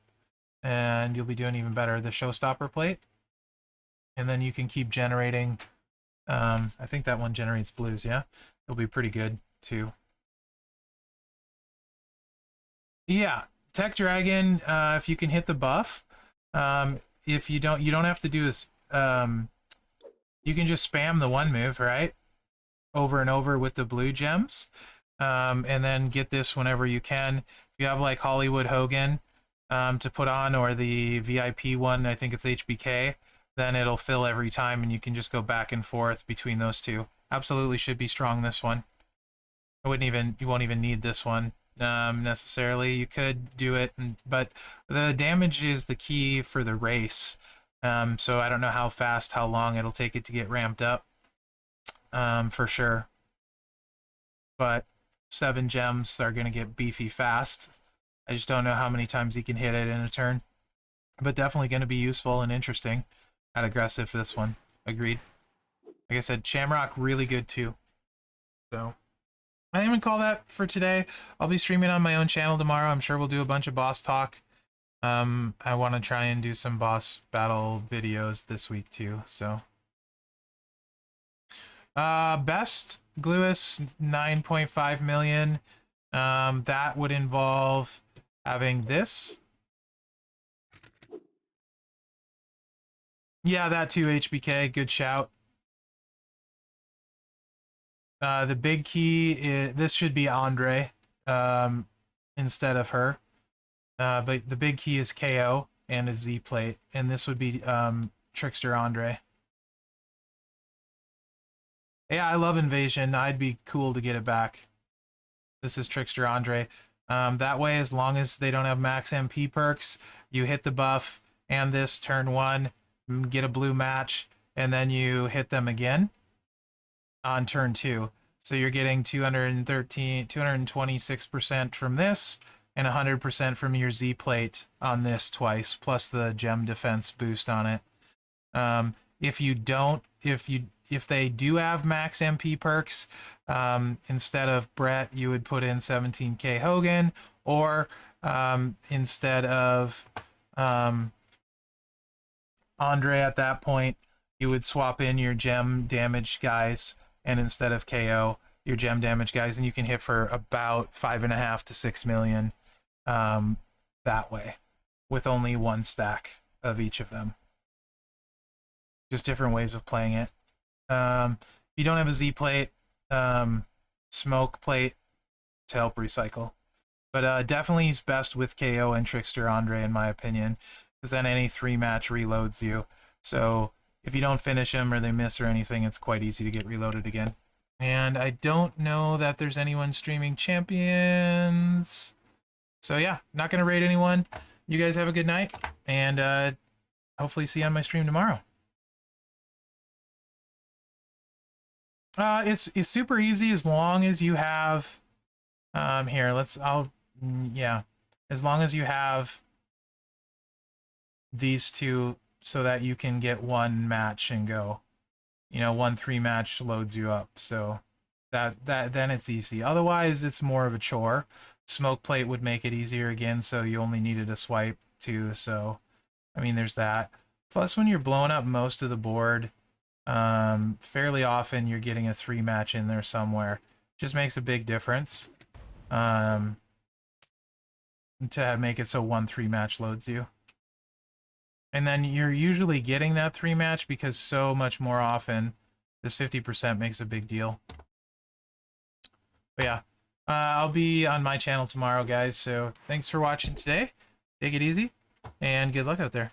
and you'll be doing even better. The showstopper plate, and then you can keep generating. I think that one generates blues. Yeah, it'll be pretty good too. Yeah, Tech Dragon. If you can hit the buff, if you don't have to do this. You can just spam the one move, right? Over and over with the blue gems, and then get this whenever you can. If you have like Hollywood Hogan to put on, or the VIP one, I think it's HBK, then it'll fill every time, and you can just go back and forth between those two. Absolutely should be strong, this one. You won't even need this one necessarily. You could do it, but the damage is the key for the race. So I don't know how long it'll take it to get ramped up, for sure. But 7 gems are going to get beefy fast. I just don't know how many times he can hit it in a turn. But definitely going to be useful and interesting. At aggressive for this one. Agreed. Like I said, Shamrock really good too. So I didn't even call that for today. I'll be streaming on my own channel tomorrow. I'm sure we'll do a bunch of boss talk. I want to try and do some boss battle videos this week too. So best Gluis 9.5 million. That would involve having this. Yeah, that too, HBK. Good shout. The big key is, this should be Andre instead of her. But the big key is KO and a Z plate, and this would be Trickster Andre. Yeah, I love Invasion. I'd be cool to get it back. This is Trickster Andre. That way, as long as they don't have max MP perks, you hit the buff and this turn 1, get a blue match, and then you hit them again on turn 2. So you're getting 226% from this, and 100% from your Z plate on this twice, plus the gem defense boost on it. If you if they do have max MP perks, instead of Brett, you would put in 17k Hogan, or instead of Andre at that point, you would swap in your gem damage guys, and instead of KO, your gem damage guys, and you can hit for about 5.5 to 6 million that way, with only one stack of each of them. Just different ways of playing it. If you don't have a Z plate, smoke plate to help recycle. But definitely he's best with KO and Trickster Andre, in my opinion, because then any 3-match reloads you. So if you don't finish him or they miss or anything, it's quite easy to get reloaded again. And I don't know that there's anyone streaming champions. So yeah, not going to raid anyone. You guys have a good night, and hopefully see you on my stream tomorrow. It's super easy as long as you have here, yeah, as long as you have these two so that you can get one match and go. You know, 1 3-match loads you up, so that then it's easy. Otherwise, it's more of a chore. Smoke plate would make it easier again, so you only needed a swipe too. So, I mean, there's that. Plus, when you're blowing up most of the board, fairly often you're getting a 3-match in there somewhere. Just makes a big difference. To make it so 1 3-match loads you. And then you're usually getting that 3-match because so much more often this 50% makes a big deal. But yeah, I'll be on my channel tomorrow, guys. So thanks for watching today. Take it easy, and good luck out there.